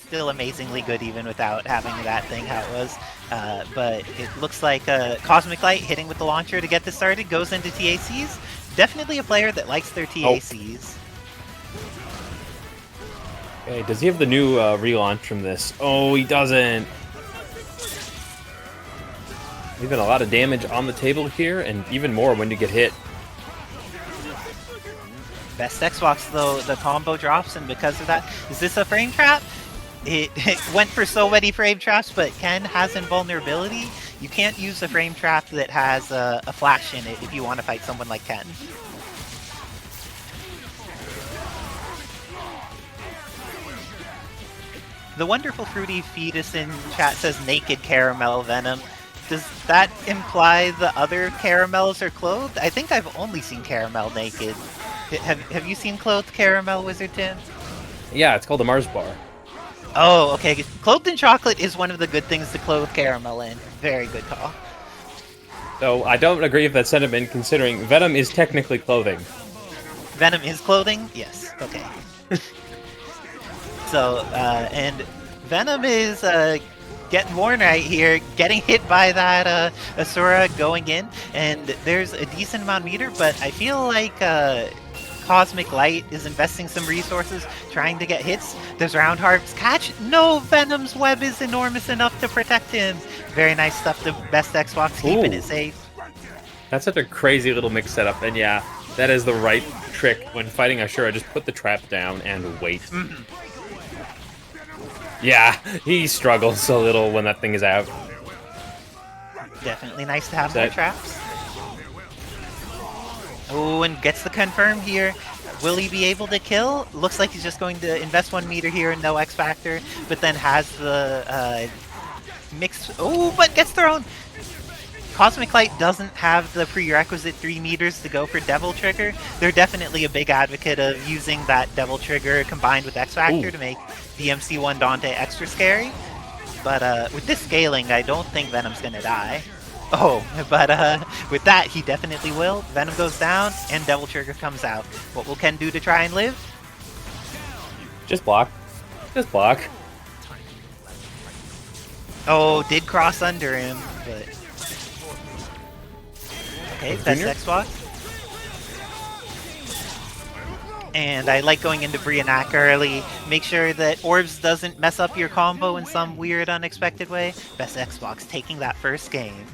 still amazingly good even without having that thing how it was. But it looks like Cosmic Light hitting with the launcher to get this started goes into TACs. Definitely a player that likes their TACs. Okay, does he have the new relaunch from this? Oh, he doesn't. Leaving a lot of damage on the table here, and even more when you get hit. BestXbox, though, the combo drops, and because of that, is this a frame trap? It went for so many frame traps, but Ken has invulnerability. You can't use a frame trap that has a flash in it if you want to fight someone like Ken. The wonderful Fruity Fetus in chat says naked caramel Venom. Does that imply the other caramels are clothed? I think I've only seen caramel naked. Have you seen clothed caramel, Wizard Tim? Yeah, it's called a Mars bar. Oh, okay. Clothed in chocolate is one of the good things to clothe caramel in. Very good call. So I don't agree with that sentiment, considering Venom is technically clothing. Venom is clothing? Yes. Okay. So, and Venom is getting worn right here, getting hit by that Asura going in, and there's a decent amount of meter, but I feel like Cosmic Light is investing some resources, trying to get hits. There's Round Harp's catch. No, Venom's web is enormous enough to protect him. Very nice stuff to BestXbox, keeping it safe. That's such a crazy little mix setup, and yeah, that is the right trick when fighting Asura. Just put the trap down and wait. Yeah, he struggles a little when that thing is out. Definitely nice to have more traps. Oh, and gets the confirm here. Will he be able to kill? Looks like he's just going to invest 1 meter here and no X Factor, but then has the mix. Oh, but gets thrown. Cosmic Light doesn't have the prerequisite 3 meters to go for Devil Trigger. They're definitely a big advocate of using that Devil Trigger combined with X Factor to make the MC1 Dante extra scary. But with this scaling, I don't think Venom's gonna die. Oh, but with that, he definitely will. Venom goes down, and Devil Trigger comes out. What will Ken do to try and live? Just block. Just block. Oh, did cross under him, but... Okay, BestXbox. And I like going into Brianak early. Make sure that Orbs doesn't mess up your combo in some weird, unexpected way. BestXbox taking that first game.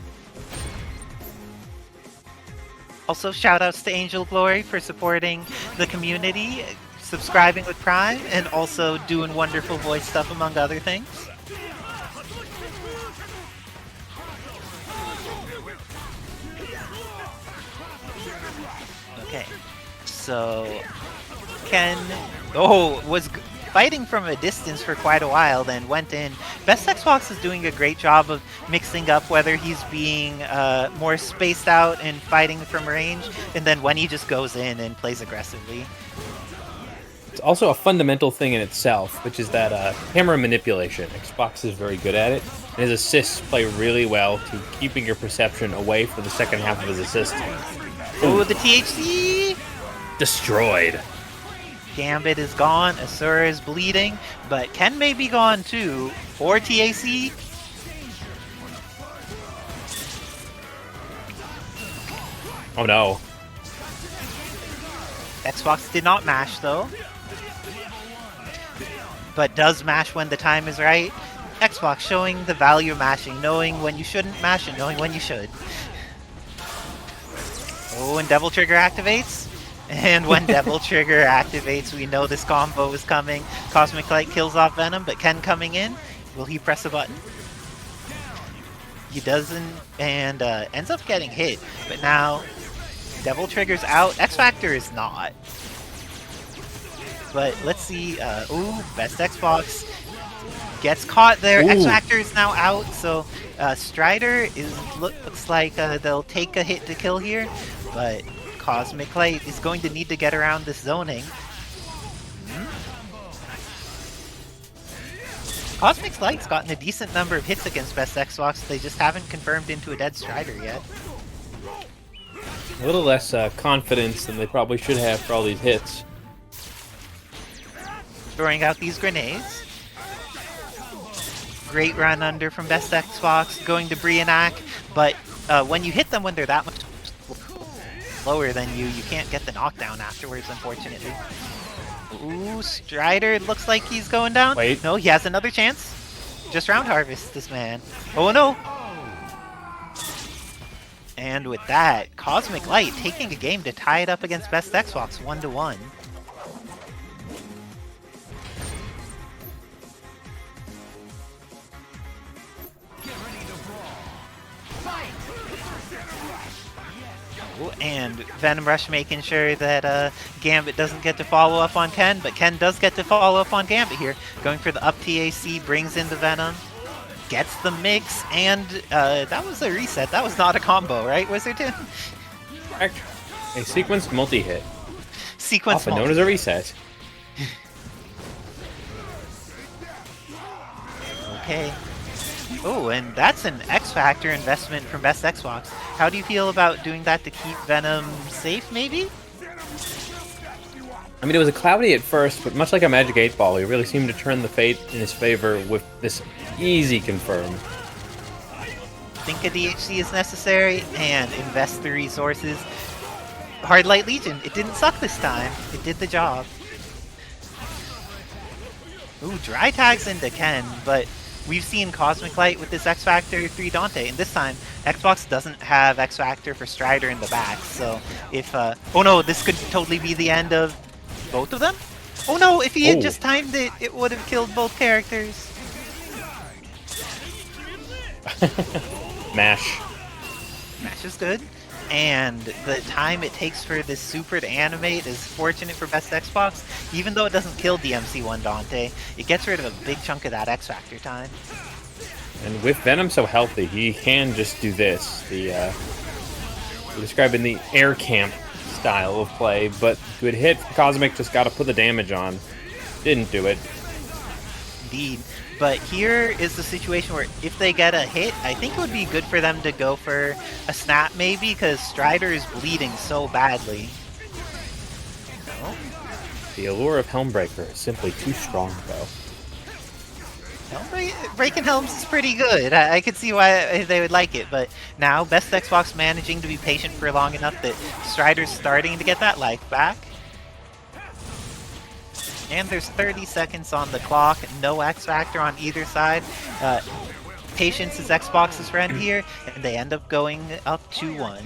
Also, shoutouts to Angel Glory for supporting the community, subscribing with Prime, and also doing wonderful voice stuff, among other things. Okay, so Ken was fighting from a distance for quite a while, then went in. BestXbox is doing a great job of mixing up whether he's being more spaced out and fighting from range, and then when he just goes in and plays aggressively. It's also a fundamental thing in itself, which is that camera manipulation. Xbox is very good at it, and his assists play really well to keeping your perception away for the second half of his assist. Oh, the THC! Destroyed. Gambit is gone, Asura is bleeding, but Ken may be gone too. Or TAC. Oh no. Xbox did not mash though. But does mash when the time is right. Xbox showing the value of mashing, knowing when you shouldn't mash and knowing when you should. Oh, and Devil Trigger activates. And when Devil Trigger activates, we know this combo is coming. Cosmic Light kills off Venom, but Ken coming in. Will he press a button? He doesn't, and ends up getting hit. But now, Devil Trigger's out. X Factor is not. But let's see. Ooh, BestXbox gets caught there. Ooh. X Factor is now out, so Strider looks like they'll take a hit to kill here, but Cosmic Light is going to need to get around this zoning. Cosmic Light's gotten a decent number of hits against BestXbox. They just haven't confirmed into a dead Strider yet. A little less confidence than they probably should have for all these hits. Throwing out these grenades. Great run under from BestXbox, going to Brianak, but when you hit them when they're that much lower than you, you can't get the knockdown afterwards, unfortunately. Ooh, Strider, looks like he's going down. Wait. No, he has another chance. Just round harvest, this man. Oh no! And with that, Cosmic Light taking a game to tie it up against BestXbox 1-1. And Venom Rush making sure that Gambit doesn't get to follow up on Ken, but Ken does get to follow up on Gambit here. Going for the up TAC, brings in the Venom, gets the mix, and that was a reset. That was not a combo, right, Wizardton? Correct. A sequenced multi-hit. Sequence Often known as a reset. Okay. Oh, and that's an X-Factor investment from BestXbox. How do you feel about doing that to keep Venom safe, maybe? I mean, it was a cloudy at first, but much like a Magic 8-Ball, he really seemed to turn the fate in his favor with this easy confirm. Think a DHC is necessary, and invest the resources. Hard Light Legion, it didn't suck this time. It did the job. Ooh, dry tags into Ken, but we've seen Cosmic Light with this X-Factor 3 Dante, and this time, Xbox doesn't have X-Factor for Strider in the back, so if, oh no, this could totally be the end of both of them? Oh no, if he had just timed it, it would have killed both characters. Mash. Mash is good, and the time it takes for this super to animate is fortunate for BestXbox. Even though it doesn't kill DMC1 Dante, it gets rid of a big chunk of that X-Factor time. And with Venom so healthy, he can just do this. The we're describing the air camp style of play, but good hit. Cosmic just got to put the damage on. Didn't do it. Indeed. But here is the situation where if they get a hit, I think it would be good for them to go for a snap maybe, because Strider is bleeding so badly. No? The allure of Helmbreaker is simply too strong, though. Breaking Helms is pretty good. I could see why they would like it, but now BestXbox managing to be patient for long enough that Strider's starting to get that life back. And there's 30 seconds on the clock, no X-Factor on either side. Patience is Xbox's friend here, and they end up going up 2-1.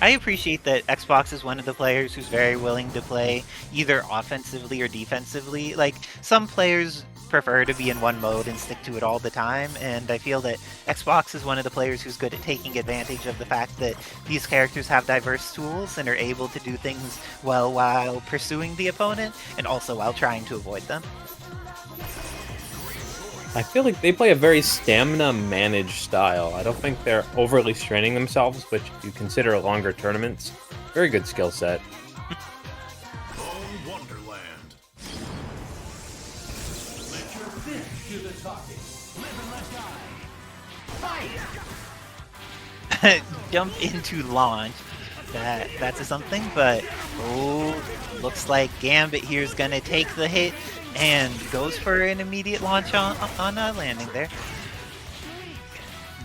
I appreciate that Xbox is one of the players who's very willing to play either offensively or defensively. Like, some players prefer to be in one mode and stick to it all the time, and I feel that Xbox is one of the players who's good at taking advantage of the fact that these characters have diverse tools and are able to do things well while pursuing the opponent, and also while trying to avoid them. I feel like they play a very stamina-managed style. I don't think they're overly straining themselves, which if you consider longer tournaments, very good skill set. Jump into launch. That's a something, but oh, looks like Gambit here is gonna take the hit and goes for an immediate launch on a landing there.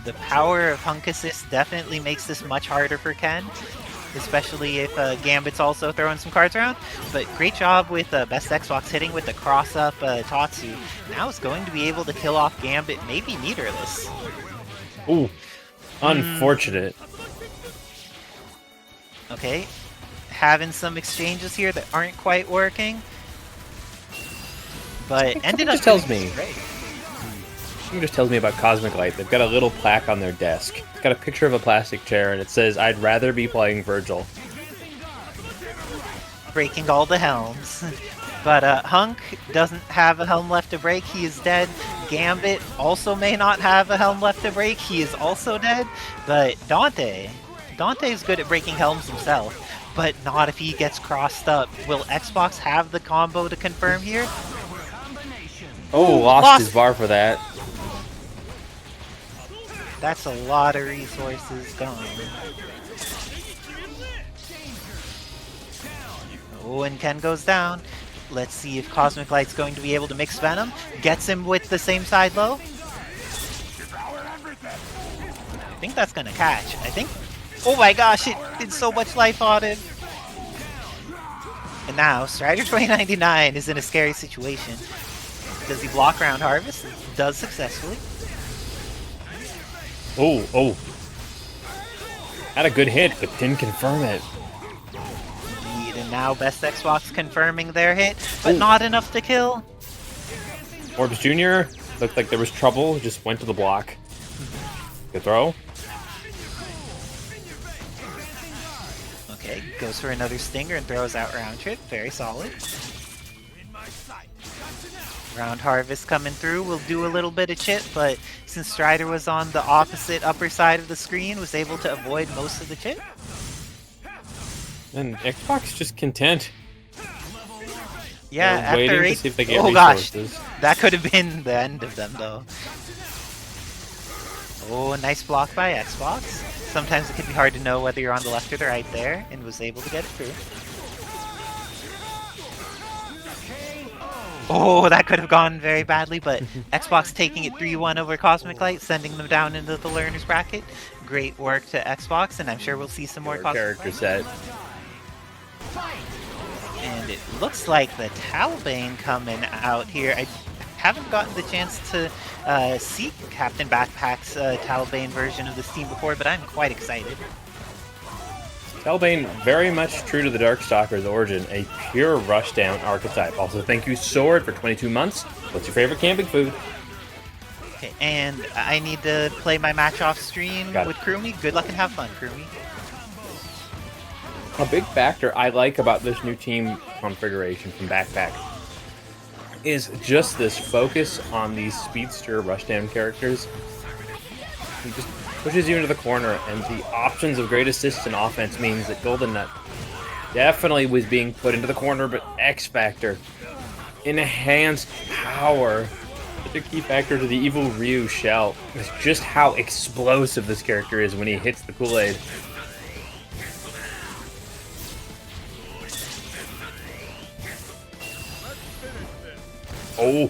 The power of HUNK assist definitely makes this much harder for Ken, especially if Gambit's also throwing some cards around. But great job with BestXbox hitting with the cross-up Tatsu. Now it's going to be able to kill off Gambit, maybe meterless. Ooh, unfortunate. Okay, having some exchanges here that aren't quite working. But ended up tells me. Great. Something just tells me about Cosmic Light. They've got a little plaque on their desk. It's got a picture of a plastic chair, and it says, "I'd rather be playing Virgil." Breaking all the helms. But HUNK doesn't have a helm left to break. He is dead. Gambit also may not have a helm left to break. He is also dead. But Dante is good at breaking helms himself, but not if he gets crossed up. Will Xbox have the combo to confirm here? Oh, lost his bar for that. That's a lot of resources gone. Oh, and Ken goes down. Let's see if Cosmic Light's going to be able to mix Venom. Gets him with the same side low. I think that's gonna catch. I think. Oh my gosh, it did so much life on him. And now Strider 2099 is in a scary situation. Does he block Round Harvest? Does successfully. Oh. Had a good hit, but didn't confirm it. Indeed, and now BestXbox confirming their hit, but not enough to kill. Orbs Jr. looked like there was trouble, just went to the block. Good throw. Okay, goes for another stinger and throws out Round Trip. Very solid. Round Harvest coming through will do a little bit of chip, but since Strider was on the opposite upper side of the screen, was able to avoid most of the chip. And Xbox just content. Yeah, They're waiting after to see if they get oh resources. Gosh, that could have been the end of them though. Oh, nice block by Xbox. Sometimes it can be hard to know whether you're on the left or the right there, and was able to get it through. Oh, that could have gone very badly, but Xbox taking it 3-1 over Cosmic Light, sending them down into the learner's bracket. Great work to Xbox, and I'm sure we'll see some more Cosmic character Light. set. And it looks like the Talbain coming out here. I haven't gotten the chance to see CaptainBackpak's Talbain version of this team before, but I'm quite excited. Talbain, very much true to the Darkstalker's origin, a pure rushdown archetype. Also, thank you, Sword, for 22 months. What's your favorite camping food? Okay, and I need to play my match off stream Got it. with Krumi. Good luck and have fun, Krumi. A big factor I like about this new team configuration from Backpack is just this focus on these speedster rushdown characters. He just pushes you into the corner, and the options of great assist and offense means that GoldenNut definitely was being put into the corner, but X Factor, enhanced power, such a key factor to the evil Ryu shell. It's just how explosive this character is when he hits the Kool-Aid. Oh,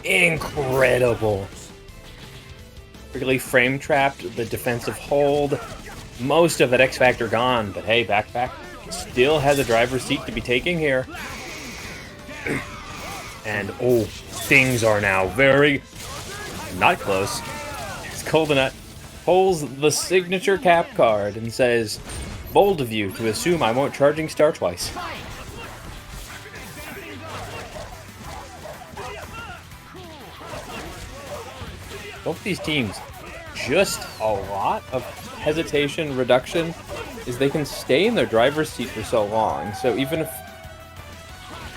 incredible. Really frame trapped the defensive hold. Most of that X Factor gone, but hey, Backpack still has a driver's seat to be taking here. And oh, things are now very not close. As GoldenNut pulls the signature cap card and says, "Bold of you to assume I won't charging S.T.A.R. twice." Both these teams, just a lot of hesitation reduction, is they can stay in their driver's seat for so long. So even if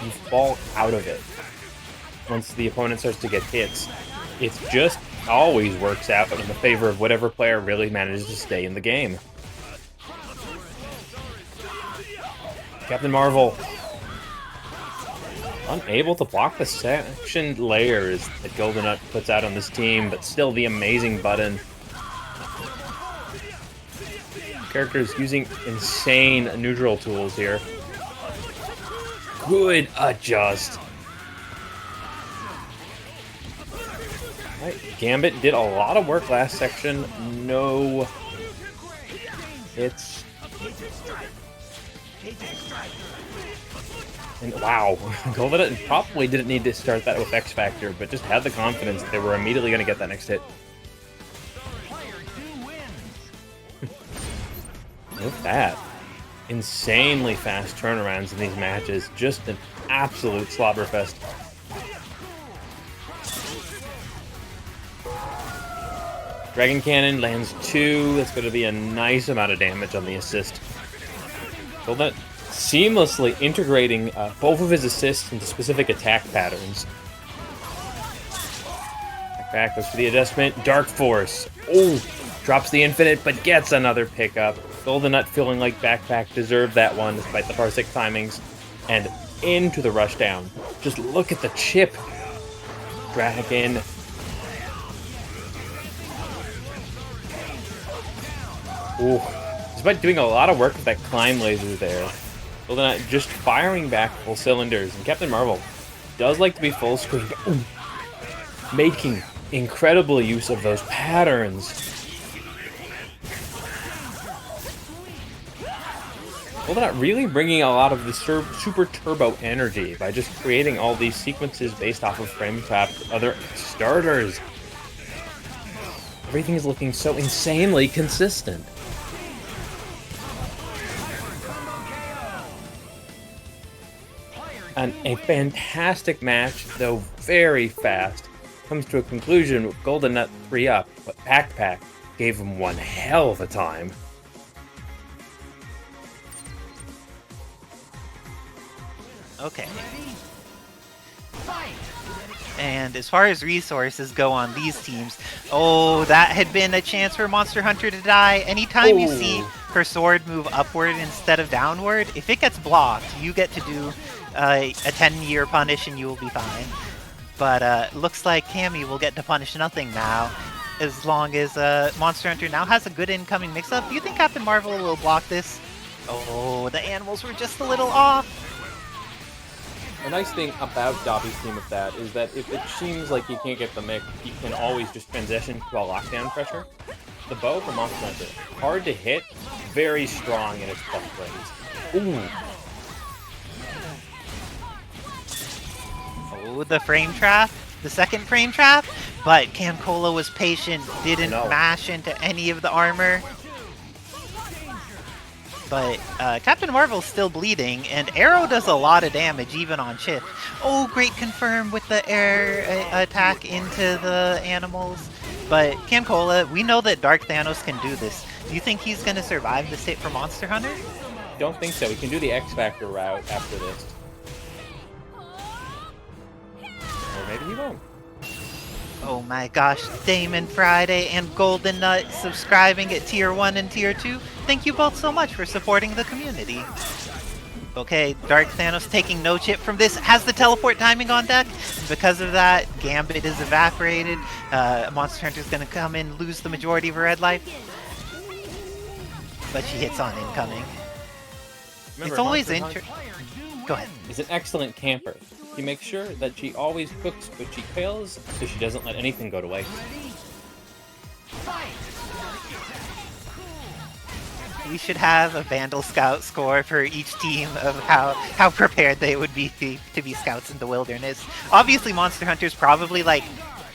you fall out of it, once the opponent starts to get hits, it just always works out in the favor of whatever player really manages to stay in the game. Captain Marvel, unable to block the sectioned layers that GoldenNut puts out on this team, but still the amazing button. Characters using insane neutral tools here. Good adjust. Right. Gambit did a lot of work last section. No hits. And wow, GoldenNut probably didn't need to start that with X Factor, but just had the confidence that they were immediately going to get that next hit. Look at that. Insanely fast turnarounds in these matches. Just an absolute slobberfest. Dragon Cannon lands 2. That's going to be a nice amount of damage on the assist. GoldenNut seamlessly integrating both of his assists into specific attack patterns. Back goes for the adjustment. Dark Force. Oh, drops the infinite, but gets another pickup. GoldenNut feeling like Backpack deserved that one despite the parsec timings. And into the rushdown. Just look at the chip. Dragon. Ooh. Despite doing a lot of work with that climb laser there, GoldenNut just firing back full cylinders, and Captain Marvel does like to be full screen, making incredible use of those patterns. GoldenNut really bringing a lot of the super turbo energy by just creating all these sequences based off of frame trap, other starters. Everything is looking so insanely consistent. And a fantastic match, though very fast, comes to a conclusion with GoldenNut 3-up, but BackPak gave him one hell of a time. Okay. And as far as resources go on these teams, oh, that had been a chance for Monster Hunter to die. Anytime you see her sword move upward instead of downward, if it gets blocked, you get to do a 10-year punish and you will be fine. But looks like Cammy will get to punish nothing now, as long as Monster Hunter now has a good incoming mix-up. Do you think Captain Marvel will block this? Oh, the animals were just a little off. A nice thing about Dobby's team with that is that if it seems like he can't get the mix, he can always just transition to a lockdown pressure. The bow from Monster Hunter, hard to hit, very strong in its plus plays. Ooh. Oh, the frame trap, the second frame trap, but CanCola was patient, didn't mash into any of the armor. But Captain Marvel's still bleeding, and Arrow does a lot of damage, even on shift. Oh, great confirm with the air attack into the animals. But CanCola, we know that Dark Thanos can do this. Do you think he's going to survive this hit for Monster Hunter? Don't think so. He can do the X Factor route after this. Or maybe he won't. Oh my gosh, Damon Friday and GoldenNut subscribing at Tier 1 and Tier 2. Thank you both so much for supporting the community. Okay, Dark Thanos taking no chip from this, has the teleport timing on deck. Because of that, Gambit is evaporated. Monster Hunter's gonna come in, lose the majority of her red life. But she hits on incoming. Remember, it's always interesting. Go ahead. Is an excellent camper. He makes sure that she always cooks what she kills, so she doesn't let anything go to waste. We should have a Vandal Scout score for each team of how prepared they would be to be scouts in the wilderness. Obviously, Monster Hunter's probably like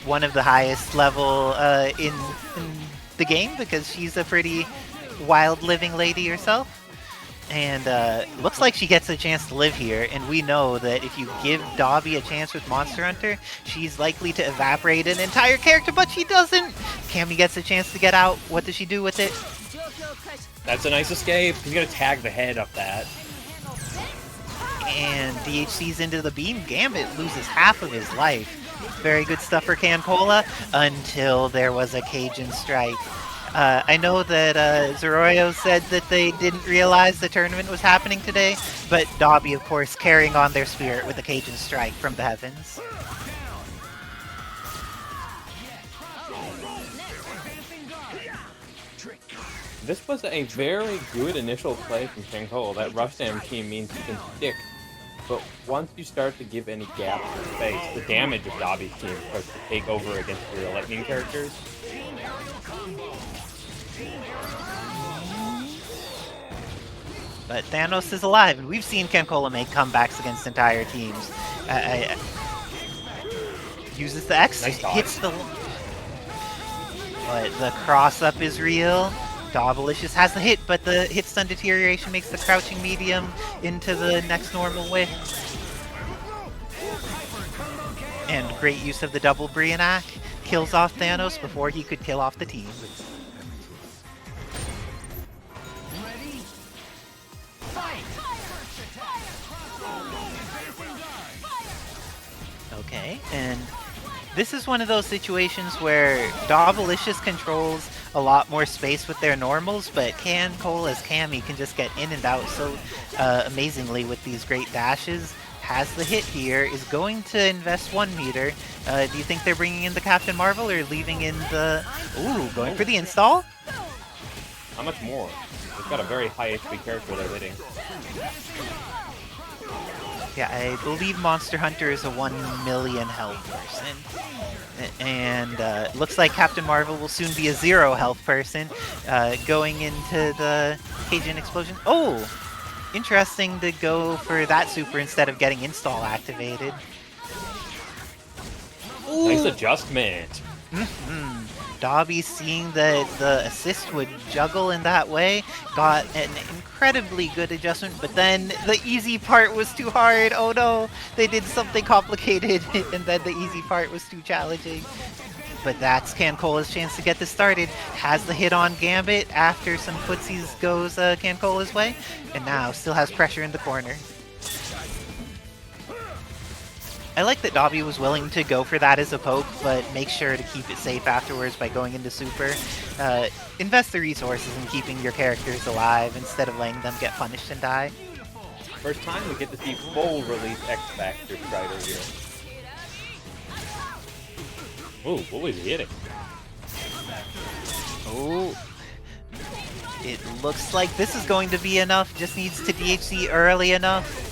one of the highest level in the game because she's a pretty wild living lady herself. And looks like she gets a chance to live here, and we know that if you give Dobby a chance with Monster Hunter, she's likely to evaporate an entire character, but she doesn't! Cammy gets a chance to get out. What does she do with it? That's a nice escape. He's gonna tag the head up that. And DHC's into the beam. Gambit loses half of his life. Very good stuff for CanCola, until there was a Cajun strike. I know that Zoroyo said that they didn't realize the tournament was happening today, but Dobby, of course, carrying on their spirit with the Cajun strike from the heavens. This was a very good initial play from CanCola. That Rushdown team means you can stick, but once you start to give any gaps in space, the damage of Dobby's team starts to take over against real lightning characters. But Thanos is alive, and we've seen CanCola make comebacks against entire teams. Uses the X, nice hits the... But the cross-up is real. Dobbilicious has the hit, but the hit stun deterioration makes the crouching medium into the next normal way. And great use of the double Brianak. Kills off Thanos before he could kill off the team. Okay, and this is one of those situations where Dobbilicious controls a lot more space with their normals, but CanCola's Cammy can just get in and out so amazingly with these great dashes. Has the hit here, is going to invest 1 meter. Do you think they're bringing in the Captain Marvel or leaving in the... Ooh, going for the install? How much more? They've got a very high HP character they're hitting. Yeah, I believe Monster Hunter is a 1 million health person. And looks like Captain Marvel will soon be a 0 health person going into the Cajun Explosion. Oh! Interesting to go for that super instead of getting install activated. Ooh. Nice adjustment. Dobby, seeing that the assist would juggle in that way, got an incredibly good adjustment, but then the easy part was too hard. Oh no, they did something complicated, and then the easy part was too challenging. But that's CanCola's chance to get this started. Has the hit on Gambit after some footsies goes CanCola's way, and now still has pressure in the corner. I like that Dobby was willing to go for that as a poke, but make sure to keep it safe afterwards by going into super. Invest the resources in keeping your characters alive instead of letting them get punished and die. First time we get to see full release X-Factor Strider here. Ooh, what was he hitting? Oh, it looks like this is going to be enough. Just needs to DHC early enough.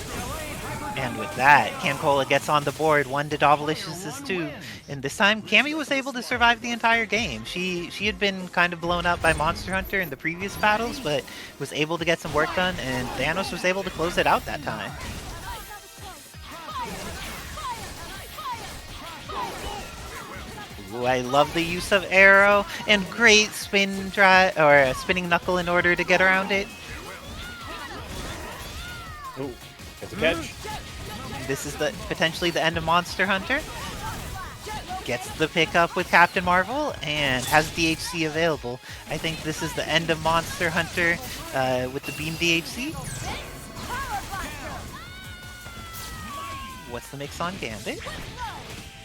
And with that, CanCola gets on the board, 1 to Dobbilicious's 2. And this time, Cammy was able to survive the entire game. She had been kind of blown up by Monster Hunter in the previous battles, but was able to get some work done, and Thanos was able to close it out that time. Ooh, I love the use of arrow, and great spin drive, or spinning knuckle in order to get around it. Ooh, gets a catch. This is potentially the end of Monster Hunter. Gets the pickup with Captain Marvel and has DHC available. I think this is the end of Monster Hunter with the beam DHC. What's the mix on Gambit?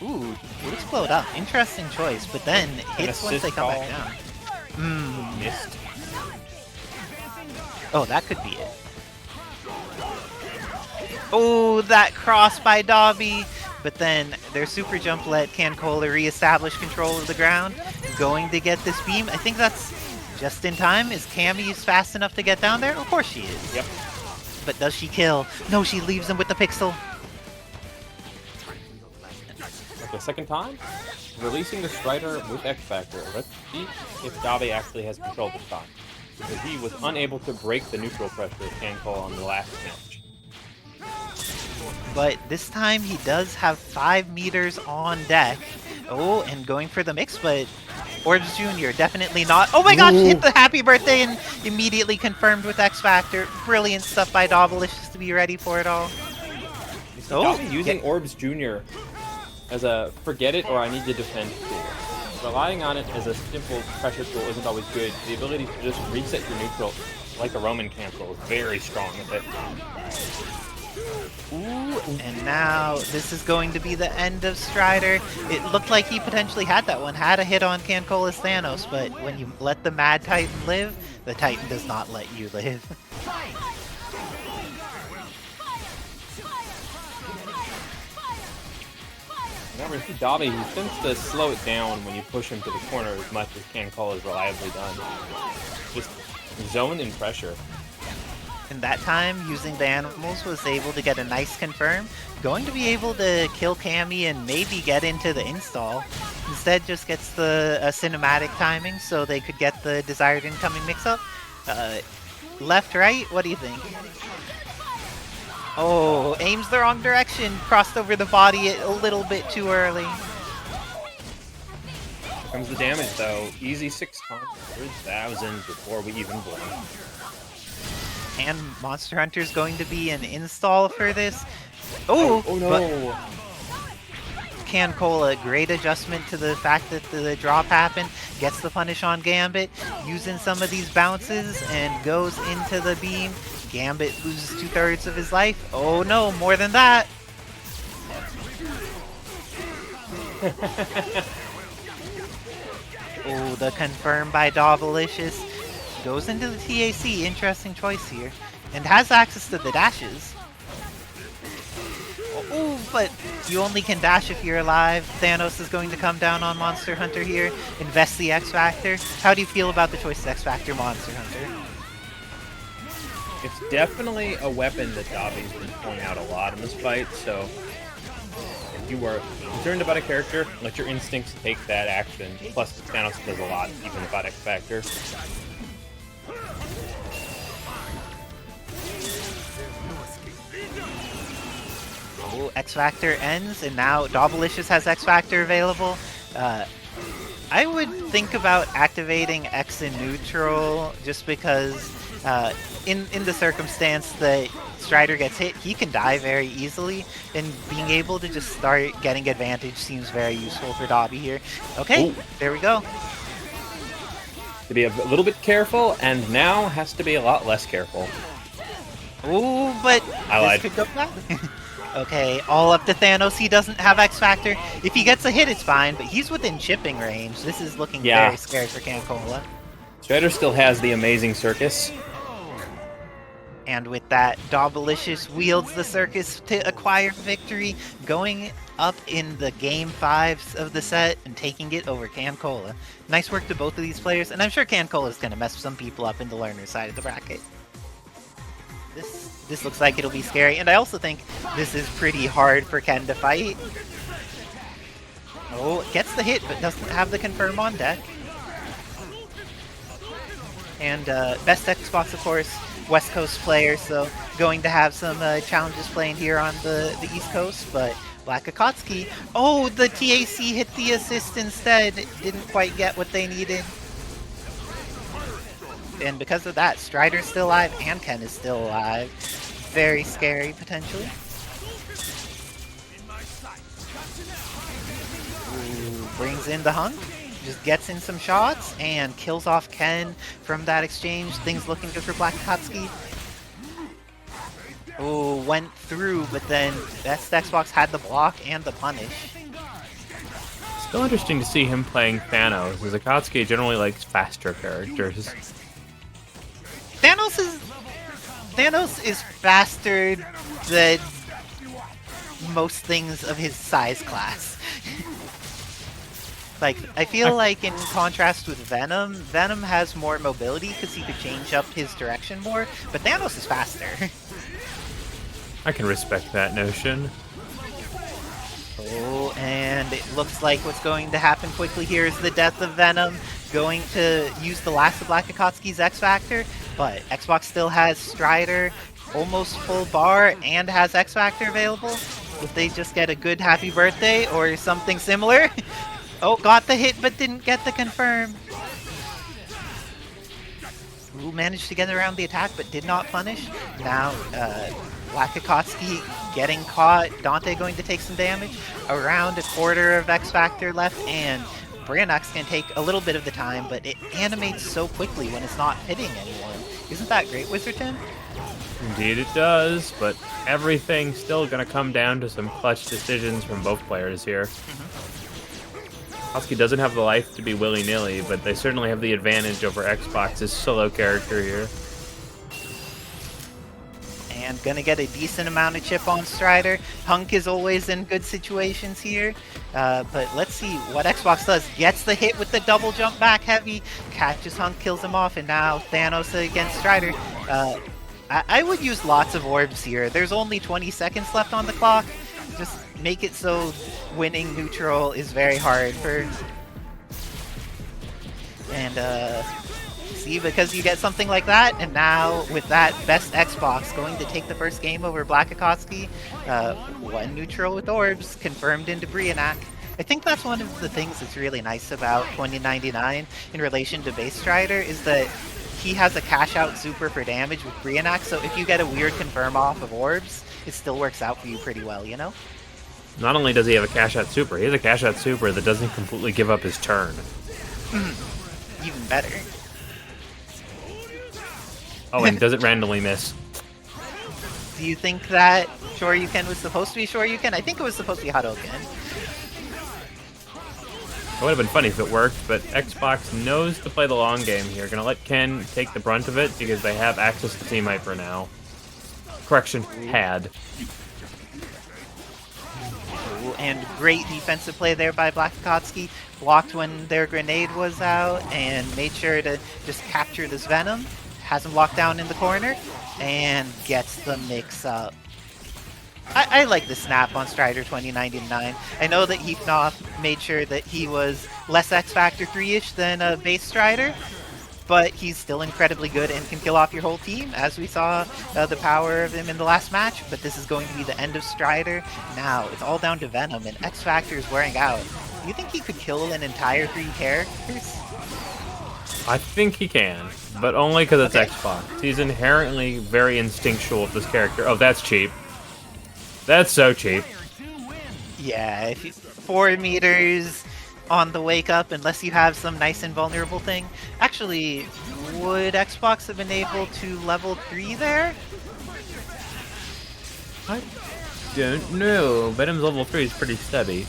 Ooh, would explode up. Interesting choice, but then hits once they come back down. Missed. Oh, that could be it. Oh, that cross by Dobby, but then their super jump let CanCola reestablish control of the ground. Going to get this beam. I think that's just in time. Is Cammy fast enough to get down there? Of course she is. Yep. But does she kill? No, she leaves him with the pixel. The second time, releasing the Strider with X-Factor. Let's see if Dobby actually has control this time, because he was unable to break the neutral pressure of CanCola on the last match. But this time he does have 5 meters on deck. Oh, and going for the mix, but Orbs Jr. definitely not. Oh my gosh, hit the happy birthday and immediately confirmed with X Factor. Brilliant stuff by Dobbilicious to be ready for it all. Dobby using Orbs Jr. as a forget it or I need to defend tool. Relying on it as a simple pressure tool isn't always good. The ability to just reset your neutral, like a Roman cancel, is very strong with it. Ooh, and now this is going to be the end of Strider. It looked like he potentially had that one, had a hit on CanCola's Thanos, but when you let the Mad Titan live, the Titan does not let you live. Remember, see Dobby, he tends to slow it down when you push him to the corner as much as CanCola is reliably done. Just zone and pressure. And that time, using the animals, was able to get a nice confirm. Going to be able to kill Cammy and maybe get into the install. Instead, just gets the cinematic timing so they could get the desired incoming mix-up. Left, right? What do you think? Oh, aims the wrong direction. Crossed over the body a little bit too early. Here comes the damage, though. Easy 600,000 before we even blink. And Monster Hunter's going to be an install for this. Oh no! CanCola, great adjustment to the fact that the drop happened. Gets the punish on Gambit, using some of these bounces, and goes into the beam. Gambit loses 2/3 of his life. Oh no, more than that! Oh, the confirm by Dobbilicious. Goes into the TAC, interesting choice here. And has access to the dashes. Oh, but you only can dash if you're alive. Thanos is going to come down on Monster Hunter here. Invest the X Factor. How do you feel about the choice of X Factor Monster Hunter? It's definitely a weapon that Dobby's been pulling out a lot in this fight, so if you are concerned about a character, let your instincts take that action. Plus, Thanos does a lot, even without X Factor. Oh, X Factor ends, and now Dobbilicious has X Factor available. I would think about activating X in neutral just because in the circumstance that Strider gets hit, he can die very easily, and being able to just start getting advantage seems very useful for Dobby here. Okay, there we go. To be a little bit careful, and now has to be a lot less careful. Ooh, but I lied. This could go bad. Okay, all up to Thanos. He doesn't have X Factor. If he gets a hit, it's fine, but he's within chipping range. This is looking very scary for CanCola. Strider still has the amazing circus. And with that, Dobbilicious wields the circus to acquire victory, going up in the game 5s of the set and taking it over CanCola. Nice work to both of these players, and I'm sure CanCola is going to mess some people up in the learner side of the bracket. This looks like it'll be scary, and I also think this is pretty hard for Ken to fight. Oh, gets the hit, but doesn't have the confirm on deck. And BestXbox, of course, West Coast player, so going to have some challenges playing here on the East Coast, but BLACKxAKATSUKI. Oh, the TAC hit the assist instead. Didn't quite get what they needed. And because of that, Strider's still alive and Ken is still alive. Very scary, potentially. Ooh, brings in the HUNK. Just gets in some shots and kills off Ken from that exchange. Things looking good for BLACKxAKATSUKI. Ooh, went through, but then BestXbox had the block and the punish. Still interesting to see him playing Thanos, as Akatsuki generally likes faster characters. Thanos is faster than most things of his size class. Like, I feel like in contrast with Venom, Venom has more mobility because he could change up his direction more, but Thanos is faster. I can respect that notion. Oh, and it looks like what's going to happen quickly here is the death of Venom. Going to use the last of BLACKxAKATSUKI's X Factor, but Xbox still has Strider, almost full bar, and has X Factor available. If they just get a good happy birthday or something similar. Oh, got the hit but didn't get the confirm. Ooh, managed to get around the attack but did not punish. Now, BLACKxAKATSUKI getting caught. Dante going to take some damage. Around a quarter of X Factor left, and Brionax can take a little bit of the time, but it animates so quickly when it's not hitting anyone. Isn't that great, Wizardton? Indeed it does, but everything's still going to come down to some clutch decisions from both players here. Akatsuki doesn't have the life to be willy-nilly, but they certainly have the advantage over Xbox's solo character here. And gonna get a decent amount of chip on Strider. HUNK is always in good situations here. But let's see what Xbox does. Gets the hit with the double jump back heavy. Catches HUNK, kills him off, and now Thanos against Strider. I would use lots of orbs here. There's only 20 seconds left on the clock. Just make it so winning neutral is very hard for... And see, because you get something like that, and now with that, BestXbox going to take the first game over BLACKxAKATSUKI. One neutral with orbs, confirmed into Brionax. I think that's one of the things that's really nice about 2099 in relation to base Strider, is that he has a cash out super for damage with Brionax, so if you get a weird confirm off of orbs, it still works out for you pretty well, you know? Not only does he have a cash out super, he has a cash out super that doesn't completely give up his turn. Even better. Oh, and does it randomly miss. Do you think that Shoryuken was supposed to be Shoryuken? I think it was supposed to be Hadouken. It would have been funny if it worked, but Xbox knows to play the long game here. Gonna let Ken take the brunt of it because they have access to Team Hyper now. Correction, had. Ooh, and great defensive play there by BLACKxAKATSUKI. Blocked when their grenade was out and made sure to just capture this Venom. has him locked down in the corner, and gets the mix-up. I like the snap on Strider 2099. I know that Heapnoff made sure that he was less X-Factor 3-ish than a base Strider, but he's still incredibly good and can kill off your whole team, as we saw the power of him in the last match. But this is going to be the end of Strider. Now, it's all down to Venom, and X-Factor is wearing out. Do you think he could kill an entire 3 characters? I think he can, but only because it's Xbox. He's inherently very instinctual with this character. Oh, that's cheap. That's so cheap. Yeah, if you, 4 meters on the wake up, unless you have some nice invulnerable thing. Actually, would Xbox have been able to level 3 there? I don't know. Venom's level 3 is pretty steady.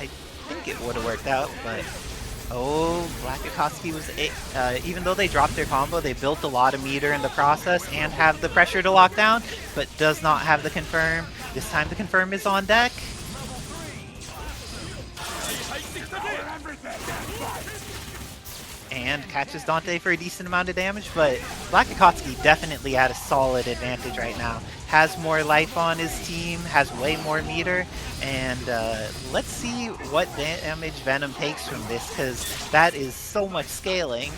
I think it would have worked out, but... Oh, BLACKxAKATSUKI was... even though they dropped their combo, they built a lot of meter in the process and have the pressure to lock down, but does not have the confirm. This time the confirm is on deck. And catches Dante for a decent amount of damage, but BLACKxAKATSUKI definitely at a solid advantage right now. Has more life on his team, has way more meter, and let's see what damage Venom takes from this, because that is so much scaling.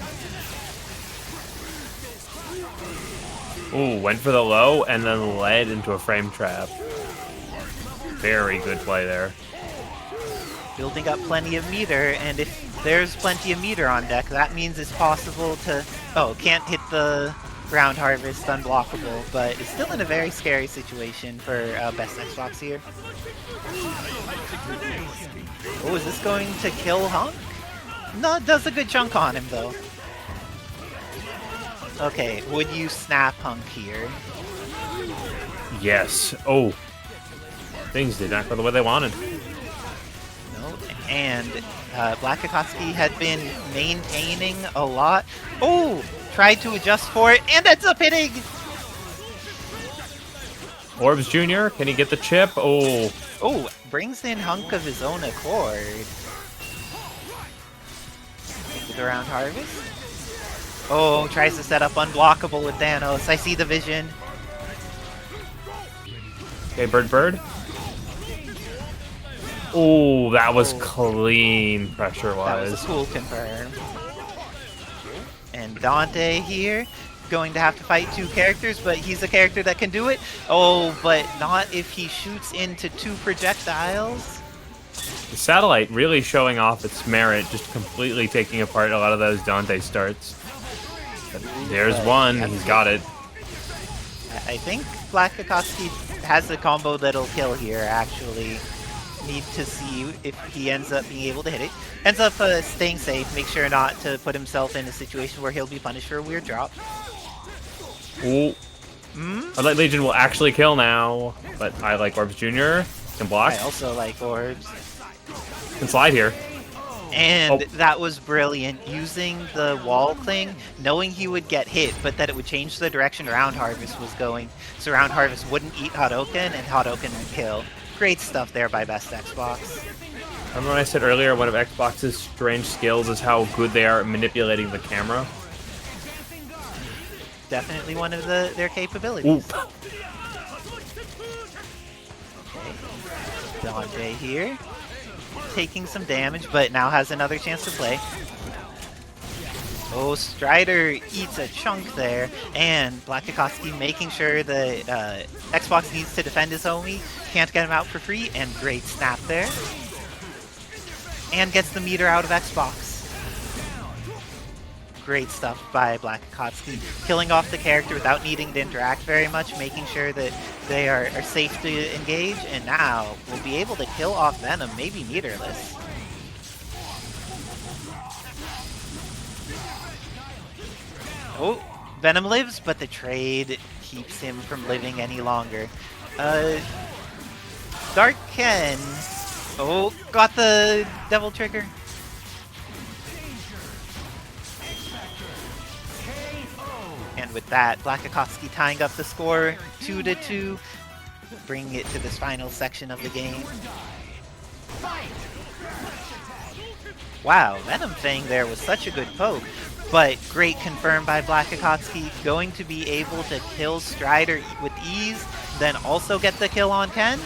Ooh, went for the low and then led into a frame trap. Very good play there. Building up plenty of meter, and if there's plenty of meter on deck, that means it's possible to... Oh, can't hit the ground harvest, unblockable, but it's still in a very scary situation for BestXbox here. Oh, is this going to kill HUNK? No, it does a good chunk on him, though. Okay, would you snap HUNK here? Yes. Oh. Things did not go the way they wanted. No, and BLACKxAKATSUKI had been maintaining a lot. Oh! Tried to adjust for it, and ends up hitting! Orbs Jr., can he get the chip? Oh. Oh, brings in HUNK of his own accord. Take it around Harvest. Oh, tries to set up unblockable with Thanos. I see the vision. Okay, Bird. Oh, that was clean pressure-wise. That was a cool confirm. And Dante here, going to have to fight 2 characters, but he's a character that can do it. Oh, but not if he shoots into 2 projectiles. The satellite really showing off its merit, just completely taking apart a lot of those Dante starts. But there's one, he's got it. I think BLACKxAKATSUKI has a combo that'll kill here, actually. Need to see if he ends up being able to hit it. Ends up staying safe, make sure not to put himself in a situation where he'll be punished for a weird drop. Ooh. I like Legion will actually kill now, but I like Orbs Jr. Can block. I also like Orbs. Can slide here. And that was brilliant, using the wall thing, knowing he would get hit, but that it would change the direction Round Harvest was going, so Round Harvest wouldn't eat Hadouken, and Hadouken would kill. Great stuff there by BestXbox. Remember when I said earlier one of Xbox's strange skills is how good they are at manipulating the camera? Definitely one of their capabilities. Oop. Okay. Dante here, taking some damage, but now has another chance to play. Oh, Strider eats a chunk there, and BLACKxAKATSUKI making sure that Xbox needs to defend his homie, can't get him out for free, and great snap there. And gets the meter out of Xbox. Great stuff by BLACKxAKATSUKI, killing off the character without needing to interact very much, making sure that they are safe to engage, and now will be able to kill off Venom, maybe meterless. Oh, Venom lives, but the trade keeps him from living any longer. Dark Ken. Oh, got the Devil Trigger. And with that, BLACKxAKATSUKI tying up the score 2-2, bringing it to this final section of the game. Wow, Venom Fang there was such a good poke. But great confirm by BLACKxAKATSUKI, going to be able to kill Strider with ease, then also get the kill on Ken.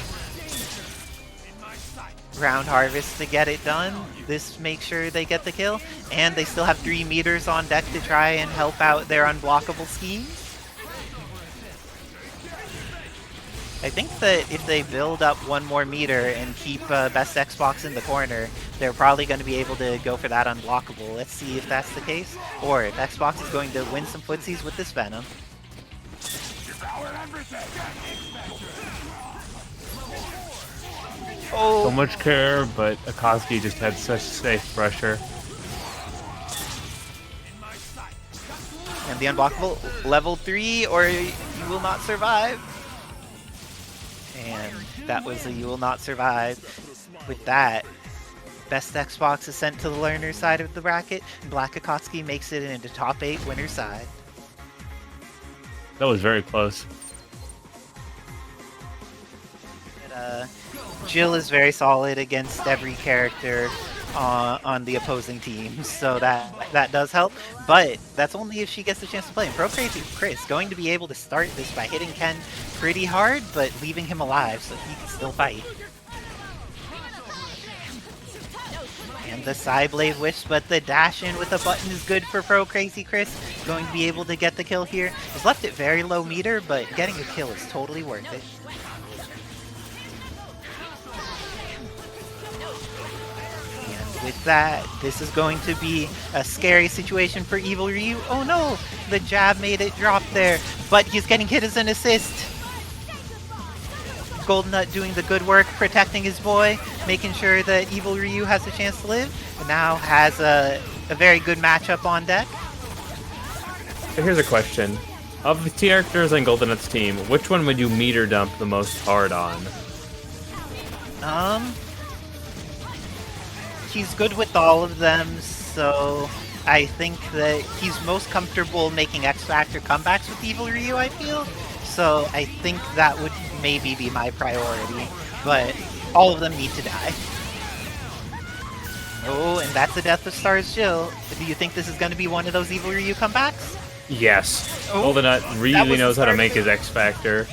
Ground Harvest to get it done. This makes sure they get the kill, and they still have 3 meters on deck to try and help out their unblockable schemes. I think that if they build up 1 more meter and keep BestXbox in the corner, they're probably going to be able to go for that unblockable. Let's see if that's the case, or if Xbox is going to win some footsies with this Venom. Oh. So much care, but Akatsuki just had such safe pressure. And the unblockable, level 3, or you will not survive. And that was a you will not survive. With that, BestXbox is sent to the learner side of the bracket, and BLACKxAKATSUKI makes it into top 8 winner side. That was very close. But, Jill is very solid against every character on the opposing team, so that does help. But that's only if she gets the chance to play. And ProCrazyChris going to be able to start this by hitting Ken pretty hard, but leaving him alive so he can still fight. And the side blade wish, but the dash in with a button is good for ProCrazyChris. Going to be able to get the kill here. He's left it very low meter, but getting a kill is totally worth it. With that, this is going to be a scary situation for Evil Ryu. Oh no! The jab made it drop there, but he's getting hit as an assist. GoldenNut doing the good work, protecting his boy, making sure that Evil Ryu has a chance to live, and now has a very good matchup on deck. So here's a question. Of the characters on GoldenNut's team, which one would you meter dump the most hard on? He's good with all of them, so I think that he's most comfortable making X Factor comebacks with Evil Ryu, I feel. So I think that would maybe be my priority, but all of them need to die. Oh, and that's the death of S.T.A.R.S Jill. Do you think this is going to be one of those Evil Ryu comebacks? Yes. Oh, GoldenNut really knows how to make his X Factor.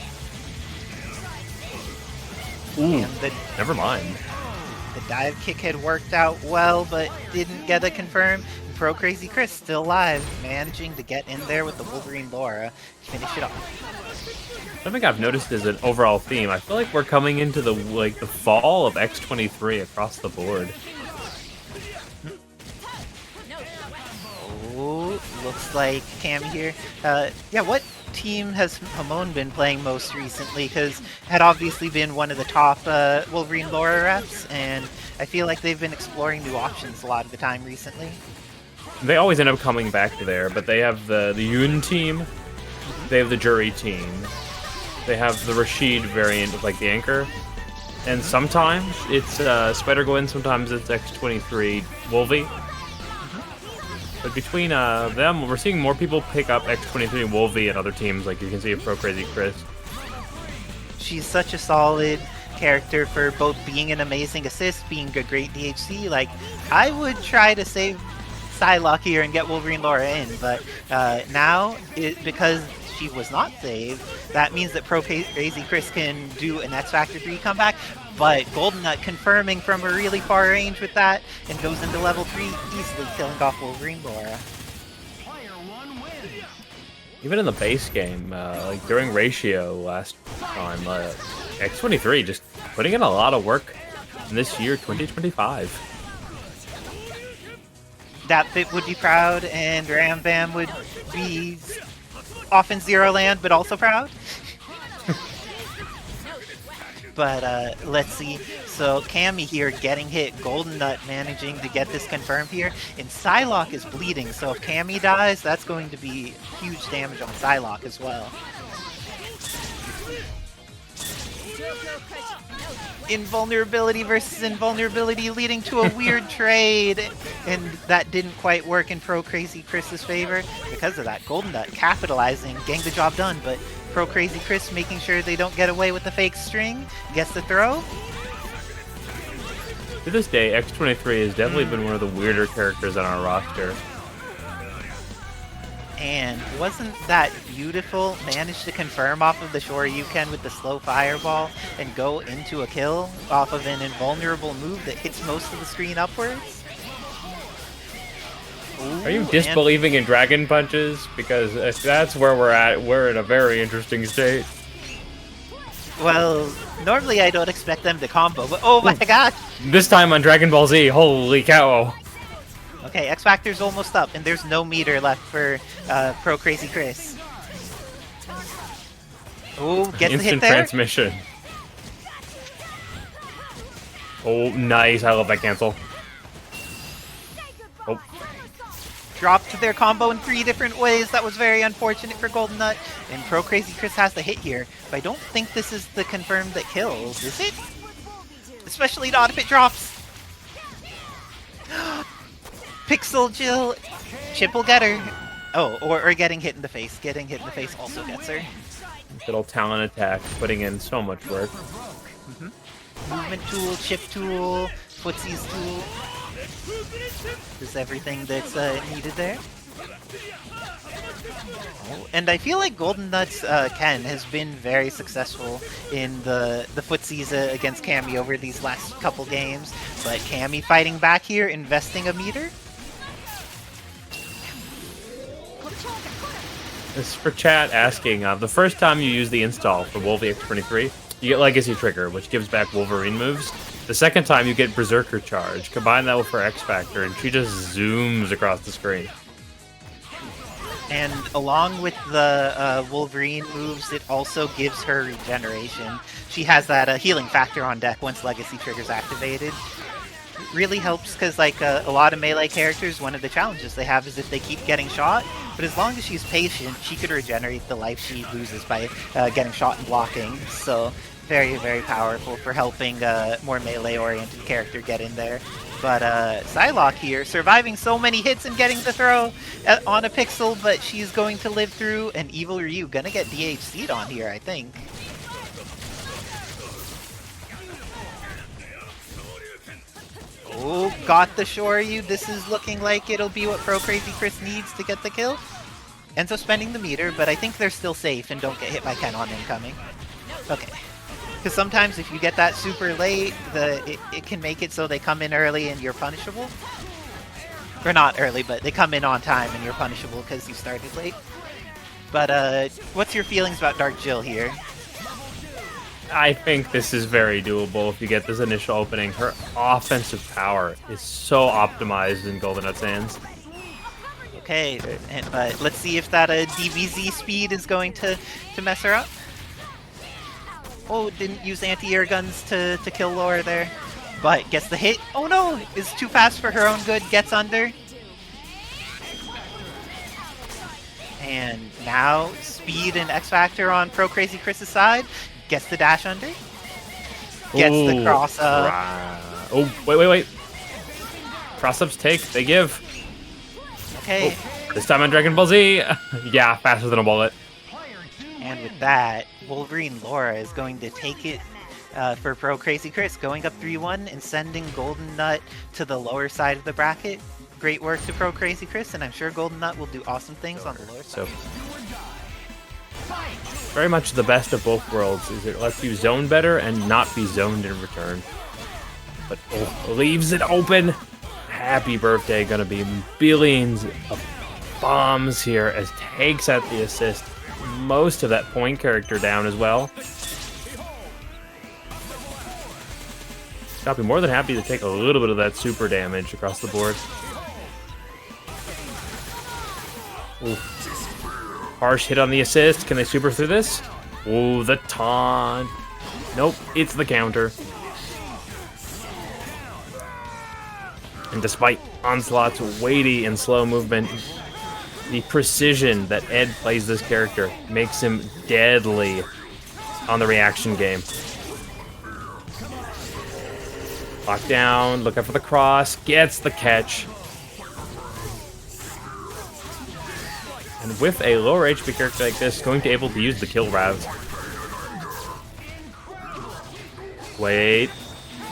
Ooh, never mind. The dive kick had worked out well, but didn't get a confirm. ProCrazyChris still alive, managing to get in there with the Wolverine Laura to finish it off. Something I've noticed is an overall theme. I feel like we're coming into the fall of X23 across the board. Oh, looks like Cammy here. Yeah, what team has Hamon been playing most recently? Because had obviously been one of the top Wolverine Laura reps, and I feel like they've been exploring new options a lot of the time recently. They always end up coming back to there, but they have the Yun team, they have the Jury team, they have the Rashid variant of like the Anchor, and sometimes it's Spider-Gwen, sometimes it's X23 Wolvie. But between them, we're seeing more people pick up X23 and Wolvie and other teams, like you can see of ProCrazyChris. She's such a solid character for both being an amazing assist, being a great DHC. Like, I would try to save Psylocke here and get Wolverine Laura in, but now, because she was not saved, that means that ProCrazyChris can do an X Factor 3 comeback, but GoldenNut confirming from a really far range with that, and goes into level 3, easily killing off Wolverine Laura. Even in the base game, like during Ratio last time, X23 just putting in a lot of work in this year, 2025. That Fit would be proud, and Ram Bam would be off in Zero Land, but also proud. But let's see. So Cammy here getting hit. GoldenNut managing to get this confirmed here. And Psylocke is bleeding, so if Cammy dies, that's going to be huge damage on Psylocke as well. Invulnerability versus invulnerability leading to a weird trade, and that didn't quite work in ProCrazyChris's favor. Because of that, GoldenNut capitalizing, getting the job done, but ProCrazyChris making sure they don't get away with the fake string, gets the throw. To this day, X23 has definitely been one of the weirder characters on our roster. And wasn't that beautiful? Managed to confirm off of the Shoryuken with the slow fireball and go into a kill off of an invulnerable move that hits most of the screen upwards. Are you disbelieving in dragon punches? Because if that's where we're at, we're in a very interesting state. Well, normally I don't expect them to combo, but oh my god! This time on Dragon Ball Z, holy cow. Okay, X Factor's almost up, and there's no meter left for ProCrazyChris. Oh, gets the hit Instant there. transmission. Oh, nice. I love that cancel. Oh. Dropped their combo in 3 different ways. That was very unfortunate for GoldenNut. And ProCrazyChris has the hit here. But I don't think this is the confirm that kills, is it? Especially not if it drops. Pixel Jill. Chip will get her. Oh, or getting hit in the face. Getting hit in the face also gets her. Little talent attack, putting in so much work. Movement tool, chip tool, footsies tool. Is everything that's needed there. Oh, and I feel like GoldenNut's Ken has been very successful in the footsies against Cammy over these last couple games. But Cammy fighting back here, investing a meter. This is for chat asking, the first time you use the install for Wolvie X23, you get Legacy Trigger, which gives back Wolverine moves. The second time you get Berserker Charge. Combine that with her X Factor, and she just zooms across the screen. And along with the Wolverine moves, it also gives her regeneration. She has that healing factor on deck once Legacy Trigger's activated. It really helps because, like, a lot of melee characters, one of the challenges they have is if they keep getting shot. But as long as she's patient, she could regenerate the life she loses by getting shot and blocking. So very, very powerful for helping a more melee-oriented character get in there. But Psylocke here, surviving so many hits and getting the throw on a pixel, but she's going to live through, and Evil Ryu gonna get DHC'd on here, I think. Oh, got the Shoryu. This is looking like it'll be what ProCrazyChris needs to get the kill. Ends up spending the meter, but I think they're still safe and don't get hit by Ken on incoming. Okay. Because sometimes if you get that super late, it can make it so they come in early and you're punishable. Or not early, but they come in on time and you're punishable because you started late. But what's your feelings about Dark Jill here? I think this is very doable if you get this initial opening. Her offensive power is so optimized in GoldenNut's hands. Okay, but let's see if that DBZ speed is going to mess her up. Oh, didn't use anti-air guns to kill Laura there. But gets the hit. Oh no! Is too fast for her own good. Gets under. And now speed and X Factor on ProCrazyChris' side. Gets the dash under. Gets the cross up. Oh, wait. Cross-ups take, they give. Okay. Oh, this time on Dragon Ball Z. Yeah, faster than a bullet. And with that, Wolverine Laura is going to take it for ProCrazyChris, going up 3-1 and sending GoldenNut to the lower side of the bracket. Great work to ProCrazyChris, and I'm sure GoldenNut will do awesome things on the lower side. So, very much the best of both worlds is it lets you zone better and not be zoned in return. But leaves it open. Happy birthday, gonna be billions of bombs here as takes out the assist. Most of that point character down as well. I'll be more than happy to take a little bit of that super damage across the board. Ooh. Harsh hit on the assist. Can they super through this? Oh, the taunt. Nope, it's the counter. And despite Onslaught's weighty and slow movement, the precision that Ed plays this character makes him deadly on the reaction game. Lock down, look out for the cross, gets the catch. And with a lower HP character like this, going to be able to use the kill routes. Wait,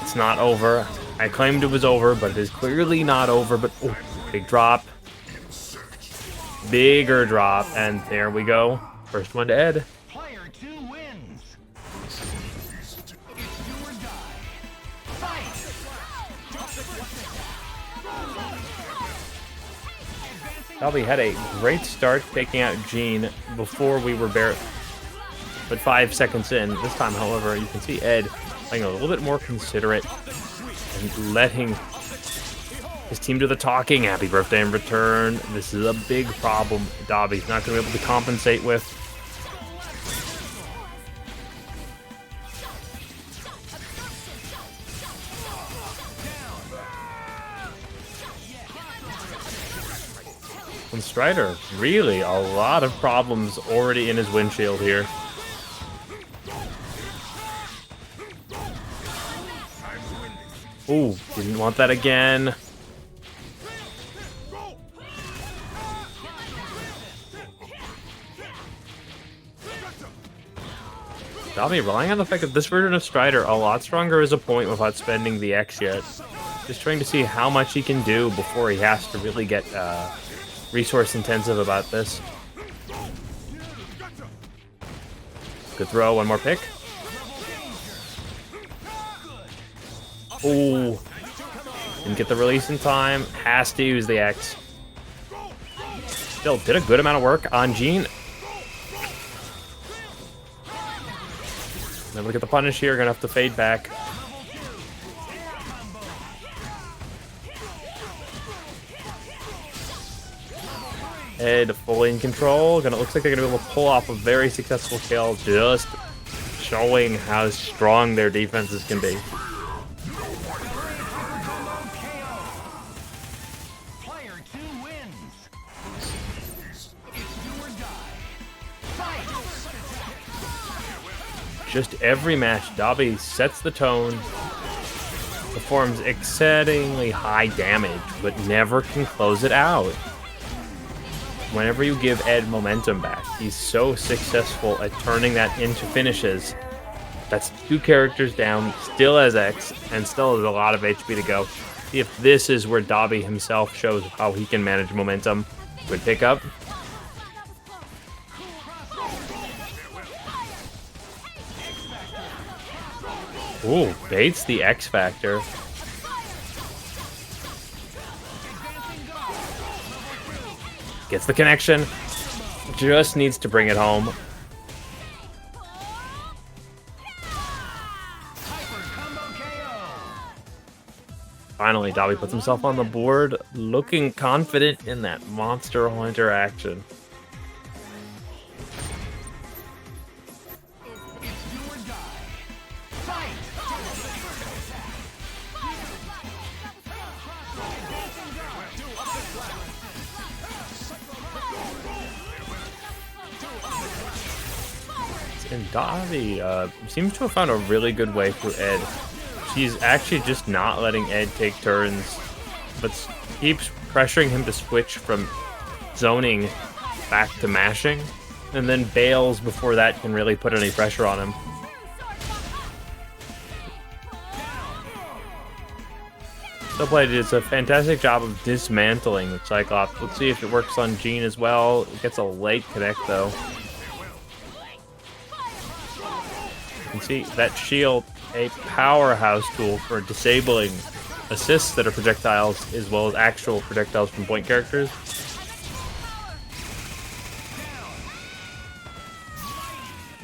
it's not over. I claimed it was over, but it is clearly not over, but oh, big drop. Bigger drop, and there we go. First one to Ed. Player 2 wins. Dalby had a great start taking out Jean before we were bare. But 5 seconds in, this time, however, you can see Ed playing a little bit more considerate and letting his team do the talking. Happy birthday in return. This is a big problem Dobby's not going to be able to compensate with. And Strider, really a lot of problems already in his windshield here. Ooh, didn't want that again. Dobby relying on the fact that this version of Strider a lot stronger as a point without spending the X yet. Just trying to see how much he can do before he has to really get resource intensive about this. Good throw, one more pick. Ooh. Didn't get the release in time. Has to use the X. Still did a good amount of work on Jean. Never get the punish here. Gonna have to fade back. Ed fully in control. Looks like they're gonna be able to pull off a very successful kill, just showing how strong their defenses can be. Player 2 wins. It's do or die. Fight. Just every match, Dobby sets the tone, performs exceedingly high damage, but never can close it out. Whenever you give Ed momentum back, he's so successful at turning that into finishes. That's 2 characters down, still has X, and still has a lot of HP to go. See if this is where Dobby himself shows how he can manage momentum. Good pickup. Ooh, baits the X Factor. Gets the connection. Just needs to bring it home. Finally, Dobby puts himself on the board, looking confident in that Monster Hunter action. And Dobby seems to have found a really good way through Ed. She's actually just not letting Ed take turns, but keeps pressuring him to switch from zoning back to mashing, and then bails before that can really put any pressure on him. Subplay does a fantastic job of dismantling the Cyclops. Let's see if it works on Jean as well. It gets a late connect though. You can see that shield, a powerhouse tool for disabling assists that are projectiles as well as actual projectiles from point characters.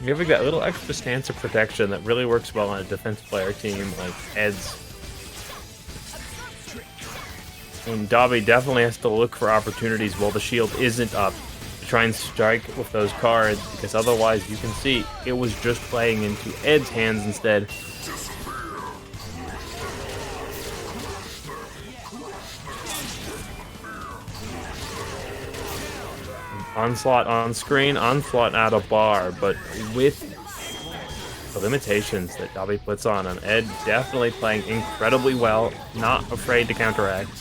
Giving that little extra stance of protection that really works well on a defense player team like Ed's. And Dobby definitely has to look for opportunities while the shield isn't up to try and strike with those cards, because otherwise you can see it was just playing into Ed's hands instead. Onslaught on screen, Onslaught at a bar, but with the limitations that Dobby puts on him, Ed definitely playing incredibly well, not afraid to counteract.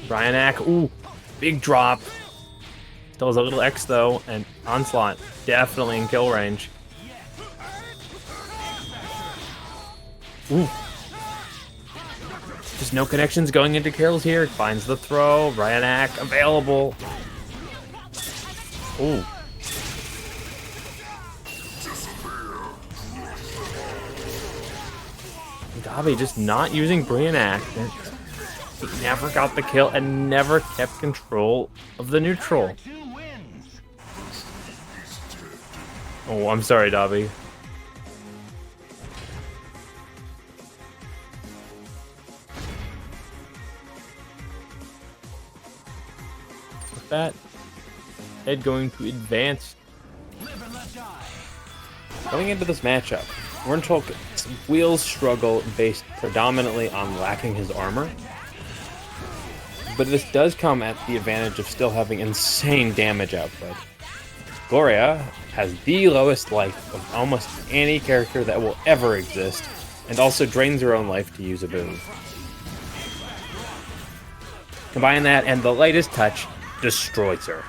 Bryanak, ooh, big drop. Still has a little X though, and Onslaught definitely in kill range. Ooh. Just no connections going into kills here. Finds the throw. Ryanak available. Ooh. Dobby just not using Bryanak. He never got the kill and never kept control of the neutral. Oh, I'm sorry, Dobby. With that, Ed going to advance. Going into this matchup, Warntolk's will struggle based predominantly on lacking his armor. But this does come at the advantage of still having insane damage output. Gloria has the lowest life of almost any character that will ever exist, and also drains her own life to use a boon. Combine that and the lightest touch destroys her.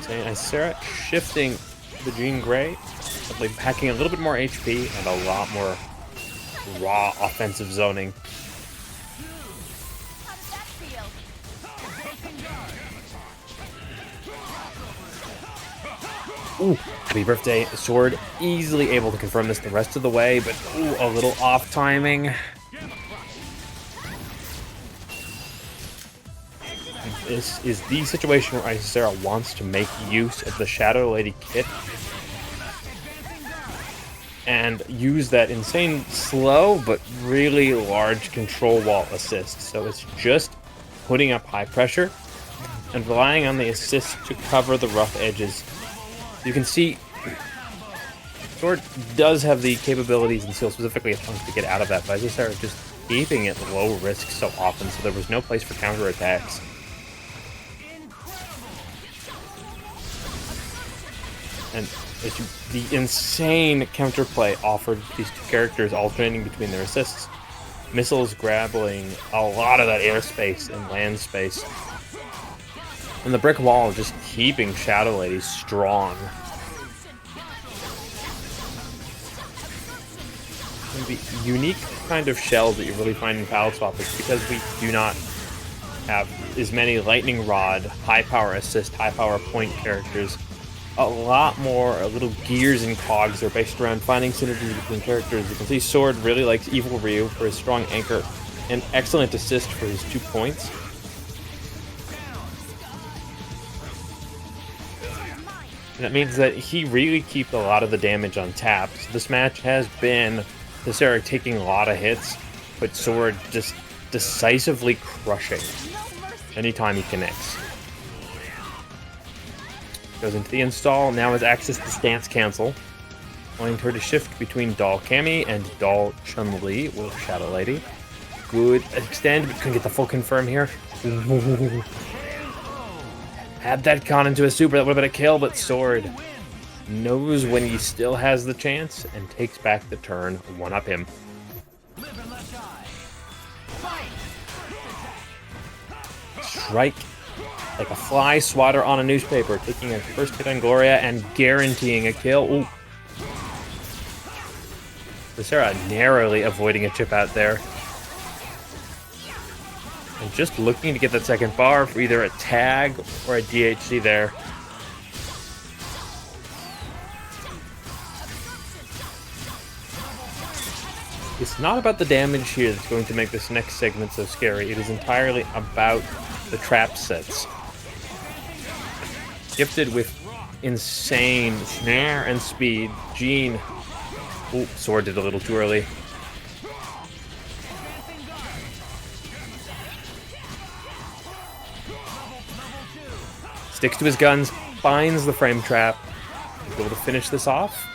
Isicera shifting the Jean Grey, like packing a little bit more HP and a lot more raw offensive zoning. Ooh, happy birthday, Sword. Easily able to confirm this the rest of the way, but ooh, a little off timing. This is the situation where Isicera wants to make use of the Shadow Lady kit and use that insane slow but really large control wall assist. So it's just putting up high pressure and relying on the assist to cover the rough edges. You can see Sword does have the capabilities and skill, specifically at HUNK, to get out of that, but Isicera just keeping it low risk so often, so there was no place for counterattacks. And the insane counterplay offered these two characters, alternating between their assists. Missiles grabbing a lot of that airspace and land space. And the brick wall just keeping Shadow Lady strong. And the unique kind of shell that you really find in Foul Swap is because we do not have as many Lightning Rod, high power assist, high power point characters. A lot more little gears and cogs are based around finding synergy between characters. You can see Sword really likes Evil Ryu for his strong anchor and excellent assist for his 2 points. And that means that he really keeps a lot of the damage on tap. So this match has been Isicera taking a lot of hits, but Sword just decisively crushing anytime he connects. Goes into the install, now has access to stance cancel, allowing her to shift between Doll Cammy and Doll Chun-Li with Shadow Lady. Good extend, but couldn't get the full confirm here. Had that gone into a super, that would have been a kill, but Sword knows when he still has the chance and takes back the turn, one up him. Strike like a fly swatter on a newspaper, taking a first hit on Gloria and guaranteeing a kill. Ooh. Isicera narrowly avoiding a chip out there. And just looking to get that second bar for either a tag or a DHC there. It's not about the damage here that's going to make this next segment so scary. It is entirely about the trap sets. Gifted with insane snare and speed, Jean. Ooh, Sword did a little too early. Sticks to his guns, finds the frame trap. Able to finish this off.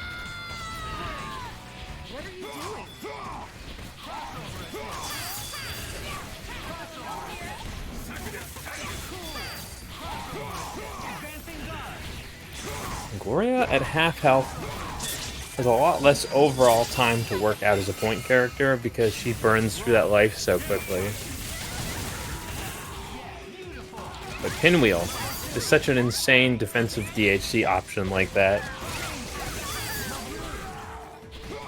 Gloria at half health has a lot less overall time to work out as a point character because she burns through that life so quickly. But Pinwheel Just such an insane defensive DHC option like that.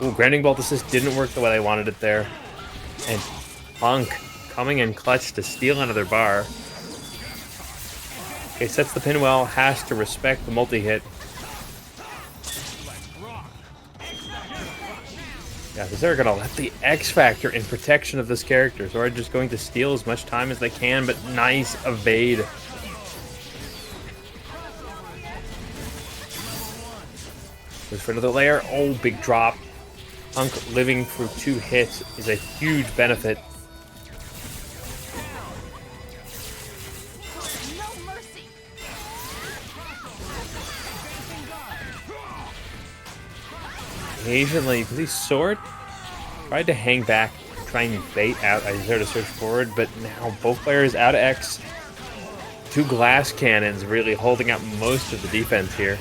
Ooh, Grounding Bolt assist didn't work the way I wanted it there. And HUNK coming in clutch to steal another bar. Okay, sets the pin well, has to respect the multi-hit. Yeah, they're gonna let the X Factor in protection of this character. So they're just going to steal as much time as they can, but nice evade. Goes for another layer. Oh, big drop. HUNK living through 2 hits is a huge benefit. Occasionally, police sword tried to hang back, try and bait out Isicera to surge forward, but now both players out of X. 2 glass cannons really holding up most of the defense here.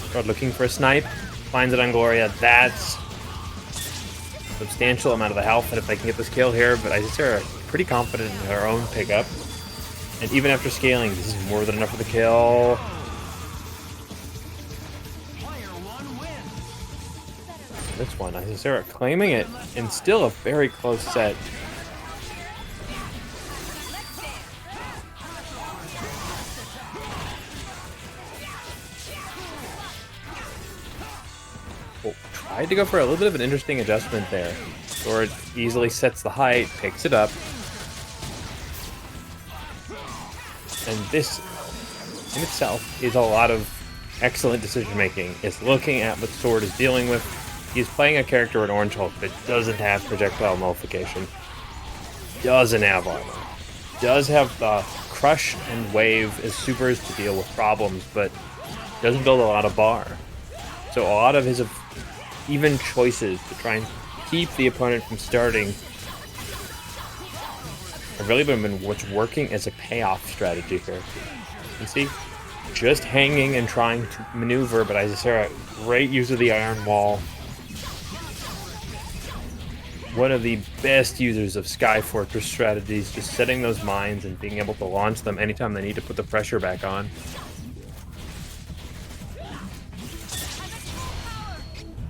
Start looking for a snipe, finds it on Gloria. That's a substantial amount of the health, and if they can get this kill here, but Isicera pretty confident in her own pickup. And even after scaling, this is more than enough for the kill. This one, Isicera claiming it, and still a very close set. Oh, tried to go for a little bit of an interesting adjustment there. Sword easily sets the height, picks it up. And this in itself is a lot of excellent decision making. It's looking at what Sword is dealing with. He's playing a character in Orange Hulk that doesn't have projectile nullification, doesn't have armor, does have the crush and wave as supers to deal with problems, but doesn't build a lot of bar. So a lot of his even choices to try and keep the opponent from starting have really been what's working as a payoff strategy here. You see, just hanging and trying to maneuver, but Isicera, great use of the Iron Wall. One of the best users of Sky Fortress strategies, just setting those mines and being able to launch them anytime they need to put the pressure back on.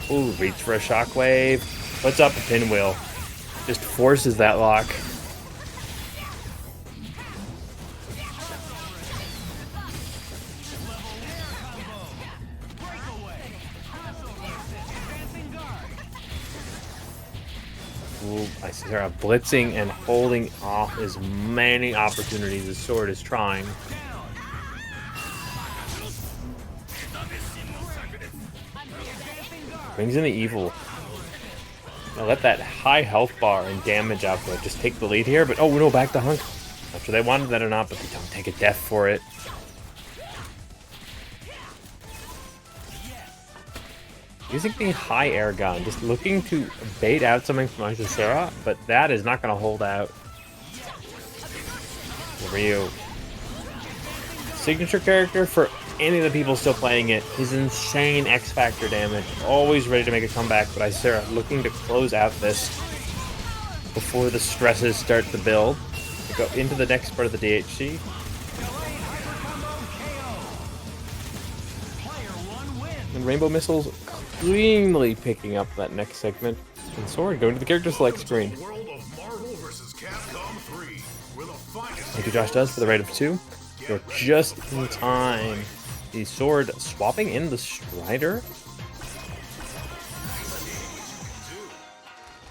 Ooh, reach for a shockwave, puts up a pinwheel, just forces that lock. Isicera blitzing and holding off as many opportunities as Sword is trying. Brings in the evil. Now let that high health bar and damage output just take the lead here, but oh no, back to HUNK. Not sure they wanted that or not, but they don't take a death for it. Using the high air gun, just looking to bait out something from Isicera, but that is not going to hold out. Ryu. Signature character for any of the people still playing it. His insane X Factor damage, always ready to make a comeback, but Isicera looking to close out this before the stresses start to build. We go into the next part of the DHC. And Rainbow Missiles cleanly picking up that next segment. And Sword going to the character select screen. Thank you, Josh Does, for the rate of 2. You're just in time. The Sword swapping in the Strider.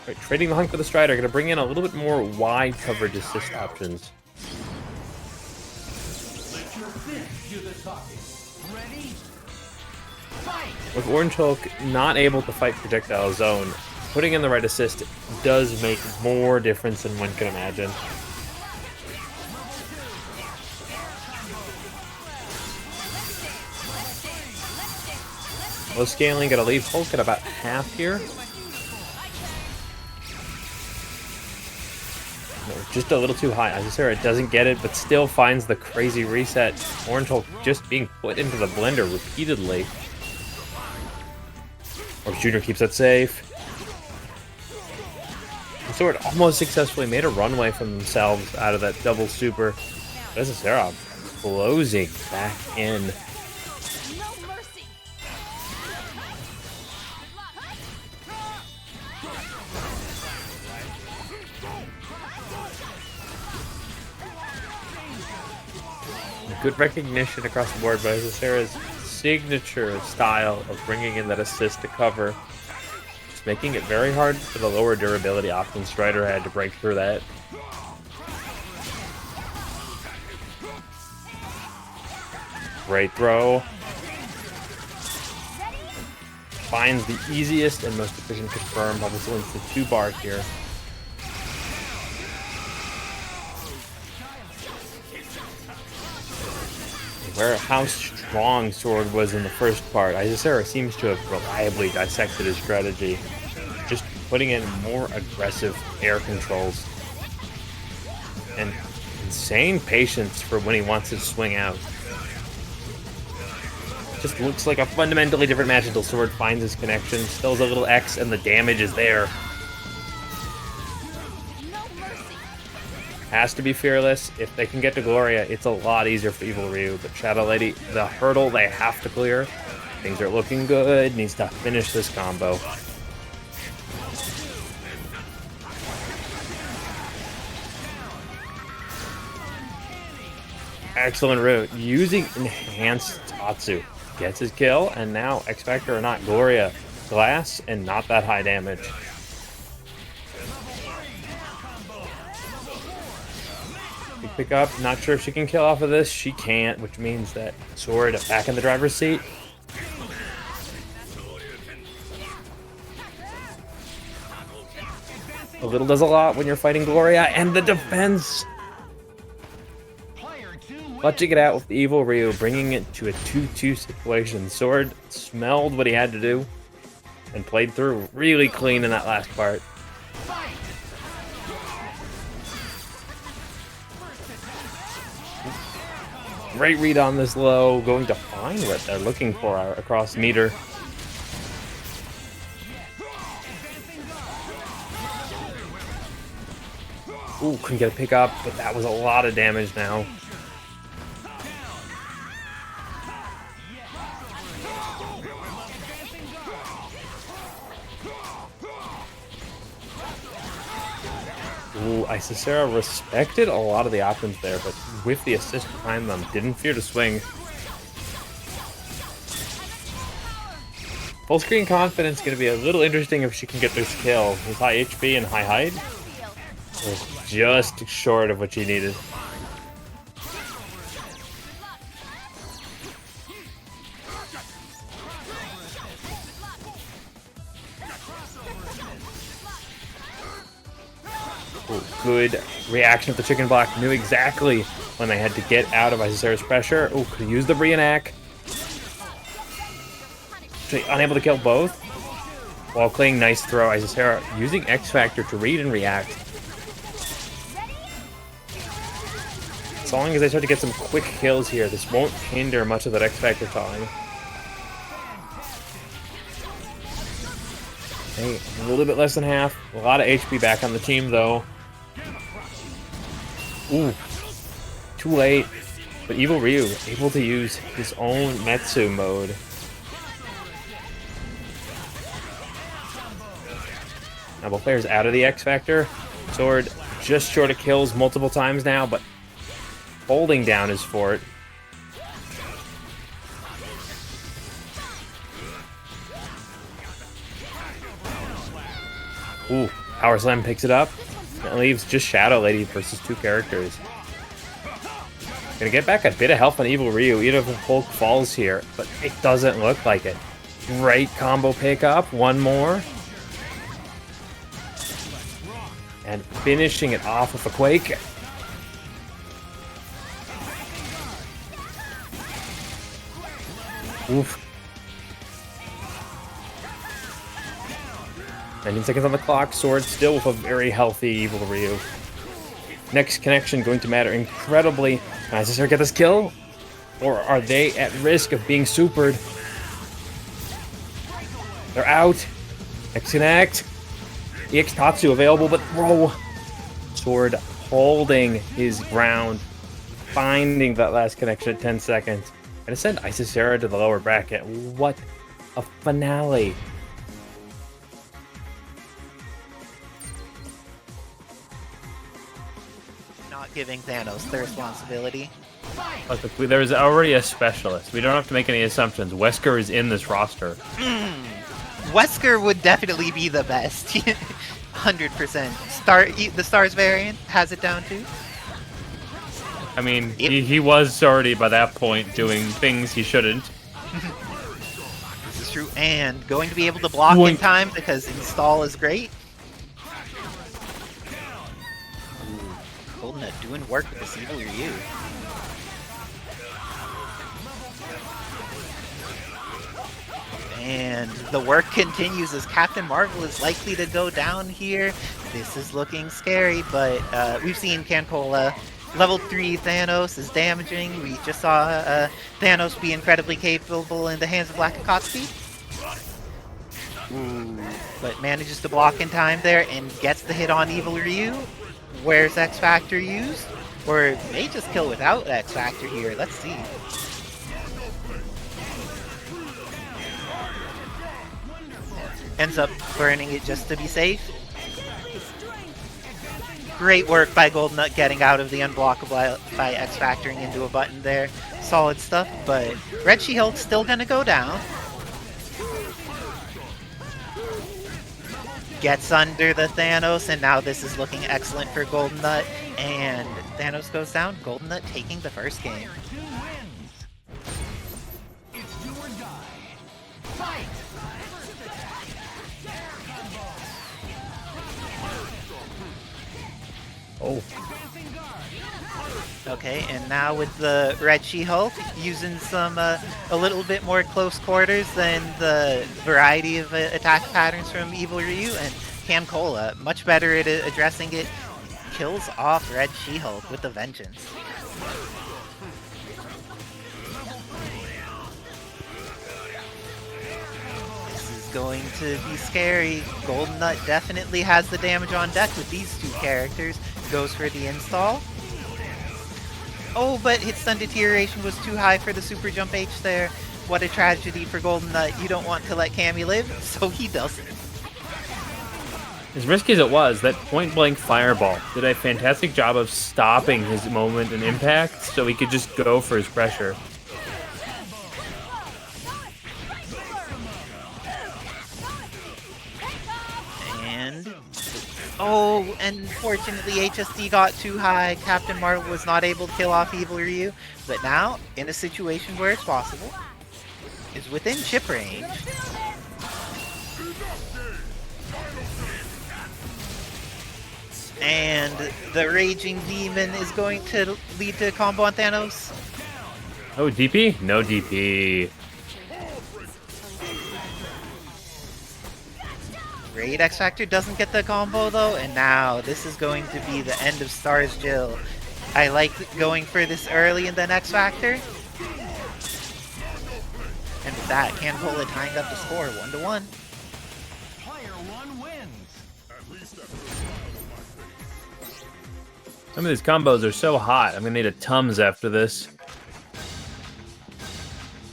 Right, trading the HUNK for the Strider. Going to bring in a little bit more wide coverage assist options. With Orange Hulk not able to fight projectile zone, putting in the right assist does make more difference than one can imagine. Low scaling, gotta leave Hulk at about half here. No, just a little too high. Isicera doesn't get it, but still finds the crazy reset. Orange Hulk just being put into the blender repeatedly. Or Junior keeps that safe. And Sword almost successfully made a runway for themselves out of that double super. Isicera closing back in. No mercy. Good recognition across the board by Isicera's signature style of bringing in that assist to cover. It's making it very hard for the lower durability options Strider had to break through that. Great throw. Finds the easiest and most efficient confirm. Obviously links the 2 bar here. Where how strong Sword was in the first part, Isicera seems to have reliably dissected his strategy. Just putting in more aggressive air controls. And insane patience for when he wants to swing out. Just looks like a fundamentally different match until Sword finds his connection. Still has a little X and the damage is there. Has to be fearless. If they can get to Gloria, it's a lot easier for Evil Ryu. But Shadow Lady, the hurdle they have to clear. Things are looking good. Needs to finish this combo. Excellent route. Using Enhanced Tatsu. Gets his kill, and now X Factor or not, Gloria. Glass and not that high damage. Big pick up. Not sure if she can kill off of this. She can't, which means that Sword back in the driver's seat. A little does a lot when you're fighting Gloria, and the defense. Clutching it out with the Evil Ryu, bringing it to a 2-2 situation. Sword smelled what he had to do and played through really clean in that last part. Great read on this low, going to find what they're looking for across meter. Ooh, couldn't get a pick up, but that was a lot of damage now. Ooh, Isicera respected a lot of the options there, but with the assist behind them, didn't fear to swing. Full screen confidence going to be a little interesting if she can get this kill. With high HP and high height, was just short of what she needed. Ooh, good reaction of the chicken block. Knew exactly when they had to get out of Isicera's pressure. Ooh, could use the reenact. Unable to kill both. While playing nice throw, Isicera using X Factor to read and react. As long as they start to get some quick kills here, this won't hinder much of that X Factor time. Hey, a little bit less than half. A lot of HP back on the team, though. Ooh, too late. But Evil Ryu able to use his own Metsu mode. Now both players out of the X Factor. Sword just short of kills multiple times now, but holding down his fort. Ooh, Power Slam picks it up. That leaves just Shadow Lady versus 2 characters. Gonna get back a bit of health on Evil Ryu, even if Hulk falls here, but it doesn't look like it. Great combo pickup, one more. And finishing it off with a Quake. Oof. 19 seconds on the clock. Sword still with a very healthy Evil Ryu. Next connection going to matter incredibly. Can Isicera get this kill? Or are they at risk of being supered? They're out. Next connect. EX Tatsu available, but throw. Sword holding his ground. finding that last connection at 10 seconds. And to send Isicera to the lower bracket. What a finale. Not giving Thanos the responsibility. But there's already a specialist. We don't have to make any assumptions. Wesker is in this roster. Wesker would definitely be the best. 100%. The Stars variant has it down too. I mean, Yep. he was already by that point doing things he shouldn't. This is true. And going to be able to block in Boink. time because install is great. GoldenNut doing work with this evil Ryu. And the work continues as Captain Marvel is likely to go down here. This is looking scary, but we've seen CanCola. Level 3 Thanos is damaging. We just saw Thanos be incredibly capable in the hands of BLACKxAKATSUKI. But manages to block in time there and gets the hit on Evil Ryu. Where's X Factor used? Or may just kill without X Factor here. Let's see. Ends up burning it just to be safe. Great work by GoldenNut getting out of the unblockable by X Factoring into a button there. Solid stuff, but Red She-Hulk's still gonna go down. Gets under the Thanos, and now this is looking excellent for GoldenNut. And Thanos goes down, GoldenNut taking the first game. It's do or die. Fight! Oh. Okay, and now with the Red She-Hulk using some a little bit more close quarters than the variety of attack patterns from Evil Ryu, and CanCola much better at addressing it. Kills off Red She-Hulk with a vengeance. This is going to be scary. GoldenNut definitely has the damage on deck with these two characters. Goes for the install. Oh, but hit stun deterioration was too high for the super jump H there. What a tragedy for GoldenNut. You don't want to let Cammy live, so he doesn't. As risky as it was, that point-blank fireball did a fantastic job of stopping his moment and impact so he could just go for his pressure. And... oh, and fortunately HSD got too high. Captain Marvel was not able to kill off Evil Ryu. But now, in a situation where it's possible, is within chip range. And the Raging Demon is going to lead to a combo on Thanos. Oh, DP? No DP. Great, X Factor doesn't get the combo though, and now this is going to be the end of S.T.A.R.S. Jill. I like going for this early and then X Factor. And with that, CanCola tying up the score 1-1. Player 1 wins. Some of these combos are so hot. I'm gonna need a Tums after this.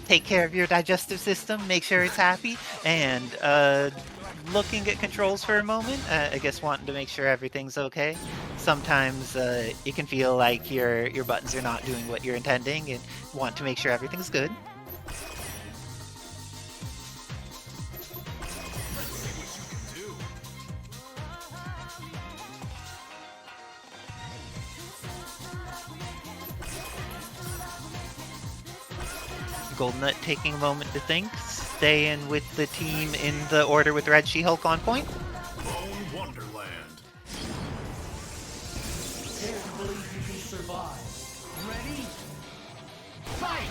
Take care of your digestive system, make sure it's happy, and looking at controls for a moment, I guess wanting to make sure everything's okay. Sometimes it can feel like your buttons are not doing what you're intending and want to make sure everything's good. GoldenNut taking a moment to think, staying with the team in the order with Red She-Hulk on point. Bone Wonderland. Dare to believe you can survive. Ready? Fight!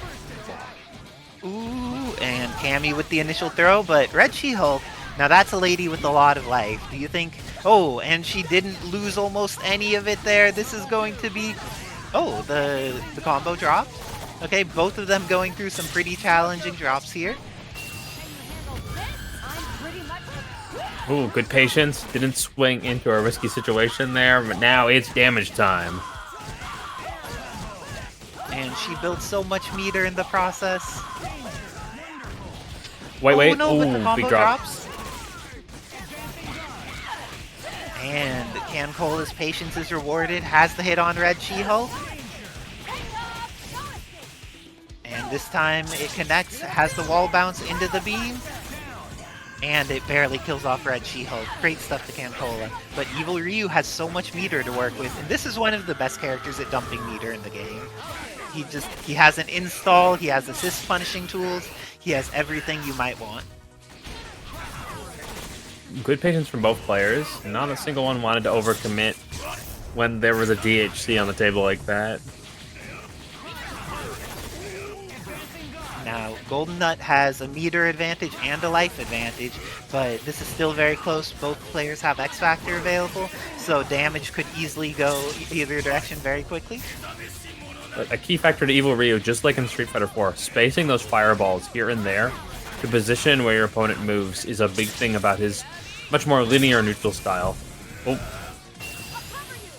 Ooh, and Cammy with the initial throw, but Red She-Hulk, now that's a lady with a lot of life. Do you think... oh, and she didn't lose almost any of it there. This is going to be... oh, the combo dropped. Okay, both of them going through some pretty challenging drops here. Ooh, good patience. Didn't swing into a risky situation there, but now it's damage time. she built so much meter in the process. Wait. Oh no, but the Ooh, combo big drop. drops. And CanCola's patience is rewarded. Has the hit on Red She-Hulk. And this time it connects, has the wall bounce into the beam. And it barely kills off Red She-Hulk. Great stuff to CanCola. But Evil Ryu has so much meter to work with. And this is one of the best characters at dumping meter in the game. He has an install, he has assist punishing tools, he has everything you might want. Good patience from both players. Not a single one wanted to overcommit when there was a DHC on the table like that. Now, GoldenNut has a meter advantage and a life advantage, but this is still very close. Both players have X Factor available, so damage could easily go either direction very quickly. But a key factor to Evil Ryu, just like in Street Fighter 4, spacing those fireballs here and there to position where your opponent moves is a big thing about his much more linear neutral style. Oh,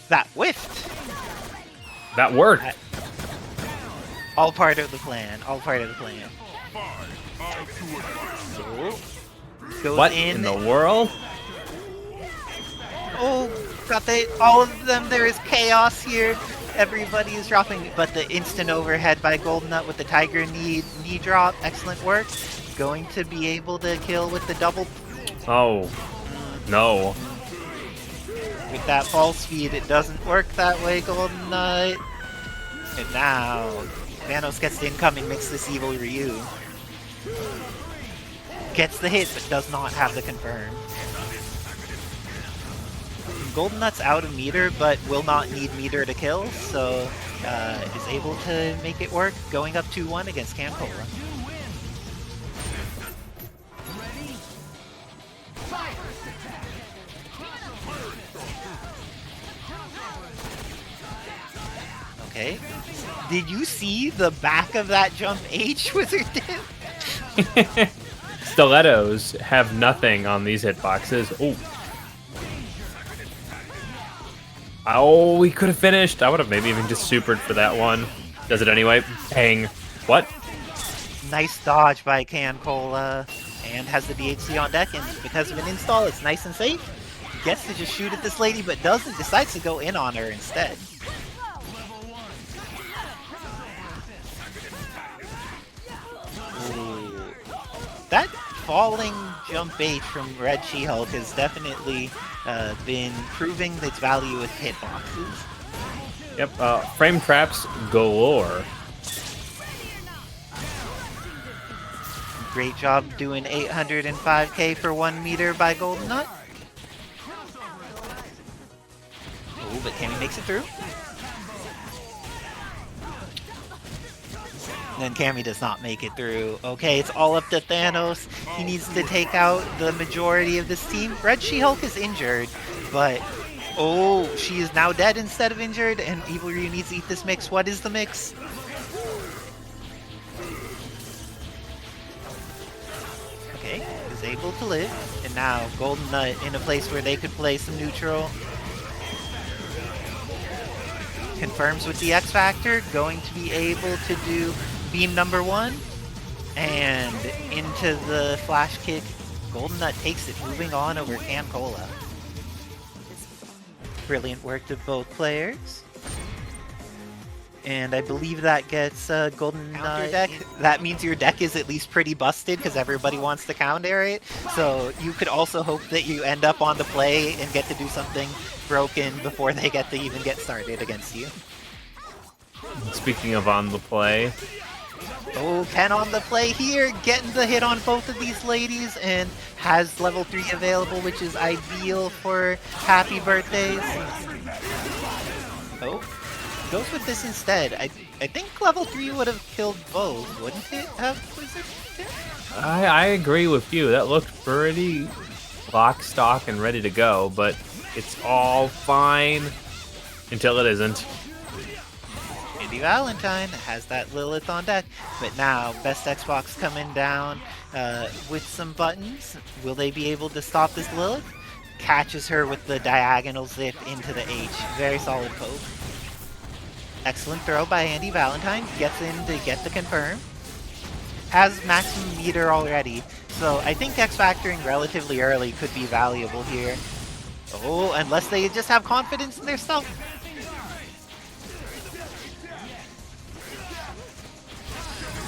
That whiffed! that worked! All part of the plan, all part of the plan. So, goes What in the world? Oh, got all of them. There is chaos here. Everybody is dropping, but the instant overhead by GoldenNut with the Tiger knee drop. Excellent work. Going to be able to kill with the double. Oh, no. With that fall speed, it doesn't work that way, GoldenNut. And now, Thanos gets the incoming, makes this Evil Ryu. Gets the hit, but does not have the confirm. GoldenNut's out of meter, but will not need meter to kill, so is able to make it work, going up 2-1 against CanCola. Okay. Did you see the back of that jump H, Wizard did? Stilettos have nothing on these hitboxes. Oh, we could have finished. I would have maybe even just supered for that one. Does it anyway. Bang. What? Nice dodge by CanCola, and has the DHC on deck, and because of an install, it's nice and safe. Gets to just shoot at this lady, but doesn't. Decides to go in on her instead. Ooh. That falling jump H from Red She-Hulk has definitely been proving its value with hitboxes. Yep, frame traps galore. Great job doing 805k for 1 meter by GoldenNut. Oh, but Cammy makes it through. Then Cammy does not make it through. Okay, it's all up to Thanos. He needs to take out the majority of this team. Red She-Hulk is injured, but oh, she is now dead instead of injured, and Evil Ryu needs to eat this mix. What is the mix? Okay, is able to live, and now GoldenNut in a place where they could play some neutral. Confirms with the X Factor, going to be able to do beam number 1, and into the flash kick. GoldenNut takes it, moving on over CanCola. Brilliant work to both players. And I believe that gets GoldenNut deck. That means your deck is at least pretty busted because everybody wants to counter it. So you could also hope that you end up on the play and get to do something broken before they get to even get started against you. Speaking of on the play, Oh, Ken on the play here, getting the hit on both of these ladies, and has level 3 available, which is ideal for happy birthdays. Oh, goes with this instead. I think level 3 would have killed both, wouldn't it have, Wizard? I agree with you. That looked pretty lock, stock, and ready to go, but it's all fine until it isn't. Andy Valentine has that Lilith on deck, but now BestXbox coming down with some buttons. Will they be able to stop this Lilith? Catches her with the diagonal zip into the H. Very solid poke. Excellent throw by Andy Valentine. Gets in to get the confirm. Has maximum meter already, so I think X-Factoring relatively early could be valuable here. Oh, unless they just have confidence in their stuff.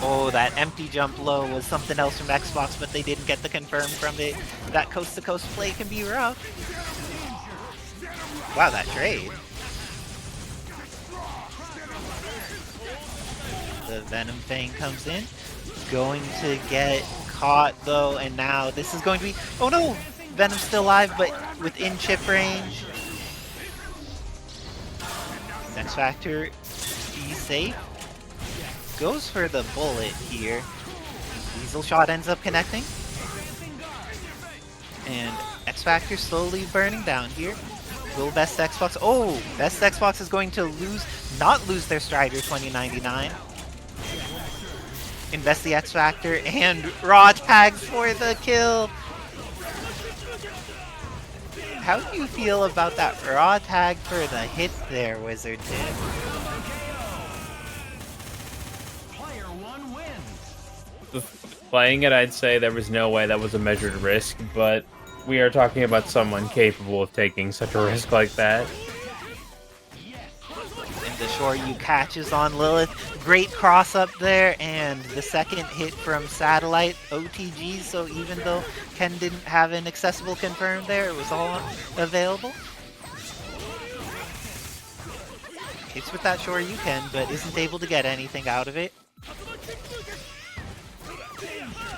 Oh, that empty jump low was something else from Xbox, but they didn't get the confirm from it. That coast-to-coast play can be rough. Wow, that trade. The Venom Fang comes in. Going to get caught, though, and now this is going to be... Oh, no! Venom's still alive, but within chip range. X-Factor, be safe. Goes for the bullet here. Weasel Shot ends up connecting. And X-Factor slowly burning down here. Will BestXbox... Oh! BestXbox is going to not lose their Strider 2099. Invest the X-Factor and raw tags for the kill. How do you feel about that raw tag for the hit there, Wizard did? Playing it, I'd say there was no way that was a measured risk, but we are talking about someone capable of taking such a risk like that. And the Shoryu catches on Lilith. Great cross up there, and the second hit from Satellite OTG, so even though Ken didn't have an accessible confirm there, it was all available. Hits with that Shoryu Ken, but isn't able to get anything out of it.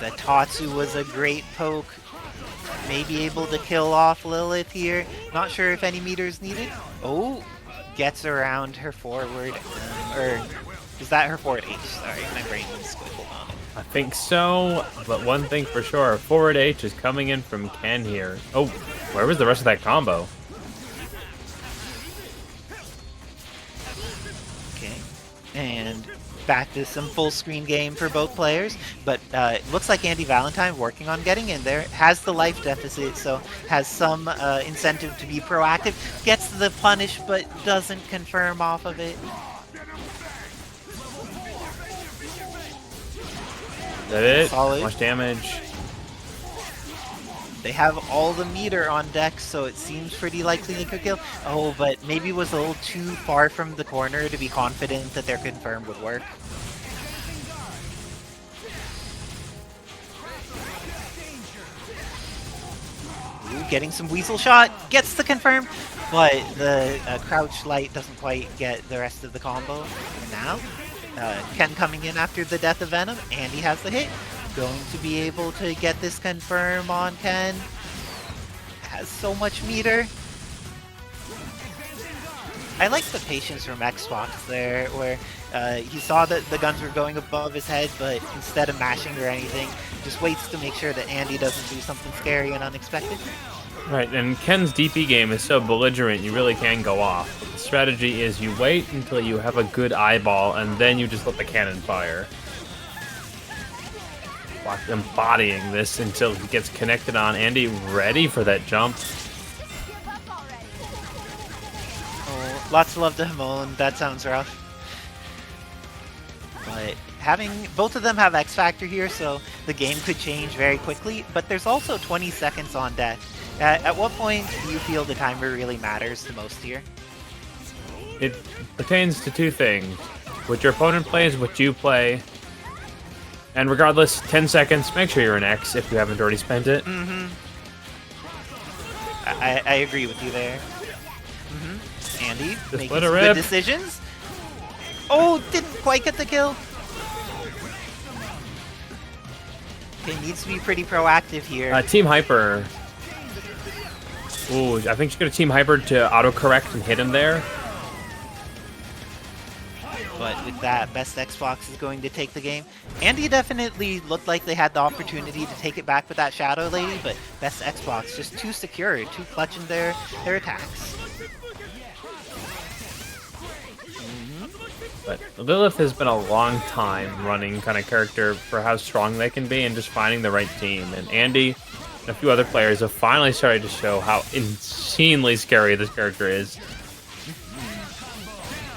The Tatsu was a great poke. Maybe able to kill off Lilith here. Not sure if any meters needed. Oh, gets around her forward. Or is that her forward H? Sorry, my brain was squiggled on it. I think so, but one thing for sure, forward H is coming in from Ken here. Oh, where was the rest of that combo? Okay, and back to some full screen game for both players, but it looks like Andy Valentine working on getting in there, has the life deficit, so has some incentive to be proactive, gets the punish but doesn't confirm off of it. Is that it? Solid. Much damage. They have all the meter on deck, so it seems pretty likely they could kill. Oh, but maybe was a little too far from the corner to be confident that their confirm would work. Ooh, getting some Weasel Shot, gets the confirm, but the Crouch Light doesn't quite get the rest of the combo. And now, Ken coming in after the death of Venom, and he has the hit. Going to be able to get this confirm on Ken. Has so much meter. I like the patience from Xbox there, where he saw that the guns were going above his head, but instead of mashing or anything, just waits to make sure that Andy doesn't do something scary and unexpected. Right, and Ken's DP game is so belligerent, you really can go off. The strategy is you wait until you have a good eyeball, and then you just let the cannon fire. Embodying this until he gets connected on. Andy ready for that jump. Oh, lots of love to Hamon. That sounds rough. But having both of them have X Factor here, so the game could change very quickly. But there's also 20 seconds on deck. At what point do you feel the timer really matters the most here? It pertains to two things. What your opponent plays, what you play. And regardless, 10 seconds, make sure you're an X if you haven't already spent it. Mm-hmm. I agree with you there. Mm-hmm. Andy Just making let it some rip. good decisions. Oh, didn't quite get the kill. Okay, needs to be pretty proactive here. Team Hyper. Ooh, I think she's gonna Team Hyper to autocorrect and hit him there. But with that, BestXbox is going to take the game. Andy definitely looked like they had the opportunity to take it back with that Shadow Lady, but BestXbox just too secure, too clutch in their attacks. But Lilith has been a long time running kind of character for how strong they can be and just finding the right team. And Andy and a few other players have finally started to show how insanely scary this character is.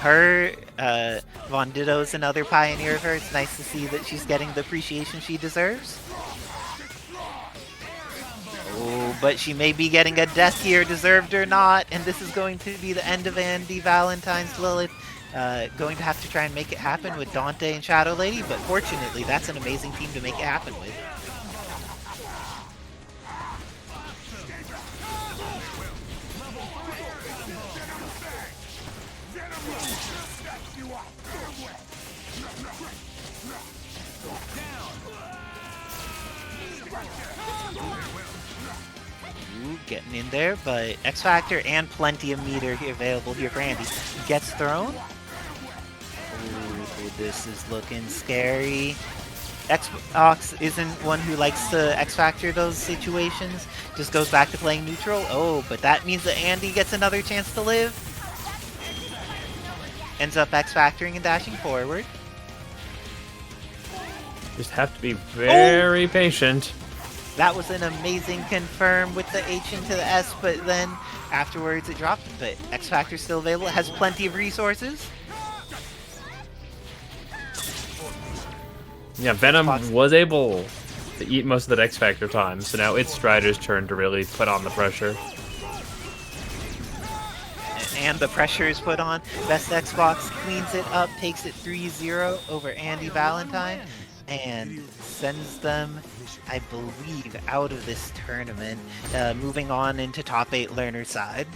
Her Von Ditto's another pioneer of her. It's nice to see that she's getting the appreciation she deserves. Oh, but she may be getting a death here, deserved or not, and this is going to be the end of Andi, Valentine's, Lilith. Going to have to try and make it happen with Dante and Shadow Lady, but fortunately, that's an amazing team to make it happen with. Getting in there, but X Factor and plenty of meter available here for Andi. Gets thrown. Ooh, this is looking scary. Xbox isn't one who likes to X Factor those situations. Just goes back to playing neutral. Oh, but that means that Andi gets another chance to live. Ends up X Factoring and dashing forward. Just have to be very patient. That was an amazing confirm with the H into the S, but then afterwards it dropped. But X Factor's still available, has plenty of resources. Yeah, Venom was able to eat most of that X Factor time, so now it's Strider's turn to really put on the pressure. And the pressure is put on. BestXbox cleans it up, takes it 3-0 over Andi, Valentine, and sends them, I believe, out of this tournament, moving on into top 8 learner side.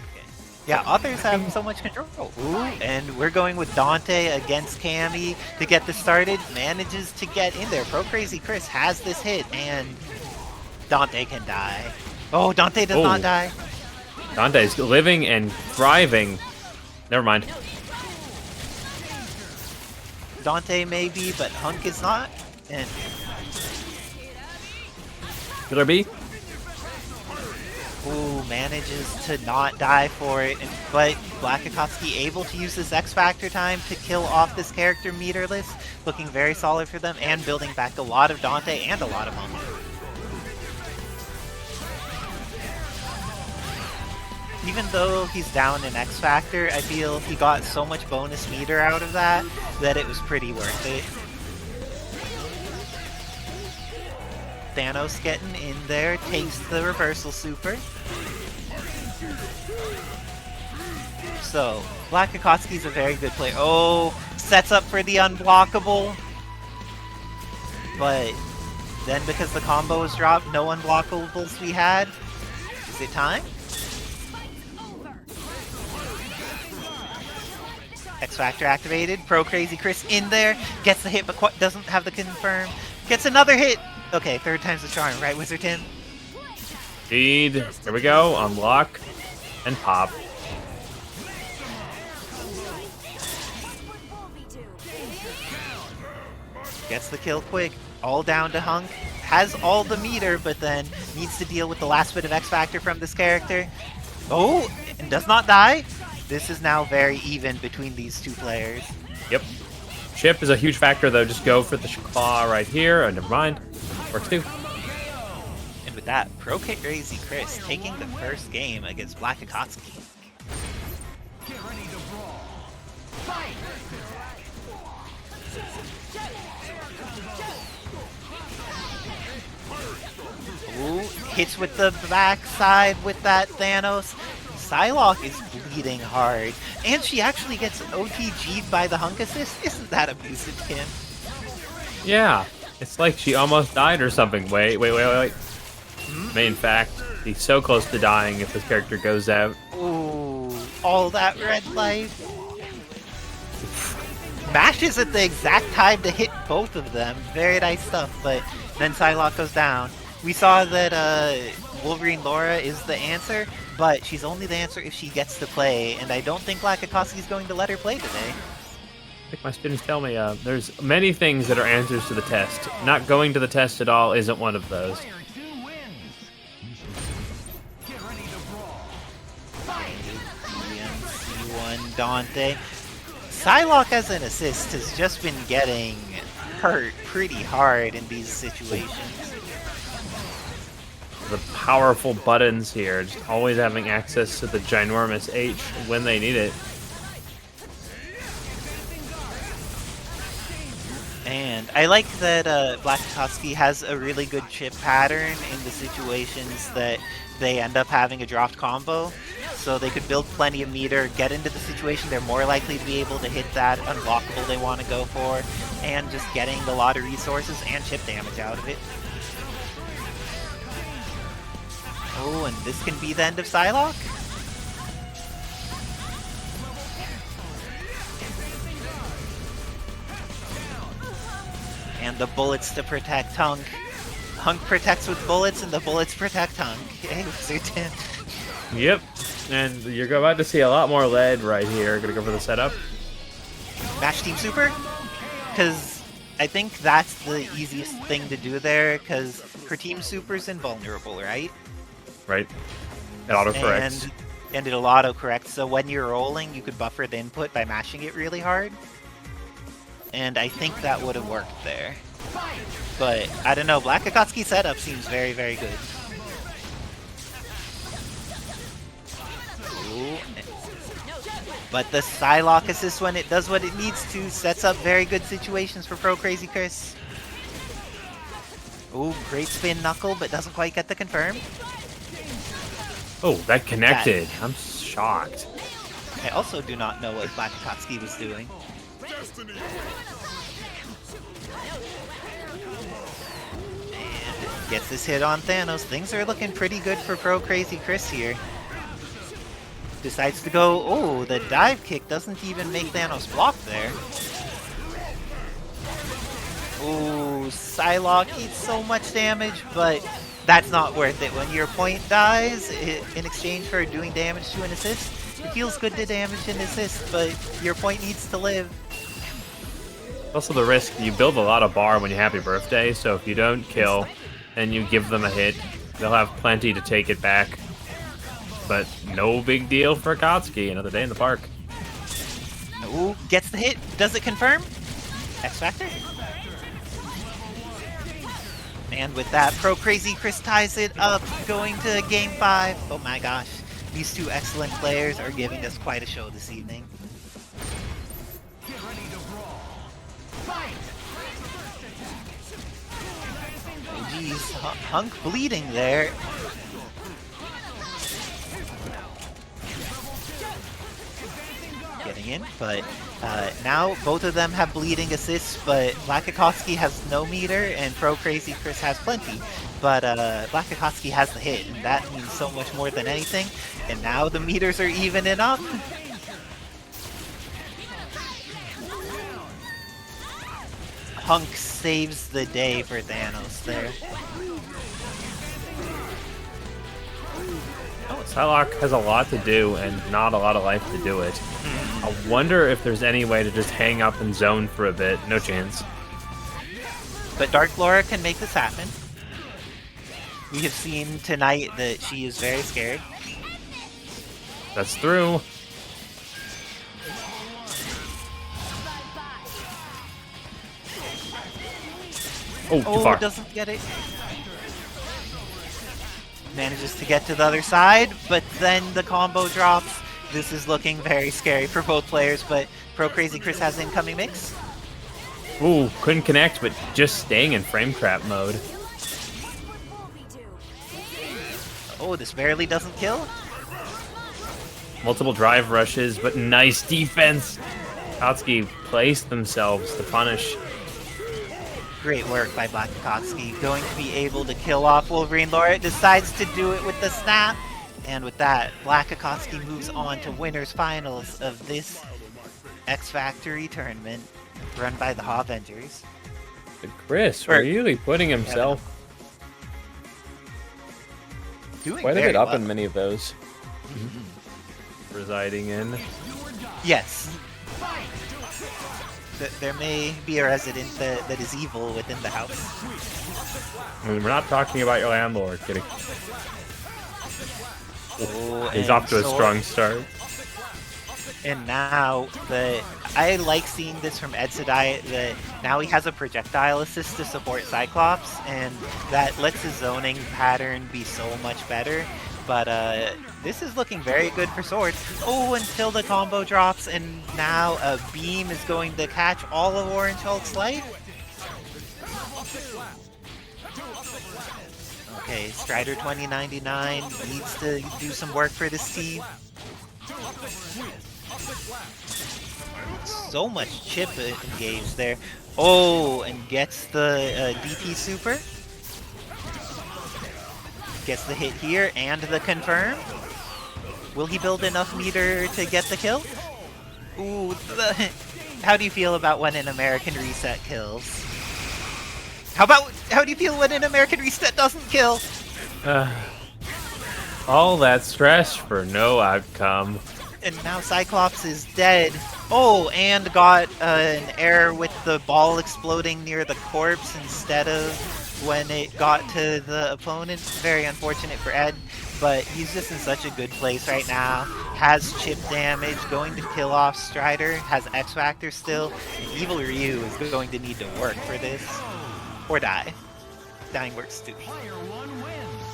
Yeah, others have so much control. Ooh, and we're going with Dante against Cammy to get this started. Manages to get in there. ProCrazyChris has this hit, and Dante can die. Oh, Dante does not die. Dante's living and thriving. Never mind. Dante may be, but HUNK is not. And Killer B? ooh, manages to not die for it, but BLACKxAKATSUKI able to use this X Factor time to kill off this character meterless, looking very solid for them, and building back a lot of Dante and a lot of HUNK. Even though he's down in X Factor, I feel he got so much bonus meter out of that it was pretty worth it. Thanos getting in there, takes the reversal super. So, BLACKxAKATSUKI's a very good player. Oh, sets up for the unblockable. But then because the combo was dropped, no unblockables we had. Is it time? X Factor activated. ProCrazyChris in there. Gets the hit but doesn't have the confirm. Gets another hit. Okay, third time's the charm, right, Wizard Tim? Indeed. Here we go. Unlock and pop. Gets the kill quick. All down to HUNK. Has all the meter, but then needs to deal with the last bit of X Factor from this character. Oh, and does not die. This is now very even between these two players. Yep. Chip is a huge factor, though. Just go for the claw right here. Oh, never mind. Works too. And with that, ProCrazyChris taking the first game against BLACKxAKATSUKI. Get ready to brawl. Fight! Ooh, hits with the backside with that Thanos. Psylocke is bleeding hard, and she actually gets OTG'd by the HUNK assist. Isn't that abusive, Kim? Yeah. It's like she almost died or something. Wait. In fact, he's so close to dying if this character goes out. Ooh, all that red life. Mashes at the exact time to hit both of them. Very nice stuff, but then Psylocke goes down. We saw that Wolverine Laura is the answer, but she's only the answer if she gets to play, and I don't think BLACKxAKATSUKI is going to let her play today. I think my students tell me there's many things that are answers to the test. Not going to the test at all isn't one of those. Player 2 wins. Get ready to brawl. Fight! EMC1 Dante. Psylocke as an assist has just been getting hurt pretty hard in these situations. The powerful buttons here, just always having access to the ginormous H when they need it. And I like that BLACKxAKATSUKI has a really good chip pattern in the situations that they end up having a dropped combo. So they could build plenty of meter, get into the situation they're more likely to be able to hit that unblockable they want to go for, and just getting a lot of resources and chip damage out of it. Oh, and this can be the end of Psylocke? And the bullets to protect HUNK. HUNK protects with bullets, and the bullets protect HUNK. Hey, Wizard. Yep. And you're about to see a lot more lead right here. Gonna go for the setup. Match Team Super? Because I think that's the easiest thing to do there, because her Team Super's invulnerable, right? Right. It autocorrects. And it'll autocorrect, so when you're rolling, you could buffer the input by mashing it really hard. And I think that would have worked there. But, I don't know, BLACKxAKATSUKI setup seems very, very good. Ooh. But the Psylocke assist when it does what it needs to, sets up very good situations for ProCrazyChris. Ooh, great spin knuckle, but doesn't quite get the confirm. Oh, that connected. I'm shocked. I also do not know what BLACKxAKATSUKI was doing. And gets this hit on Thanos. Things are looking pretty good for ProCrazyChris here. Decides to go, oh, the dive kick doesn't even make Thanos block there. Oh, Psylocke eats so much damage, but that's not worth it. When your point dies, in exchange for doing damage to an assist, it feels good to damage an assist, but your point needs to live. Also the risk, you build a lot of bar when you happy birthday, so if you don't kill and you give them a hit, they'll have plenty to take it back. But no big deal for Akatsuki, another day in the park. Ooh, gets the hit. Does it confirm? X Factor? And with that, ProCrazyChris ties it up, going to Game 5. Oh my gosh, these two excellent players are giving us quite a show this evening. Oh geez, HUNK bleeding there. Getting in, but now both of them have bleeding assists, but BLACKxAKATSUKI has no meter and ProCrazyChris has plenty. But BLACKxAKATSUKI has the hit, and that means so much more than anything. And now the meters are evening up. HUNK saves the day for Thanos there. Psylocke has a lot to do and not a lot of life to do it. I wonder if there's any way to just hang up and zone for a bit. No chance. But Dark Gloria can make this happen. We have seen tonight that she is very scared. That's through. Oh, too far. Doesn't get it. Manages to get to the other side, but then the combo drops. This is looking very scary for both players, but ProCrazyChris has incoming mix. Ooh, couldn't connect, but just staying in frame trap mode. Oh, this barely doesn't kill. Multiple drive rushes, but nice defense. Akatsuki placed themselves to punish. Great work by BLACKxAKATSUKI, going to be able to kill off Wolverine. Laura decides to do it with the snap, and with that, BLACKxAKATSUKI moves on to winners finals of this X Factory tournament run by the HAVENGERS. Chris really putting himself Doing quite a very bit up well. in many of those. Residing in. Yes. There may be a resident that is evil within the house. I mean, we're not talking about your landlord, kidding. Oh, He's and off to a so- strong start. And now I like seeing this from Edsadiet, that now he has a projectile assist to support Cyclops, and that lets his zoning pattern be so much better. But this is looking very good for Sword. Oh, until the combo drops, and now a beam is going to catch all of Orange Hulk's life. Okay, Strider 2099 needs to do some work for this team. So much chip engaged there. Oh, and gets the DT super. Gets the hit here and the confirm. Will he build enough meter to get the kill? Ooh, how do you feel about when an American reset kills? How do you feel when an American reset doesn't kill? All that stress for no outcome. And now Cyclops is dead. Oh, and got an error with the ball exploding near the corpse instead of when it got to the opponent. Very unfortunate for Ed, but he's just in such a good place right now. Has chip damage, going to kill off Strider, has X Factor still. Evil Ryu is going to need to work for this. Or die. Dying works too. Player 1 wins.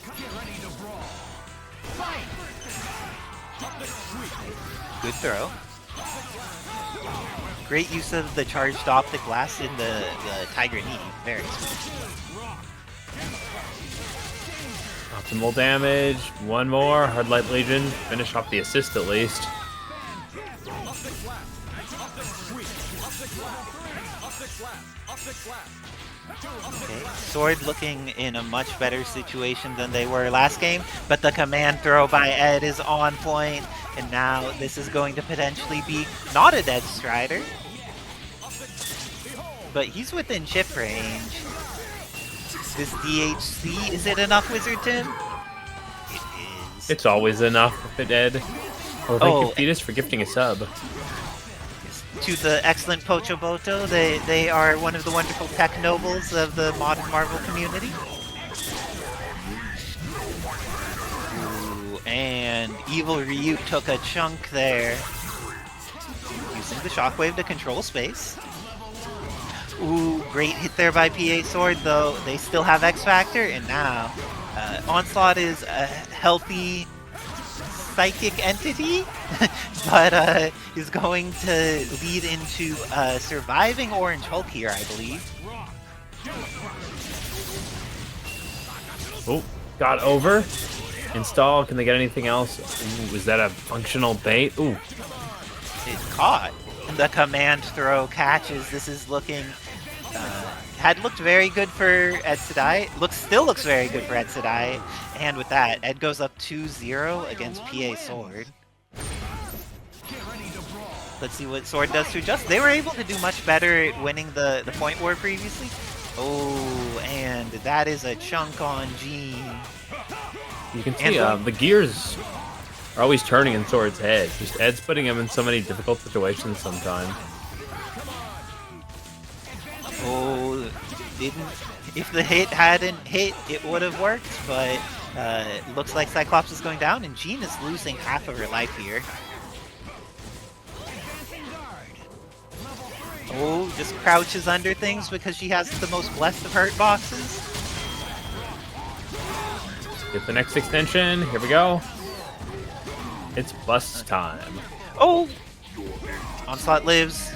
Get ready to brawl. Fight! Good throw. Great use of the charged optic blast in the Tiger Knee. Very sweet. Optimal damage. One more. Hard Light Legion. Finish off the assist at least. Okay, Sword looking in a much better situation than they were last game, but the command throw by Ed is on point, and now this is going to potentially be not a dead Strider, but he's within chip range. This DHC, is it enough, Wizard Tim? It is. It's always enough if it Ed. Oh, thank you, Fetus, for gifting a sub. To the excellent Pochoboto, they are one of the wonderful tech nobles of the modern Marvel community. Ooh, and Evil Ryu took a chunk there. Using the shockwave to control space. Ooh, great hit there by PA Sword, though. They still have X Factor, and now Onslaught is a healthy psychic entity, but is going to lead into surviving Orange Hulk here, I believe. Oh, got over. Install. Can they get anything else? Ooh, is that a functional bait? Ooh. It caught. The command throw catches. This is looking... had looked very good for Edsadiet. Still looks very good for Edsadiet. And with that, Ed goes up 2-0 against PA Sword. Let's see what Sword does to adjust. They were able to do much better at winning the point war previously. Oh, and that is a chunk on Gene. You can see the gears are always turning in Sword's head. Just Ed's putting him in so many difficult situations sometimes. Oh, if the hit hadn't hit, it would have worked, but looks like Cyclops is going down, and Jean is losing half of her life here. Oh, just crouches under things because she has the most blessed of hurt boxes. Get the next extension. Here we go. It's bust time. Oh! Onslaught lives.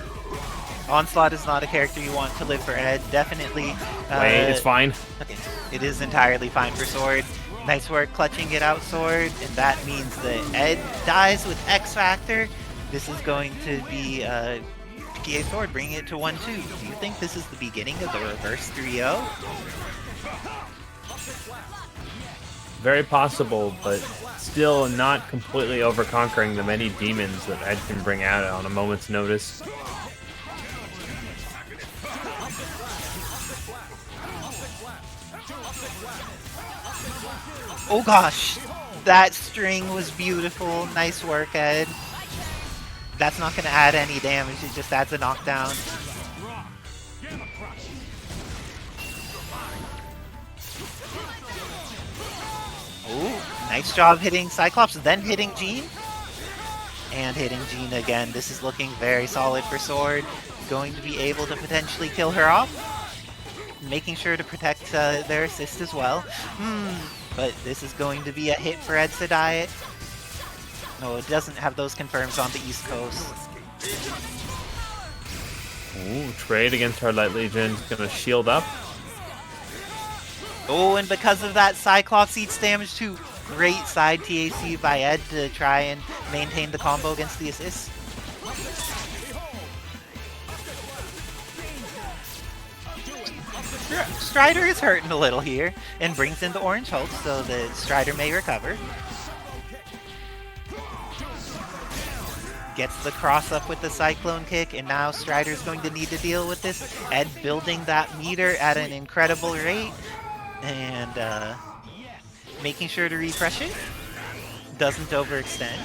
Onslaught is not a character you want to live for Ed. Definitely. Wait, it's fine. Okay, it is entirely fine for Sword. Nice work clutching it out, Sword, and that means that Ed dies with X Factor. This is going to be PA Sword bringing it to 1-2. Do you think this is the beginning of the reverse 3-0? Very possible, but still not completely overconquering the many demons that Ed can bring out on a moment's notice. Oh gosh, that string was beautiful. Nice work, Ed. That's not going to add any damage, it just adds a knockdown. Ooh, nice job hitting Cyclops, then hitting Jean. And hitting Jean again. This is looking very solid for Sword. Going to be able to potentially kill her off. Making sure to protect their assist as well. But this is going to be a hit for Edsadiet. No, it doesn't have those confirms on the East Coast. Ooh, trade against our Light Legion's gonna shield up. Oh, and because of that, Cyclops eats damage too. Great side TAC by Ed to try and maintain the combo against the assist. Strider is hurting a little here and brings in the orange Hulk so that Strider may recover. Gets the cross up with the Cyclone kick, and now Strider's going to need to deal with this. Ed building that meter at an incredible rate and making sure to refresh it. Doesn't overextend.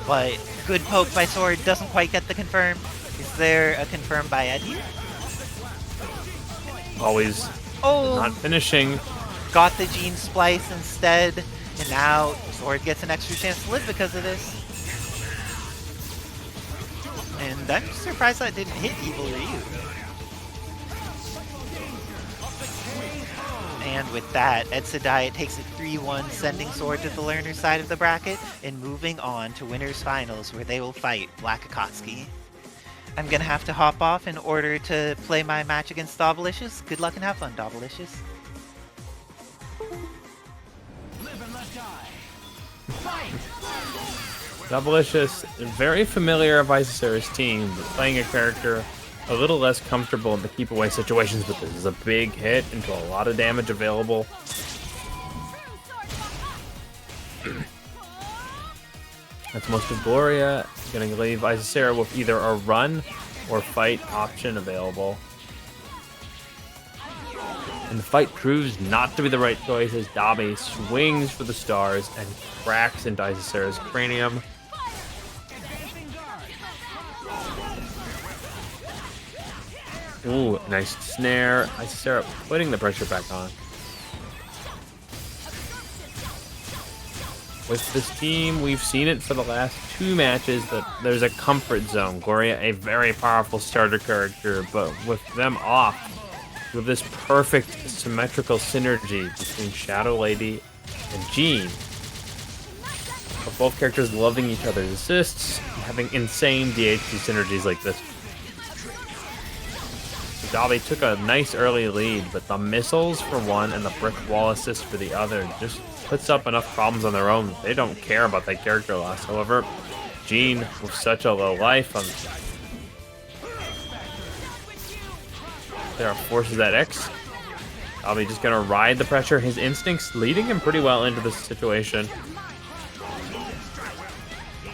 But good poke by Sword, doesn't quite get the confirm. Is there a confirm by Ed here? Always Oh! not finishing. Got the gene splice instead, and now Sword gets an extra chance to live because of this. And I'm surprised that didn't hit Evil Ryu. And with that, Edsadiet takes it 3-1, sending Sword to the learner side of the bracket, and moving on to winners finals where they will fight BLACKxAKATSUKI. I'm gonna have to hop off in order to play my match against Dobbilicious. Good luck and have fun, Dobbilicious. Dobbilicious, very familiar of Isicera's team, but playing a character a little less comfortable in the keep away situations, but this is a big hit into a lot of damage available. That's most of Gloria. Gonna leave Isicera with either a run or fight option available. And the fight proves not to be the right choice as Dobby swings for the stars and cracks into Isicera's cranium. Ooh, nice snare. Isicera putting the pressure back on. With this team, we've seen it for the last 2 matches that there's a comfort zone. Gloria, a very powerful starter character, but with them off, with this perfect symmetrical synergy between Shadow Lady and Jean, with both characters loving each other's assists, having insane DHC synergies like this. Dobby took a nice early lead, but the missiles for one and the brick wall assist for the other just puts up enough problems on their own. They don't care about that character loss. However, Jean with such a low life there forces that X. Dobby just gonna ride the pressure. His instincts leading him pretty well into this situation.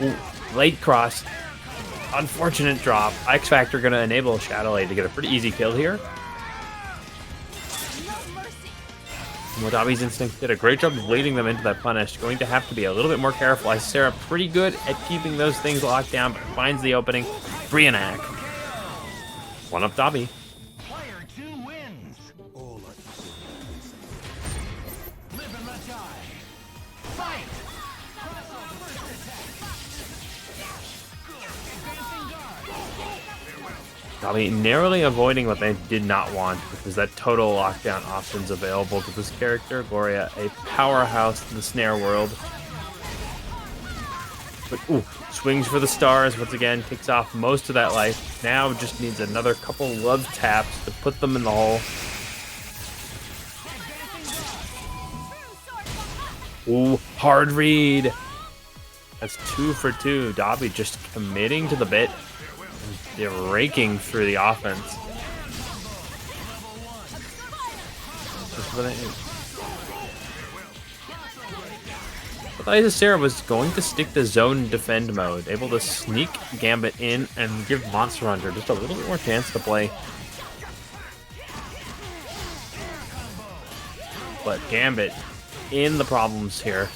Ooh, late cross. Unfortunate drop. X Factor gonna enable Shadow Lady to get a pretty easy kill here. And Dobby's instinct did a great job of leading them into that punish. Going to have to be a little bit more careful. Isicera pretty good at keeping those things locked down, but finds the opening. Brianak. One up Dobby. Player 2 wins. Live and let die. Fight. Dobby narrowly avoiding what they did not want, because that total lockdown options available to this character. Gloria, a powerhouse in the snare world. But ooh, swings for the stars once again, takes off most of that life. Now just needs another couple love taps to put them in the hole. Ooh, hard read. That's 2 for 2. Dobby just committing to the bit. They're raking through the offense. But Isicera was going to stick to zone defend mode, able to sneak Gambit in and give Monster Hunter just a little bit more chance to play. But Gambit in the problems here.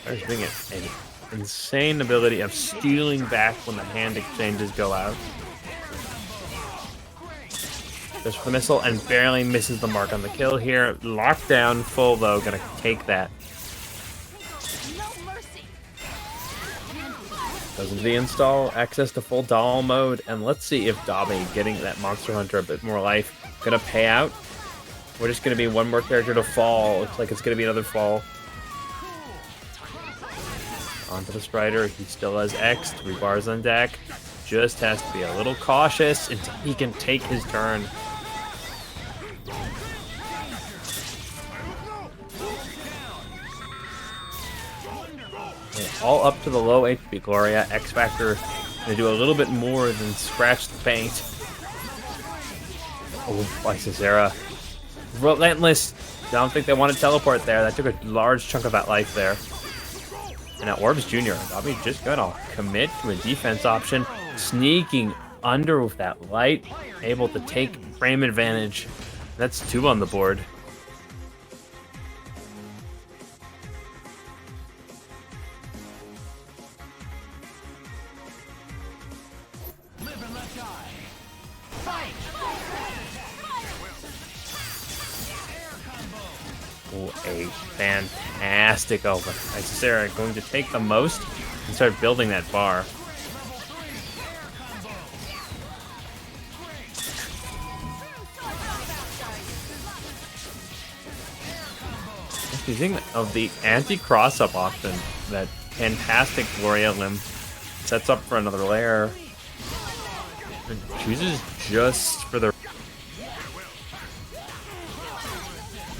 There's being an insane ability of stealing back when the hand exchanges go out. Goes for the missile and barely misses the mark on the kill here. Lockdown full though, gonna take that. Goes into the install, access to full doll mode, and let's see if Dobby getting that Monster Hunter a bit more life gonna pay out. We're just gonna be one more character to fall. Looks like it's gonna be another fall. Onto the Strider. He still has X. 3 bars on deck. Just has to be a little cautious until he can take his turn. And all up to the low HP Gloria. X Factor gonna do a little bit more than scratch the paint. Oh, Isicera. Relentless. I don't think they want to teleport there. That took a large chunk of that life there. And now Orbs Jr. Dobby just gonna commit to a defense option. Sneaking under with that light. Able to take frame advantage. That's 2 on the board. Live and let die. Fight! Oh, a fantastic open. Isicera going to take the most and start building that bar. Using of the anti-cross-up option, that fantastic Gloria limb sets up for another layer. And chooses just for the...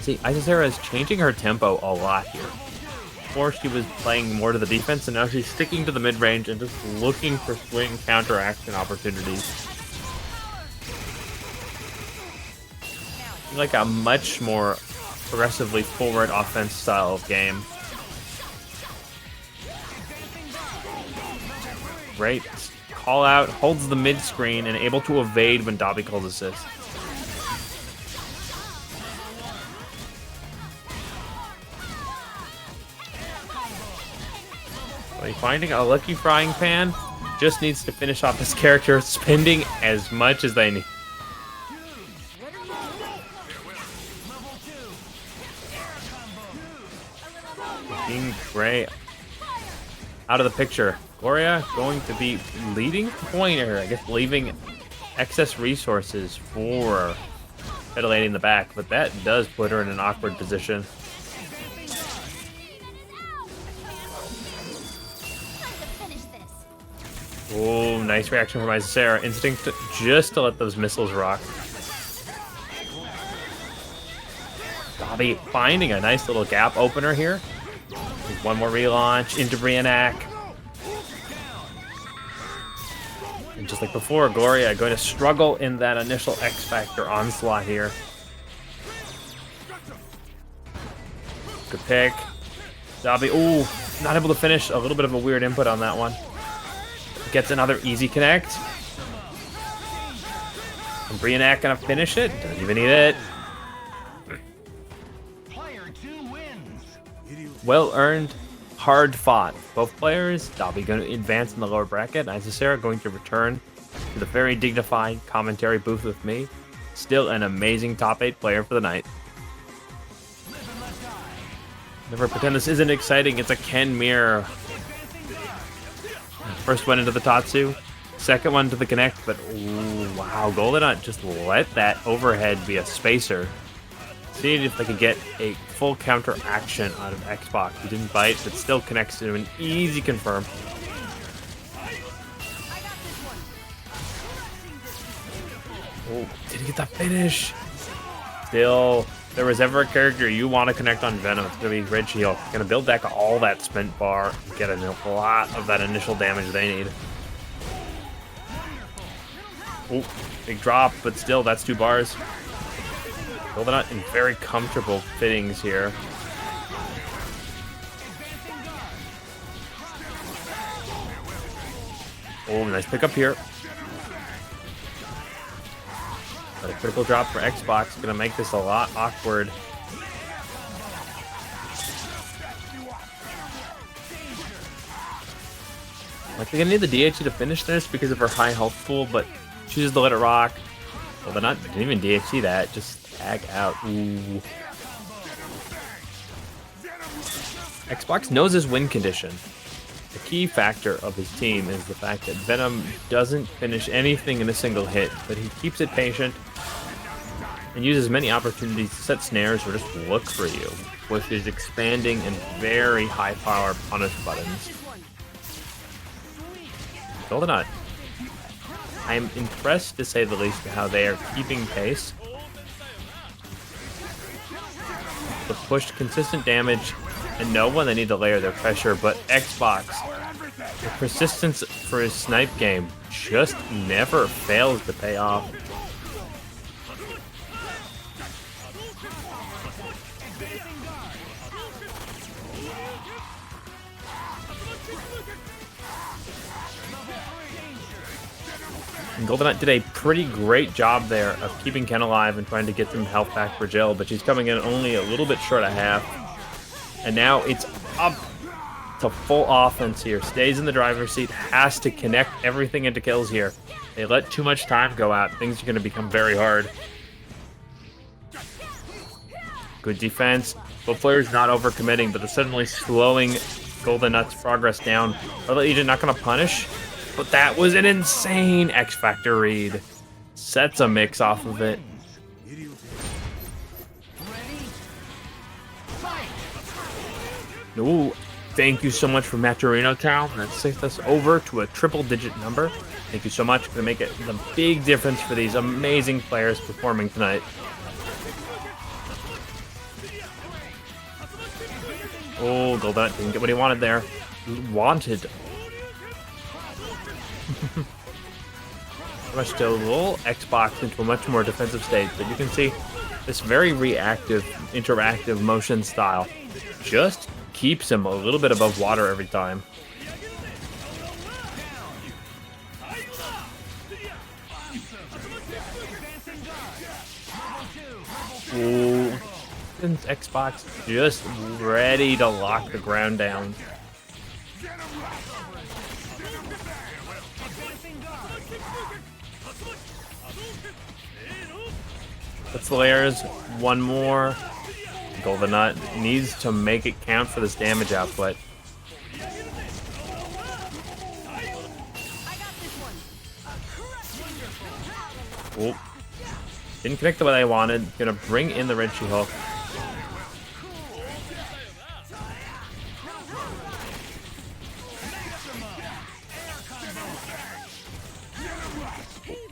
See, Isicera is changing her tempo a lot here. Before she was playing more to the defense, and now she's sticking to the mid-range and just looking for swing counteraction opportunities. Like a much more progressively forward offense style of game. Great call out, holds the mid screen, and able to evade when Dobby calls assist. So finding a lucky frying pan, just needs to finish off his character, spending as much as they need. Being great. Out of the picture. Gloria going to be leading the point here, I guess leaving excess resources for ventilating the back, but that does put her in an awkward position. Oh, nice reaction from Isicera. Instinct just to let those missiles rock. Dobby finding a nice little gap opener here. One more relaunch into Briannak. And just like before, Gloria going to struggle in that initial X Factor onslaught here. Good pick. Dobby, ooh, not able to finish. A little bit of a weird input on that one. Gets another easy connect. And Briannak gonna finish it. Doesn't even need it. Well earned, hard fought. Both players, Dobby going to advance in the lower bracket, and Isicera going to return to the very dignified commentary booth with me. Still an amazing top 8 player for the night. Never pretend this isn't exciting, it's a Ken mirror. First one into the Tatsu, second one to the connect, but ooh, wow, GoldenNut just let that overhead be a spacer. Seeing if they could get a full counter action out of Xbox. He didn't bite, but still connects to an easy confirm. Oh, did he get the finish? Still, if there was ever a character you want to connect on Venom, it's going to be Red Shield. Going to build back all that spent bar and get a lot of that initial damage they need. Oh, big drop, but still, that's 2 bars. GoldenNut in very comfortable fittings here. Oh, nice pickup here. But a critical drop for Xbox is going to make this a lot awkward. Like, they're going to need the DHC to finish this because of her high health pool, but chooses to let it rock. Well, they're not, didn't even DHC that, just tag out. Ooh. Xbox knows his win condition. The key factor of his team is the fact that Venom doesn't finish anything in a single hit, but he keeps it patient and uses many opportunities to set snares or just look for you with his expanding and very high power punish buttons. GoldenNut. I am impressed, to say the least, with how they are keeping pace. The pushed consistent damage, and know when they need to layer their pressure, but Xbox, the persistence for his snipe game just never fails to pay off. And GoldenNut did a pretty great job there of keeping Ken alive and trying to get some health back for Jill, but she's coming in only a little bit short of half. And now it's up to full offense here. Stays in the driver's seat, has to connect everything into kills here. They let too much time go out. Things are going to become very hard. Good defense. Both players not overcommitting, but they're suddenly slowing GoldenNut's progress down. Are the Legion not going to punish? But that was an insane X Factor read. Sets a mix off of it. Ooh, thank you so much for Maturino Town. That takes us over to a triple-digit number. Thank you so much for making the big difference for these amazing players performing tonight. Oh, GoldenNut didn't get what he wanted there. Wanted. Much to lull Xbox into a much more defensive state, but you can see this very reactive, interactive motion style just keeps him a little bit above water every time. Ooh, Xbox just ready to lock the ground down. Puts the layers, one more. GoldenNut needs to make it count for this damage output. Oop. Didn't connect the way I wanted. Gonna bring in the red She-Hulk.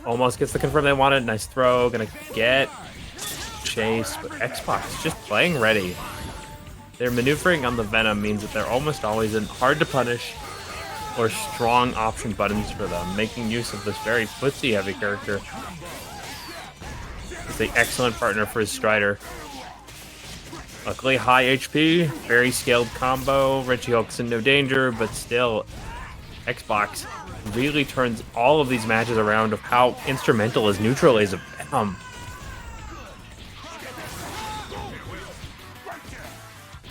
Almost gets the confirm they wanted. Nice throw. Gonna get chase, but Xbox just playing ready. Their maneuvering on the Venom means that they're almost always in hard to punish or strong option buttons for them, making use of this very footsie heavy character. It's the excellent partner for his Strider. Luckily high HP, very scaled combo. Richie Hulk's in no danger, but still Xbox really turns all of these matches around of how instrumental his neutral is of Venom.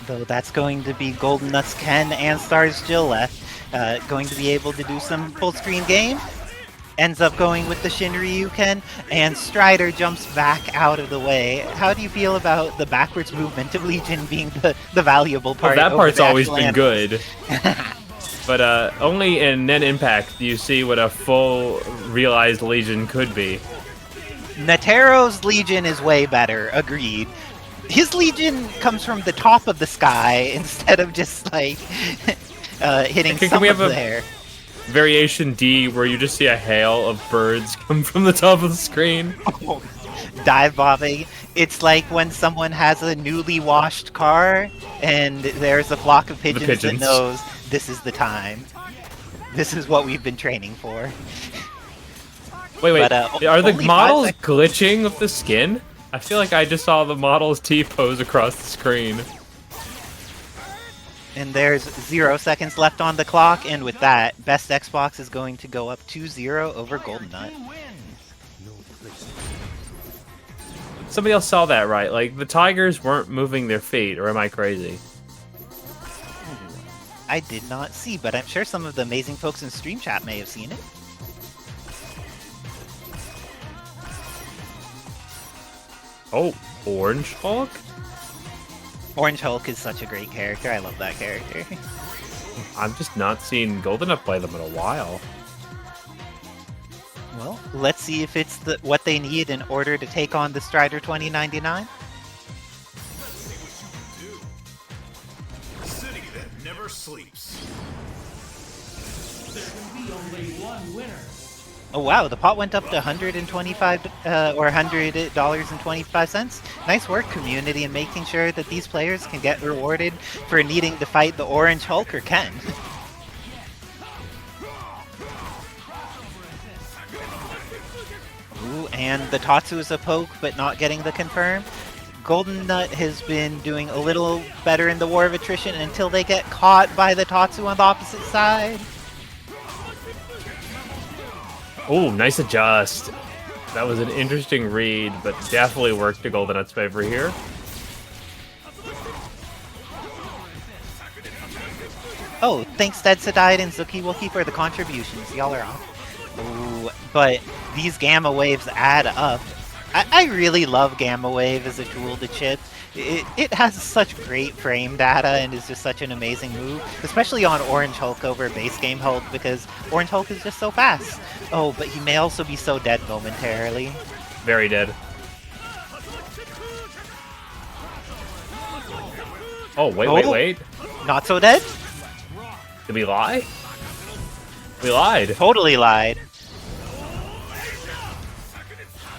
Though that's going to be GoldenNut's Ken and S.T.A.R.S Jill left. Going to be able to do some full screen game. Ends up going with the Shinryu Ken, and Strider jumps back out of the way. How do you feel about the backwards movement of Legion being the valuable part? Well, that part's always been animals? good. But only in Net Impact do you see what a full realized Legion could be. Netero's Legion is way better, agreed. His Legion comes from the top of the sky instead of just like hitting Can some we of have the air. Variation D where you just see a hail of birds come from the top of the screen? Dive bombing. It's like when someone has a newly washed car and there's a flock of pigeons that knows this is the time. This is what we've been training for. Wait, But, are the only models 5 seconds. glitching with the skin? I feel like I just saw the models T-pose across the screen. And there's 0 seconds left on the clock, and with that, BestXbox is going to go up 2-0 over GoldenNut. Somebody else saw that, right? Like, the Tigers weren't moving their feet, or am I crazy? I did not see, but I'm sure some of the amazing folks in Stream Chat may have seen it. Oh, Orange Hulk? Orange Hulk is such a great character. I love that character. I've just not seen GoldenNut play them in a while. Well, let's see if it's what they need in order to take on the Strider 2099. City that never sleeps. There can be only one winner. Oh wow, the pot went up to $125 or $100.25. Nice work, community, in making sure that these players can get rewarded for needing to fight the Orange Hulk or Ken. Ooh, and the Tatsu is a poke, but not getting the confirm. GoldenNut has been doing a little better in the War of Attrition until they get caught by the Tatsu on the opposite side. Oh, nice adjust. That was an interesting read, but definitely worked to GoldenNut's favor here. Oh, thanks Edsadiet and Zuki for the contributions. Y'all are off. Ooh, but these Gamma Waves add up. I really love Gamma Wave as a tool to chip. It has such great frame data and is just such an amazing move, especially on Orange Hulk over base game Hulk, because Orange Hulk is just so fast. Oh, but he may also be so dead momentarily. Very dead. Oh, wait. Not so dead? Did we lie? We lied. Totally lied.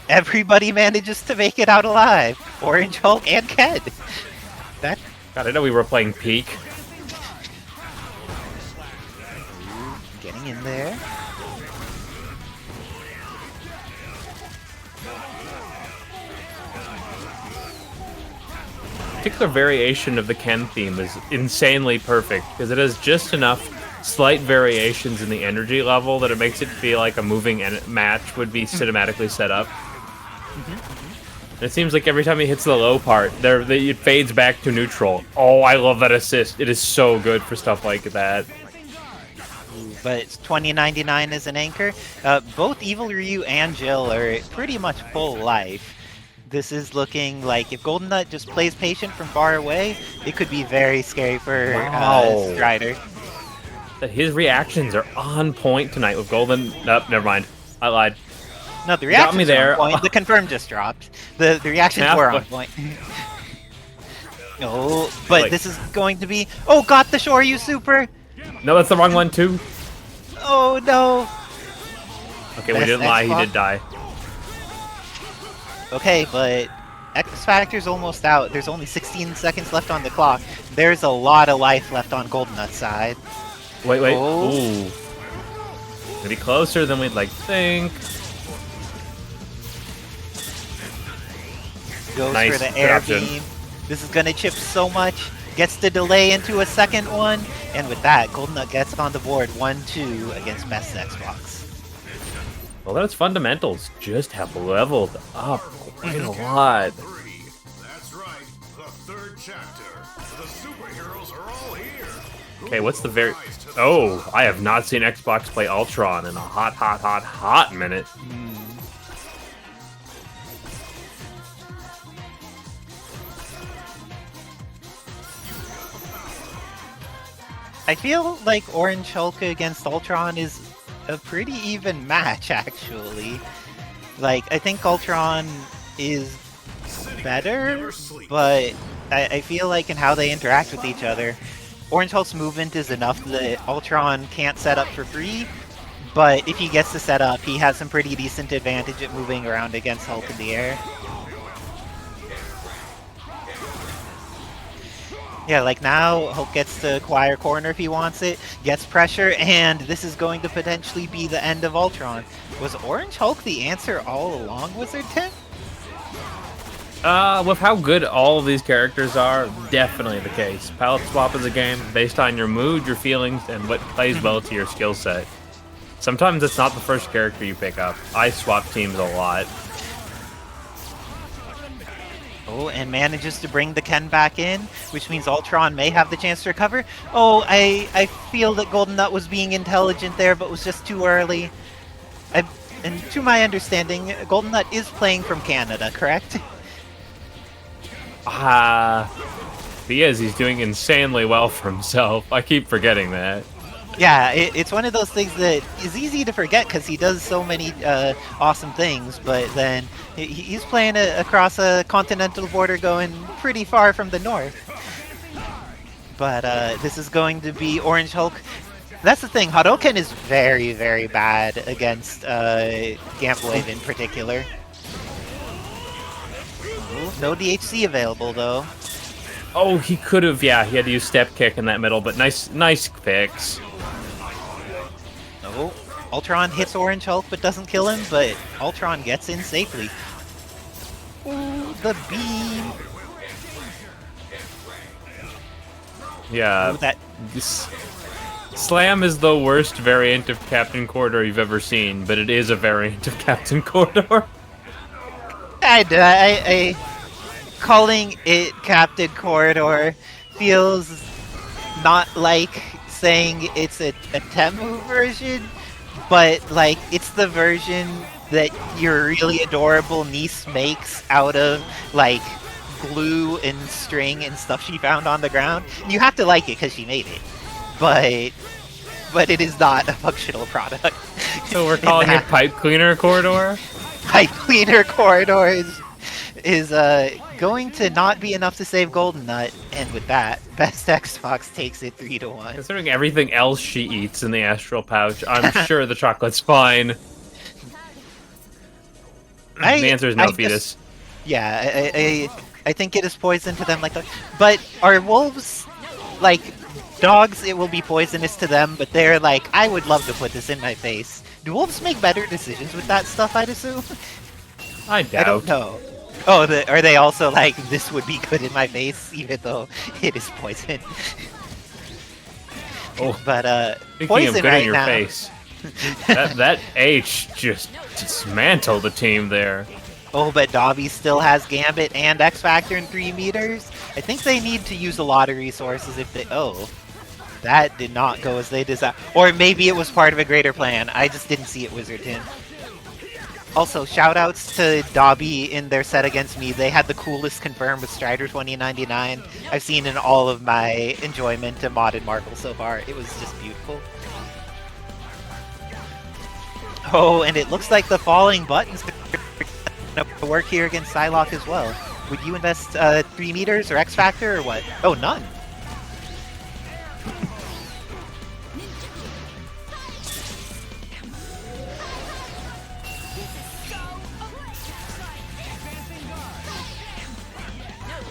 Everybody manages to make it out alive. Orange Hulk and Ken. That. God, I know we were playing Peak. Getting in there. Particular variation of the Ken theme is insanely perfect because it has just enough slight variations in the energy level that it makes it feel like a moving match would be cinematically set up. And it seems like every time he hits the low part, it fades back to neutral. Oh, I love that assist. It is so good for stuff like that. But it's 2099 as an anchor. Both Evil Ryu and Jill are pretty much full life. This is looking like if GoldenNut just plays patient from far away, it could be very scary for Strider. His reactions are on point tonight with GoldenNut. Never mind. I lied. No, the reactions got me there. Are on point. The confirm just dropped. The reactions were on point. Oh, but this is going to be... Oh, got the Shoryu super! No, that's the wrong one too. Oh, no! Okay, we didn't lie. He did die. Okay, but X Factor's almost out. There's only 16 seconds left on the clock. There's a lot of life left on GoldenNut's side. Wait. Oh. Ooh. Maybe closer than we'd like to think. Goes Nice for the air option. beam. This is gonna chip so much. Gets the delay into a second one. And with that, GoldenNut gets on the board 1-2 against BestXbox. Well, those fundamentals just have leveled up quite a lot. That's right. The third chapter. The superheroes are all here. Okay, what's the very... Oh, I have not seen Xbox play Ultron in a hot minute. I feel like Orange Hulk against Ultron is a pretty even match, actually. Like, I think Ultron is better, but I feel like in how they interact with each other, Orange Hulk's movement is enough that Ultron can't set up for free, but if he gets to set up, he has some pretty decent advantage at moving around against Hulk in the air. Yeah, like now, Hulk gets to acquire corner if he wants it, gets pressure, and this is going to potentially be the end of Ultron. Was Orange Hulk the answer all along, Wizard Tim? With how good all of these characters are, definitely the case. Palette swap is a game based on your mood, your feelings, and what plays well to your skill set. Sometimes it's not the first character you pick up. I swap teams a lot. Oh, and manages to bring the Ken back in, which means Ultron may have the chance to recover. Oh, I feel that GoldenNut was being intelligent there, but was just too early. And to my understanding, GoldenNut is playing from Canada, correct? He is. He's doing insanely well for himself. I keep forgetting that. Yeah, it's one of those things that is easy to forget because he does so many awesome things, but then he's playing across a continental border going pretty far from the north. But this is going to be Orange Hulk. That's the thing, Hadouken is very, very bad against Gambit in particular. Ooh, no DHC available though. Oh, he could have, yeah, he had to use step kick in that middle, but nice fix. Oh, Ultron hits Orange Hulk but doesn't kill him, but Ultron gets in safely. Ooh, the beam. Yeah, Ooh, that Slam is the worst variant of Captain Corridor you've ever seen, but it is a variant of Captain Corridor. I calling it Captain Corridor feels not like saying it's a Temu version, but like it's the version that your really adorable niece makes out of like glue and string and stuff she found on the ground. You have to like it because she made it, but it is not a functional product. So we're calling it Pipe Cleaner Corridor? Pipe Cleaner Corridor is going to not be enough to save GoldenNut, and with that, BestXbox takes it 3-1. Considering everything else she eats in the astral pouch, I'm sure the chocolate's fine. The answer is no, fetus. Yeah, I think it is poison to them like that. But are wolves, like, dogs, it will be poisonous to them, but they're like, I would love to put this in my face. Do wolves make better decisions with that stuff, I'd assume? I doubt. I don't know. Oh, are they also like, this would be good in my face, even though it is poison? Oh, but, speaking poison of good right in your now. face, that H just dismantled the team there. Oh, but Dobby still has Gambit and X Factor in 3 meters. I think they need to use a lot of resources if they... Oh, that did not go as they desired. Or maybe it was part of a greater plan. I just didn't see it, Wizard Tim. Also, shoutouts to Dobby in their set against me. They had the coolest confirm with Strider 2099 I've seen in all of my enjoyment to modded Marvel so far. It was just beautiful. Oh, and it looks like the falling buttons work here against Psylocke as well. Would you invest 3 meters or X Factor or what? Oh, none.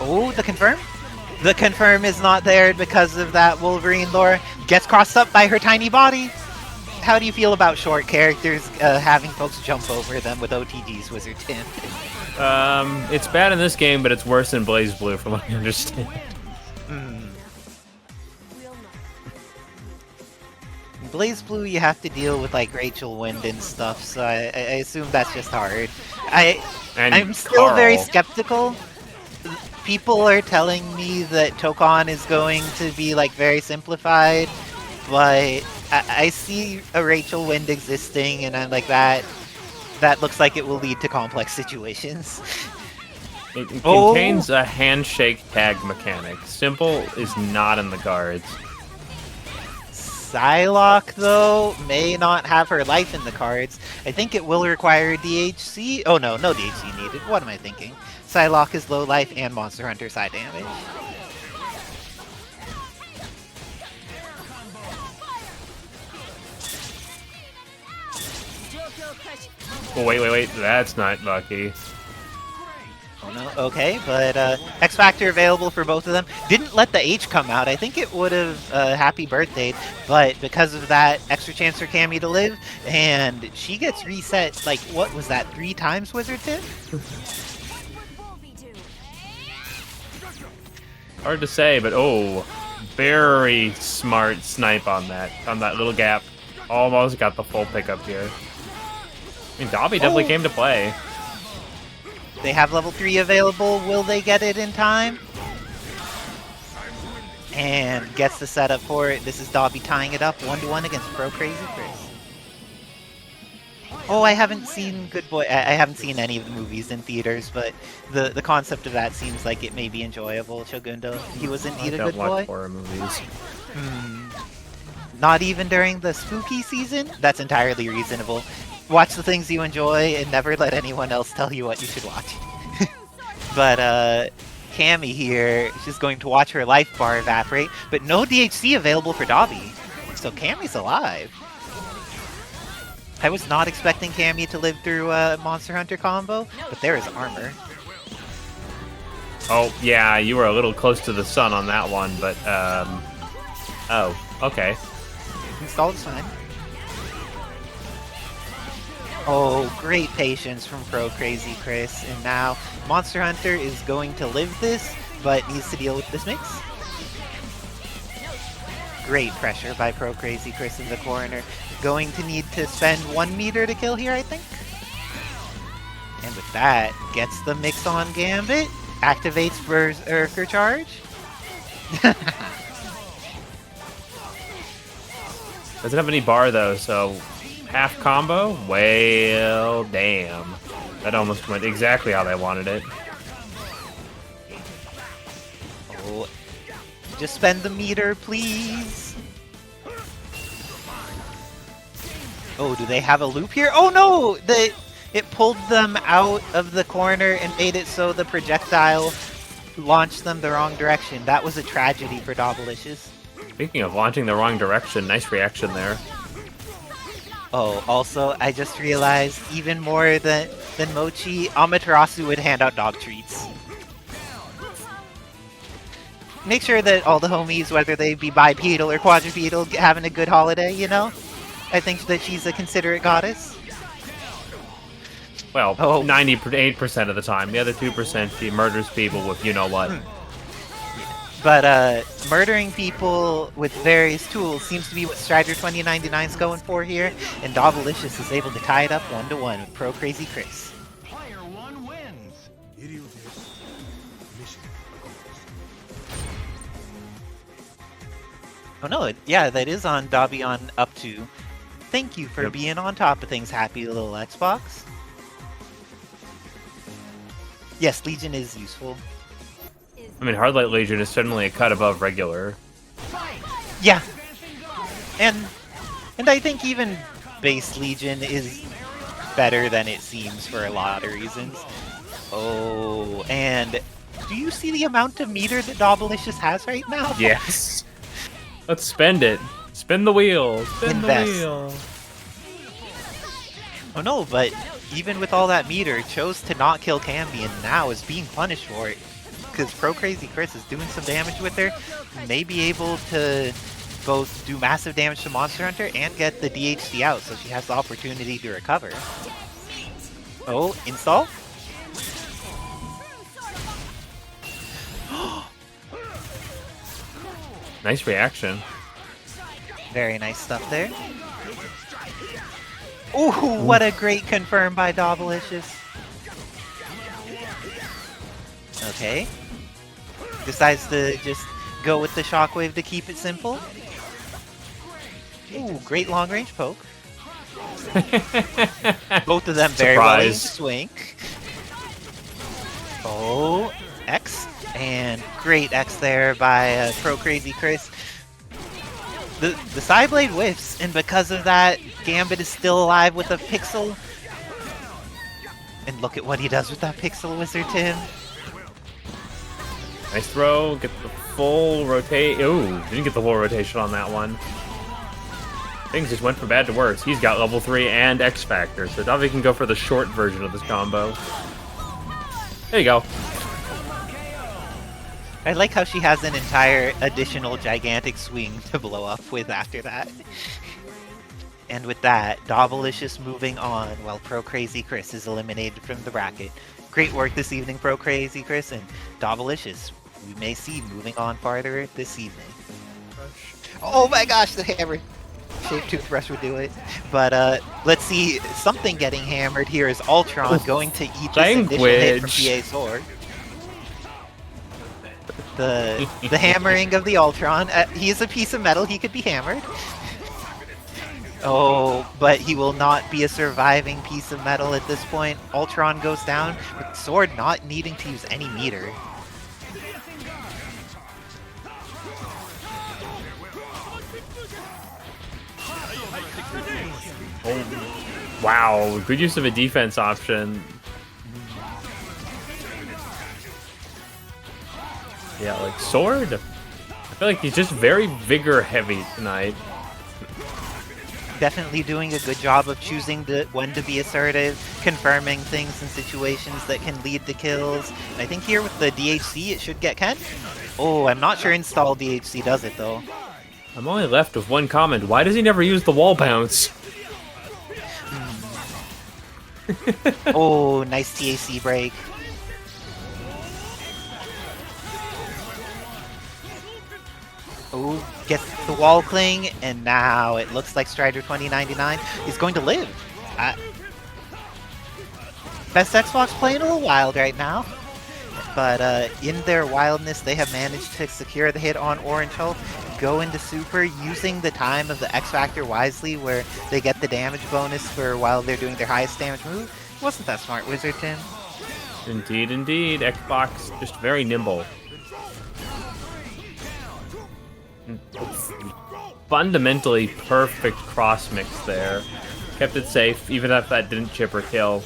Oh, the confirm? The confirm is not there because of that Wolverine lore. Gets crossed up by her tiny body. How do you feel about short characters having folks jump over them with OTGs, Wizard Tim? It's bad in this game, but it's worse than Blaze Blue, from what I understand. Blaze Blue, you have to deal with like Rachel Wind and stuff, so I assume that's just hard. I'm still very skeptical. People are telling me that Tokon is going to be like very simplified, but I see a Rachel Wind existing, and I'm like, that looks like it will lead to complex situations. It contains a handshake tag mechanic. Simple is not in the cards. Psylocke, though, may not have her life in the cards. I think it will require DHC. Oh no, no DHC needed. What am I thinking? Psylocke is low life and Monster Hunter side damage. Oh, wait, that's not lucky. Oh no, okay, but X Factor available for both of them. Didn't let the H come out. I think it would have happy birthday, but because of that, extra chance for Cammy to live, and she gets reset, like, what was that, 3 times, Wizard Tim? Hard to say, but oh, very smart snipe on that little gap. Almost got the full pickup here. I mean, Dobby definitely came to play. They have level 3 available. Will they get it in time? And gets the setup for it. This is Dobby tying it up 1-1 against ProCrazyChris. Oh, I haven't seen Good Boy. I haven't seen any of the movies in theaters, but the concept of that seems like it may be enjoyable. Shogundo, he was indeed a good boy. I don't like horror movies. not even during the spooky season, that's entirely reasonable. Watch the things you enjoy and never let anyone else tell you what you should watch. But Cammy here, she's going to watch her life bar evaporate, but no DHC available for Dobby. So Cammy's alive. I was not expecting Cammy to live through a Monster Hunter combo, but there is armor. Oh, yeah, you were a little close to the sun on that one, but, oh, okay. Installed is fine. Oh, great patience from ProCrazyChris, and now Monster Hunter is going to live this, but needs to deal with this mix. Great pressure by ProCrazyChris in the corner. Going to need to spend 1 meter to kill here, I think. And with that, gets the mix on Gambit. Activates Berserker Charge. Doesn't have any bar, though, so half combo? Well, damn. That almost went exactly how they wanted it. Oh, just spend the meter, please. Oh, do they have a loop here? Oh no! It pulled them out of the corner and made it so the projectile launched them the wrong direction. That was a tragedy for Dobbilicious. Speaking of launching the wrong direction, nice reaction there. Oh, also, I just realized, even more than Mochi, Amaterasu would hand out dog treats. Make sure that all the homies, whether they be bipedal or quadrupedal, having a good holiday, you know? I think that she's a considerate goddess. Well, Oh. 98% of the time. The other 2%, she murders people with you-know-what. But murdering people with various tools seems to be what Strider 2099 is going for here, and Dobbilicious is able to tie it up 1-1 with ProCrazyChris. Player 1 wins. Oh no, yeah, that is on Dobby on up to. Thank you for Yep. being on top of things, happy little Xbox. Yes, Legion is useful. I mean, Hardlight Legion is certainly a cut above regular. Yeah, and I think even base Legion is better than it seems for a lot of reasons. Oh, and do you see the amount of meter that Dobbilicious has right now? Yes. Let's spend it. Spin the wheel. Spin Invest. the wheel. Oh no, but even with all that meter, chose to not kill Cammy and now is being punished for it. Because ProCrazyChris is doing some damage with her, may be able to both do massive damage to Monster Hunter and get the DHC out, so she has the opportunity to recover. Oh, install? Nice reaction. Very nice stuff there. Ooh, what a great confirm by Dobbilicious. Okay. Decides to just go with the shockwave to keep it simple. Ooh, great long range poke. Both of them very well aimed Surprise. swing. Oh, X. And great X there by ProCrazyChris. The Psyblade whiffs, and because of that, Gambit is still alive with a Pixel. And look at what he does with that Pixel Wizard to him. Nice throw. Get the full rotate. Ooh, didn't get the full rotation on that one. Things just went from bad to worse. He's got level 3 and X Factor, so Davi can go for the short version of this combo. There you go. I like how she has an entire additional gigantic swing to blow up with after that. And with that, Dobbilicious moving on while ProCrazyChris is eliminated from the bracket. Great work this evening, ProCrazyChris, and Dobbilicious we may see moving on farther this evening. Oh my gosh, the hammer shaped toothbrush would do it. But let's see, something getting hammered here is Ultron going to eat this initial hit from Language. PA Sword. The hammering of the Ultron. He is a piece of metal, he could be hammered. Oh, but he will not be a surviving piece of metal at this point. Ultron goes down, with Sword not needing to use any meter. Oh, wow, good use of a defense option. Yeah, like sword. I feel like he's just very vigor heavy tonight. Definitely doing a good job of choosing when to be assertive, confirming things in situations that can lead to kills. And I think here with the DHC, it should get Ken. Oh, I'm not sure install DHC does it though. I'm only left with one comment. Why does he never use the wall bounce? Oh, nice TAC break. Oh, gets the wall cling, and now it looks like Strider 2099 is going to live. BestXbox playing a little wild right now, but in their wildness, they have managed to secure the hit on Orange Hulk, go into Super using the time of the X Factor wisely, where they get the damage bonus for while they're doing their highest damage move. Wasn't that smart, Wizard Tim? Indeed, indeed. Xbox just very nimble. Fundamentally perfect cross mix there. Kept it safe, even if that didn't chip or kill.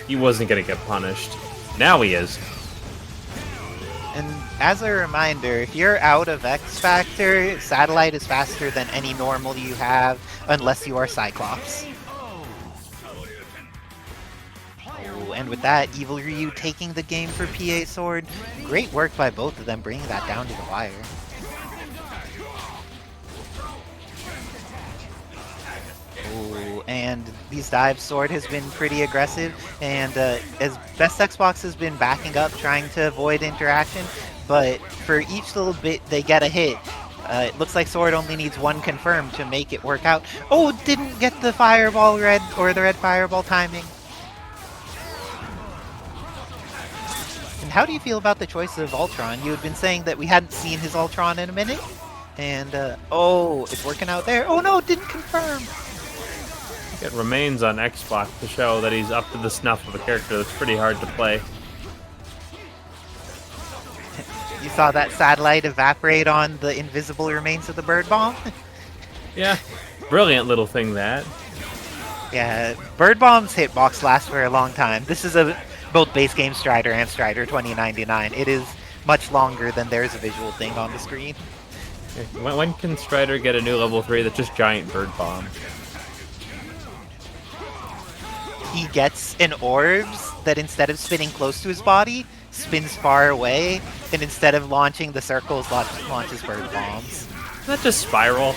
He wasn't going to get punished. Now he is. And as a reminder, if you're out of X Factor, Satellite is faster than any normal you have, unless you are Cyclops. Oh, and with that, Evil Ryu taking the game for PA Sword. Great work by both of them, bringing that down to the wire. Oh, and these dives, Sword has been pretty aggressive, and as BestXbox has been backing up, trying to avoid interaction, but for each little bit they get a hit, it looks like Sword only needs one confirm to make it work out. Oh, didn't get the fireball red, or the red fireball timing. And how do you feel about the choice of Ultron? You had been saying that we hadn't seen his Ultron in a minute, and oh, it's working out there. Oh no, didn't confirm. It remains on Xbox to show that he's up to the snuff of a character that's pretty hard to play. You saw that satellite evaporate on the invisible remains of the bird bomb? Yeah, brilliant little thing that. Yeah, bird bomb's hitbox lasts for a long time. This is both base game Strider and Strider 2099. It is much longer than there's a visual thing on the screen. When can Strider get a new level 3 that's just giant bird bomb? He gets an orbs that instead of spinning close to his body, spins far away, and instead of launching the circles, launches bird bombs. Isn't that just Spiral?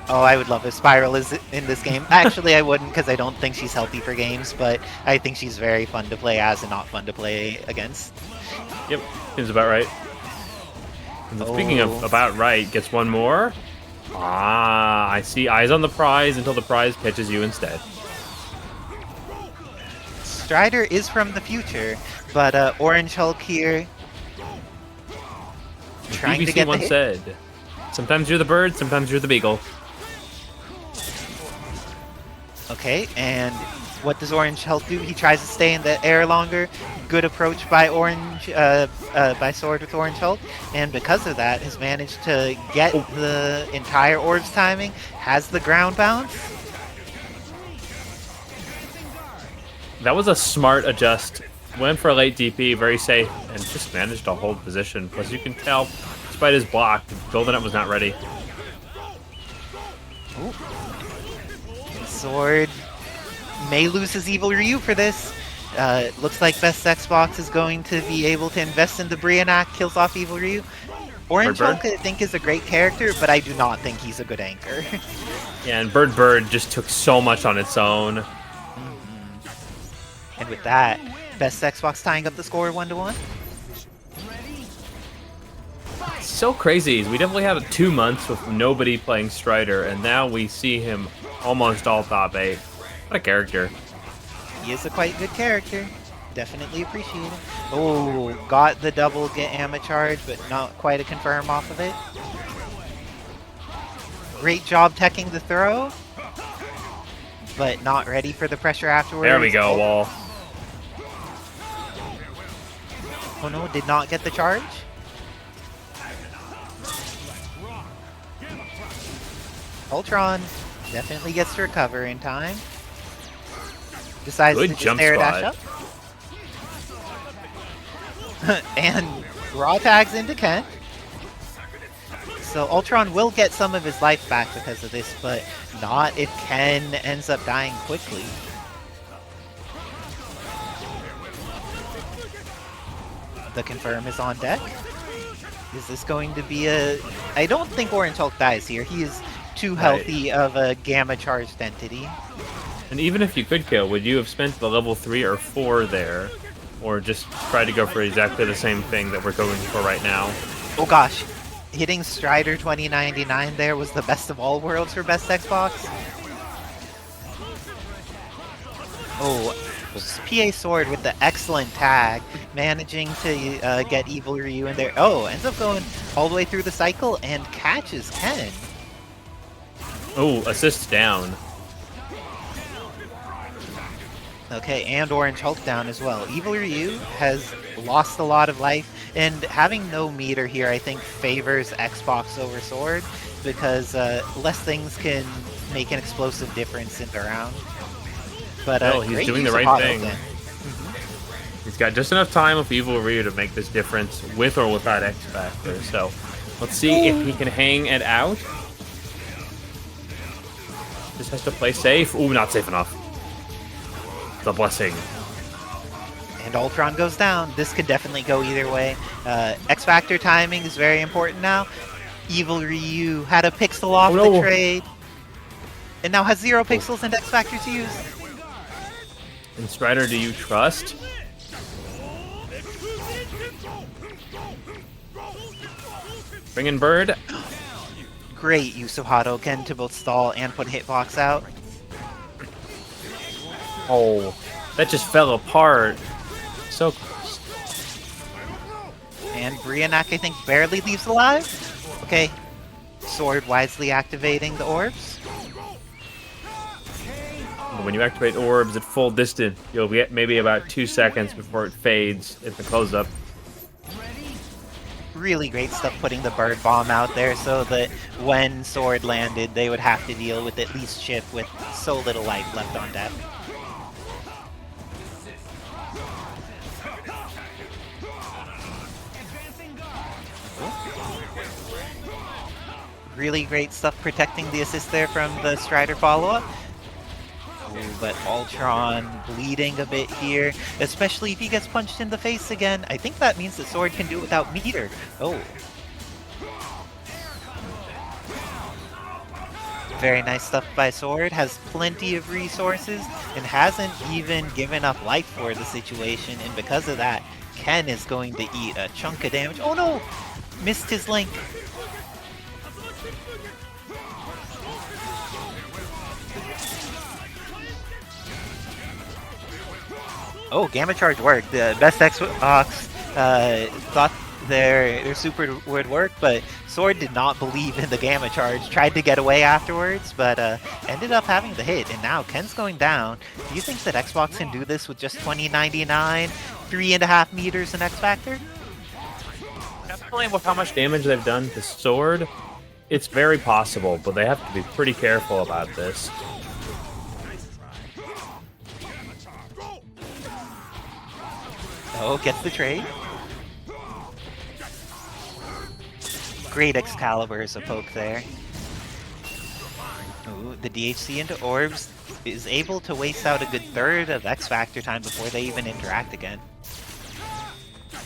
Oh, I would love if Spiral is in this game. Actually, I wouldn't, because I don't think she's healthy for games, but I think she's very fun to play as and not fun to play against. Yep, seems about right. And speaking of about right, gets one more. Ah, I see. Eyes on the prize until the prize catches you instead. Strider is from the future, but Orange Hulk here trying to BBC get once said, sometimes you're the bird, sometimes you're the beagle. Okay, and what does Orange Hulk do? He tries to stay in the air longer. Good approach by by Sword with Orange Hulk, and because of that, has managed to get the entire orbs timing. Has the ground bounce. That was a smart adjust. Went for a late DP, very safe, and just managed to hold position. Plus, you can tell, despite his block, GoldenNut was not ready. Ooh. Sword may lose his Evil Ryu for this. Looks like BestXbox is going to be able to invest in the Brianak, kills off Evil Ryu. Orange Hulk, I think, is a great character, but I do not think he's a good anchor. Yeah, and Bird just took so much on its own. And with that, BestXbox tying up the score 1-1. It's so crazy. We definitely had 2 months with nobody playing Strider, and now we see him almost all top 8. What a character. He is a quite good character. Definitely appreciate it. Oh, got the double get Amma charge, but not quite a confirm off of it. Great job teching the throw, but not ready for the pressure afterwards. There we go, Wall. Oh no, did not get the charge. Ultron definitely gets to recover in time. Decides Good to just jump air dash spot. up. And raw tags into Ken. So Ultron will get some of his life back because of this, but not if Ken ends up dying quickly. The confirm is on deck. Is this going to be a... I don't think Orange Hulk dies here. He is too healthy of a gamma charged entity. And even if you could kill, would you have spent the level 3 or 4 there? Or just try to go for exactly the same thing that we're going for right now? Oh gosh. Hitting Strider 2099 there was the best of all worlds for BestXbox. Oh, PA Sword with the excellent tag, managing to get Evil Ryu in there. Oh, ends up going all the way through the cycle and catches Ken. Oh, assists down. Okay, and Orange Hulk down as well. Evil Ryu has lost a lot of life, and having no meter here, I think, favors Xbox over Sword, because less things can make an explosive difference in the round. But No, he's great doing the use of right auto thing. again. He's got just enough time with Evil Ryu to make this difference with or without X Factor. So let's see if he can hang it out. Just has to play safe. Ooh, not safe enough. The blessing. And Ultron goes down. This could definitely go either way. X Factor timing is very important now. Evil Ryu had a pixel off Oh, no. the trade, and now has 0 pixels and X Factor to use. And Strider, do you trust? Bring in Bird. Great use of Hadoken to both stall and put Hitbox out. Oh, that just fell apart. So close. And Brianak, I think, barely leaves alive. Okay. Sword wisely activating the orbs. When you activate orbs at full distance, you'll get maybe about 2 seconds before it fades at the close-up. Really great stuff putting the bird bomb out there so that when Sword landed, they would have to deal with at least Chip with so little life left on deck. Really great stuff protecting the assist there from the Strider follow-up. But Ultron bleeding a bit here, especially if he gets punched in the face again. I think that means the Sword can do it without meter. Oh. Very nice stuff by Sword, has plenty of resources, and hasn't even given up life for the situation, and because of that, Ken is going to eat a chunk of damage. Oh no! Missed his link. Oh, Gamma Charge worked. The BestXbox thought their super would work, but Sword did not believe in the Gamma Charge. Tried to get away afterwards, but ended up having the hit. And now Ken's going down. Do you think that Xbox can do this with just 2099, 3.5 meters in X Factor? Definitely with how much damage they've done to Sword, it's very possible, but they have to be pretty careful about this. Oh, gets the trade. Great Excalibur as a poke there. Ooh, the DHC into orbs is able to waste out a good third of X Factor time before they even interact again.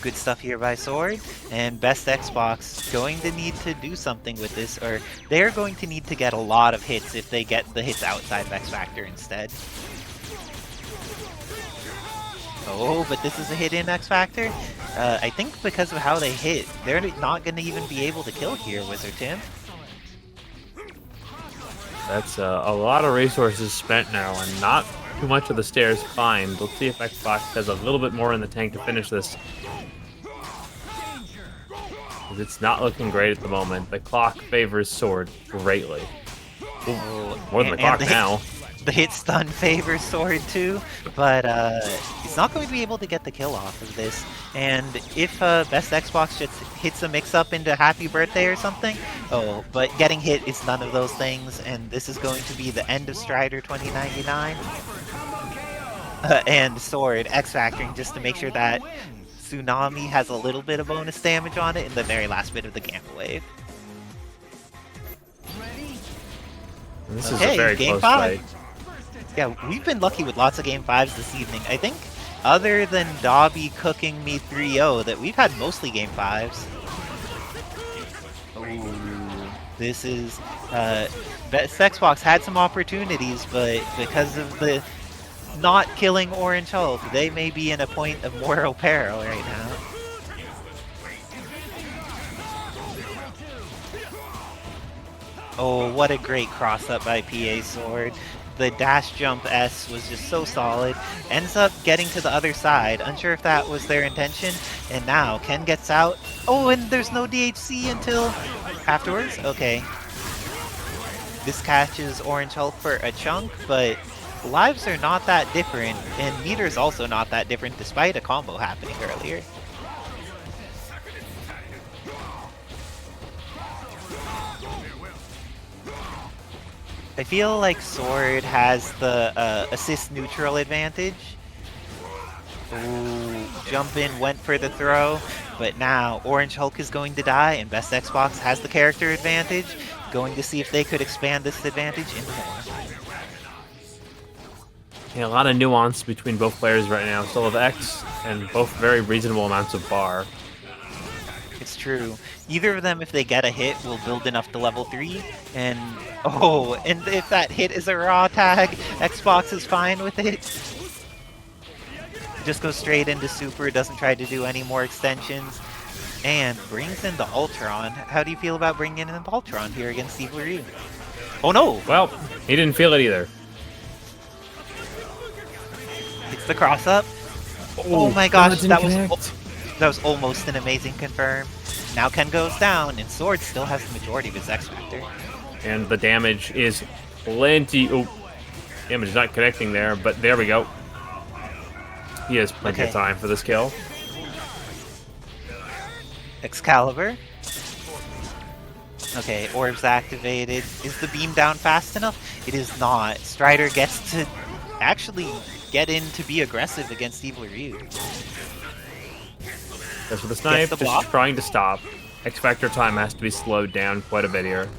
Good stuff here by Sword, and BestXbox going to need to do something with this, or they're going to need to get a lot of hits if they get the hits outside of X Factor instead. Oh, but this is a hit in X Factor. I think because of how they hit, they're not going to even be able to kill here, Wizard Tim. That's a lot of resources spent now, and not too much of the stairs climbed. Let's see if Xbox has a little bit more in the tank to finish this. It's not looking great at the moment. The clock favors Sword greatly. Ooh, more than the clock now. The hit stun favors Sword too, but he's not going to be able to get the kill off of this. And if BestXbox just hits a mix-up into Happy Birthday or something, oh, but getting hit is none of those things, and this is going to be the end of Strider 2099. And Sword X-Factoring just to make sure that Tsunami has a little bit of bonus damage on it in the very last bit of the Gamma Wave. This is a very game close 5. fight. Yeah, we've been lucky with lots of Game 5s this evening. I think, other than Dobby cooking me 3-0, that we've had mostly Game 5s. Ooh, this is... BestXbox had some opportunities, but because of the not killing Orange Hulk, they may be in a point of mortal peril right now. Oh, what a great cross-up by PA Sword. The dash jump S was just so solid. Ends up getting to the other side. Unsure if that was their intention. And now Ken gets out. Oh, and there's no DHC until afterwards? Okay. This catches Orange Hulk for a chunk, but lives are not that different. And meter's also not that different despite a combo happening earlier. I feel like Sword has the assist neutral advantage. Ooh, jump in, went for the throw, but now Orange Hulk is going to die, and BestXbox has the character advantage. Going to see if they could expand this advantage into more. Yeah, a lot of nuance between both players right now. Still have X, and both very reasonable amounts of bar. It's true. Either of them, if they get a hit, will build enough to level 3, and oh, and if that hit is a raw tag, Xbox is fine with it. Just goes straight into Super, doesn't try to do any more extensions, and brings in the Ultron. How do you feel about bringing in the Ultron here against Evil Ryu? Oh no! Well, he didn't feel it either. Hits the cross up. Oh my gosh, that was almost an amazing confirm. Now Ken goes down, and Sword still has the majority of his X Factor. And the damage is plenty. Oh, damage is not connecting there, but there we go. He has plenty of time for this kill. Excalibur. Okay, orbs activated. Is the beam down fast enough? It is not. Strider gets to actually get in to be aggressive against Evil Ryu. That's with the snipe, the just block. trying to stop. X Factor time has to be slowed down quite a bit here.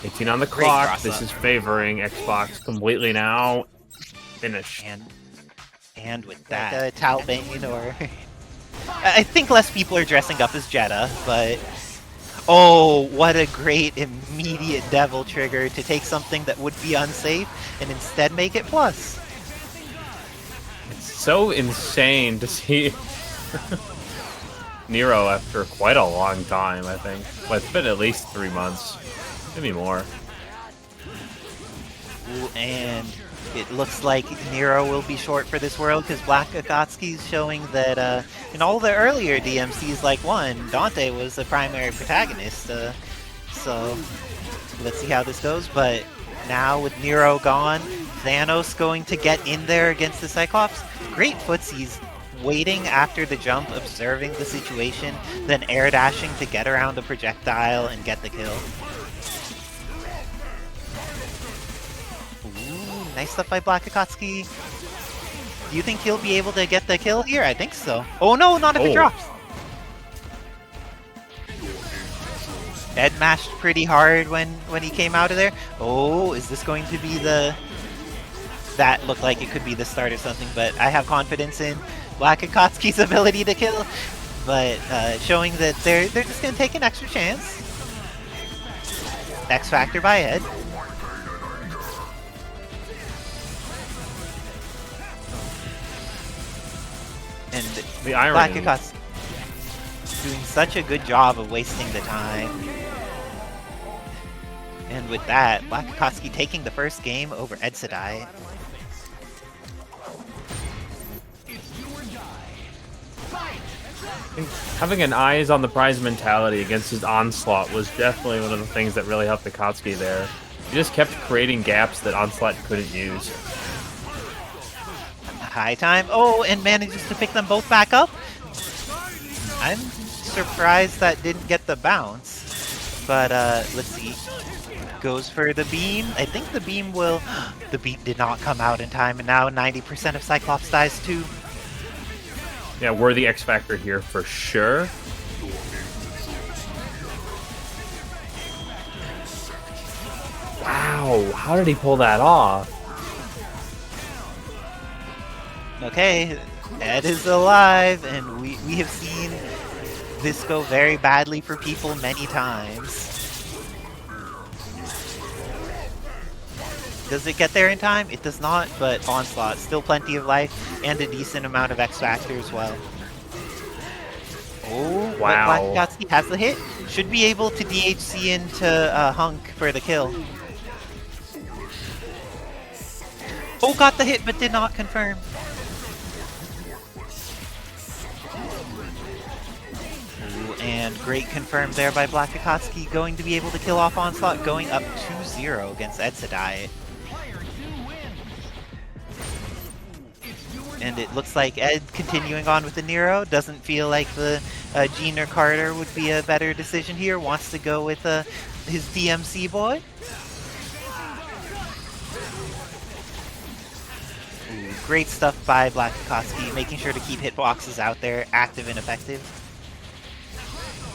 18 on the clock. This is favoring Xbox completely now. Finish. And with that, Talbain or... I think less people are dressing up as Jeddah, but... Oh, what a great immediate devil trigger to take something that would be unsafe and instead make it plus. It's so insane to see Nero after quite a long time, I think. Well, it's been at least 3 months. Maybe more. Ooh, and it looks like Nero will be short for this world because BLACKxAKATSUKI is showing that in all the earlier DMCs like 1, Dante was the primary protagonist. So let's see how this goes. But now with Nero gone, Thanos going to get in there against the Cyclops. Great footsies, waiting after the jump, observing the situation, then air dashing to get around the projectile and get the kill. Nice stuff by BLACKxAKATSUKI. Do you think he'll be able to get the kill here? I think so. Oh no, not if it drops. Ed mashed pretty hard when he came out of there. Oh, is this going to be the... That looked like it could be the start of something, but I have confidence in BLACKxAKATSUKI's ability to kill. But showing that they're just going to take an extra chance. X Factor by Ed. And the irony. BLACKxAKATSUKI doing such a good job of wasting the time. And with that, BLACKxAKATSUKI taking the first game over Edsadiet. Having an eyes on the prize mentality against his Onslaught was definitely one of the things that really helped Akatsuki there. He just kept creating gaps that Onslaught couldn't use. High time. Oh, and manages to pick them both back up. I'm surprised that didn't get the bounce. But let's see. Goes for the beam. I think the beam will... The beam did not come out in time, and now 90% of Cyclops dies too. Yeah, worthy X Factor here for sure. Wow, how did he pull that off? Okay, Ed is alive, and we have seen this go very badly for people many times. Does it get there in time? It does not, but Onslaught, still plenty of life, and a decent amount of X Factor as well. Oh, wow. BLACKxAKATSUKI has the hit. Should be able to DHC into HUNK for the kill. Oh, got the hit, but did not confirm. Ooh, and great confirm there by BLACKxAKATSUKI, going to be able to kill off Onslaught, going up 2-0 against Edsadiet. And it looks like Ed continuing on with the Nero. Doesn't feel like the Gene or Carter would be a better decision here. Wants to go with his DMC boy. Ooh, great stuff by BLACKxAKATSUKI, making sure to keep hitboxes out there, active and effective.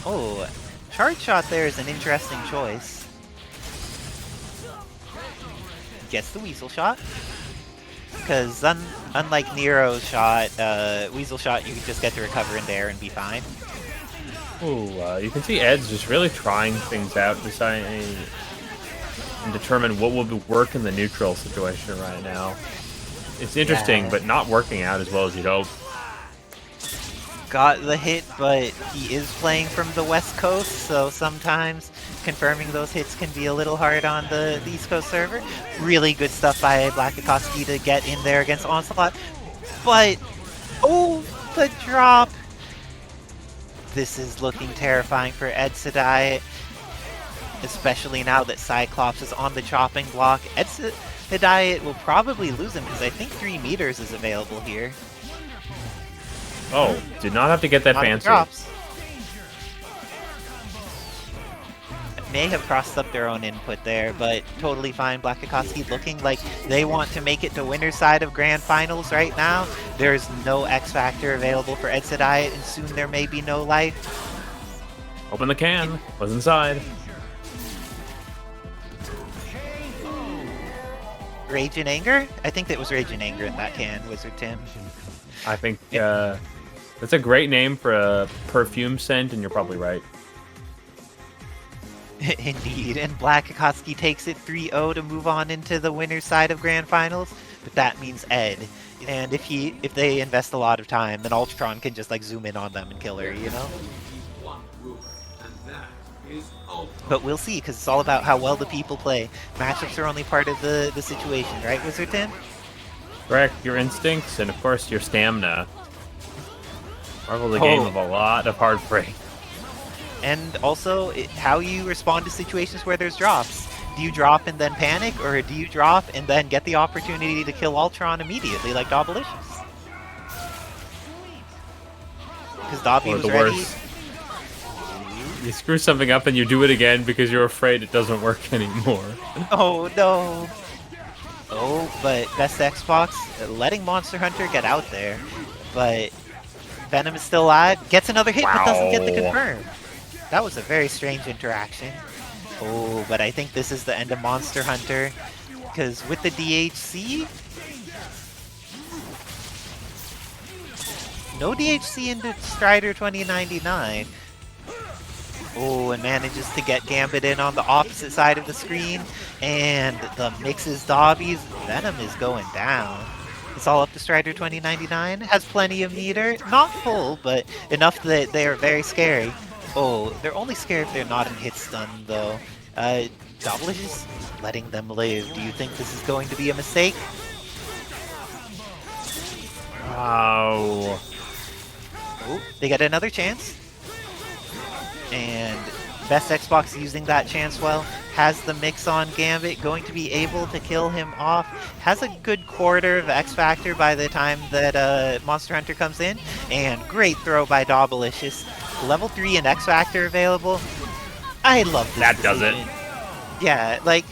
Oh, charge shot there is an interesting choice. Gets the weasel shot. Because unlike Nero's shot, weasel shot, you can just get to recover in there and be fine. Ooh, you can see Ed's just really trying things out, deciding and determine what will work in the neutral situation right now. It's interesting, Yeah. but not working out as well as you'd hope. Got the hit, but he is playing from the West Coast, so sometimes confirming those hits can be a little hard on the East Coast server. Really good stuff by BLACKxAKATSUKI to get in there against Onslaught, but oh, the drop! This is looking terrifying for Edsadiet, especially now that Cyclops is on the chopping block. Edsadiet will probably lose him because I think 3 meters is available here. Oh, did not have to get that fancy. Drops. May have crossed up their own input there, but totally fine. BLACKxAKATSUKI looking like they want to make it to winner's side of Grand Finals right now. There's no X Factor available for Edsadiet, and soon there may be no life. Open the can. Was inside. Rage and Anger? I think that was Rage and Anger in that can, Wizard Tim. I think that's a great name for a perfume scent, and you're probably right. Indeed, and BLACKxAKATSUKI takes it 3-0 to move on into the winner's side of Grand Finals, but that means Ed. And if they invest a lot of time, then Ultron can just like zoom in on them and kill her, you know? But we'll see, because it's all about how well the people play. Matchups are only part of the situation, right, Wizard Tim? Correct, your instincts, and of course your stamina. Marvel the game of a lot of heartbreak. And also, how you respond to situations where there's drops. Do you drop and then panic, or do you drop and then get the opportunity to kill Ultron immediately, like Dobbilicious? Because Dobby was ready. Worst. You screw something up and you do it again because you're afraid it doesn't work anymore. Oh no! Oh, but BestXbox letting Monster Hunter get out there, but Venom is still alive, gets another hit, but doesn't get the confirm. That was a very strange interaction. Oh, but I think this is the end of Monster Hunter, because with the DHC, no DHC into Strider 2099. Oh, and manages to get Gambit in on the opposite side of the screen, and the mixes Dobbies. Venom is going down. It's all up to Strider 2099. Has plenty of meter, not full, but enough that they are very scary. Oh, they're only scared if they're not in hit stun, though. Dobbilicious letting them live. Do you think this is going to be a mistake? Wow. Oh, they get another chance. And BestXbox using that chance well. has the mix on Gambit, going to be able to kill him off. Has a good quarter of X Factor by the time that Monster Hunter comes in. And great throw by Dobbilicious. Level 3 and X Factor available. I love this That does it. decision. Yeah, like,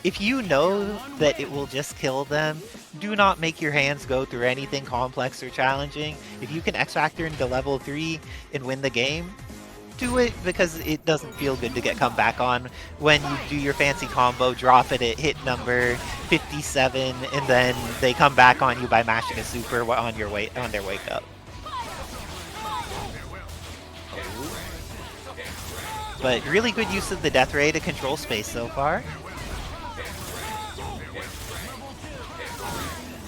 if you know that it will just kill them, do not make your hands go through anything complex or challenging. If you can X Factor into level 3 and win the game, do it, because it doesn't feel good to get come back on when you do your fancy combo, drop it at hit number 57, and then they come back on you by mashing a super on their wake up. But really good use of the death ray to control space so far.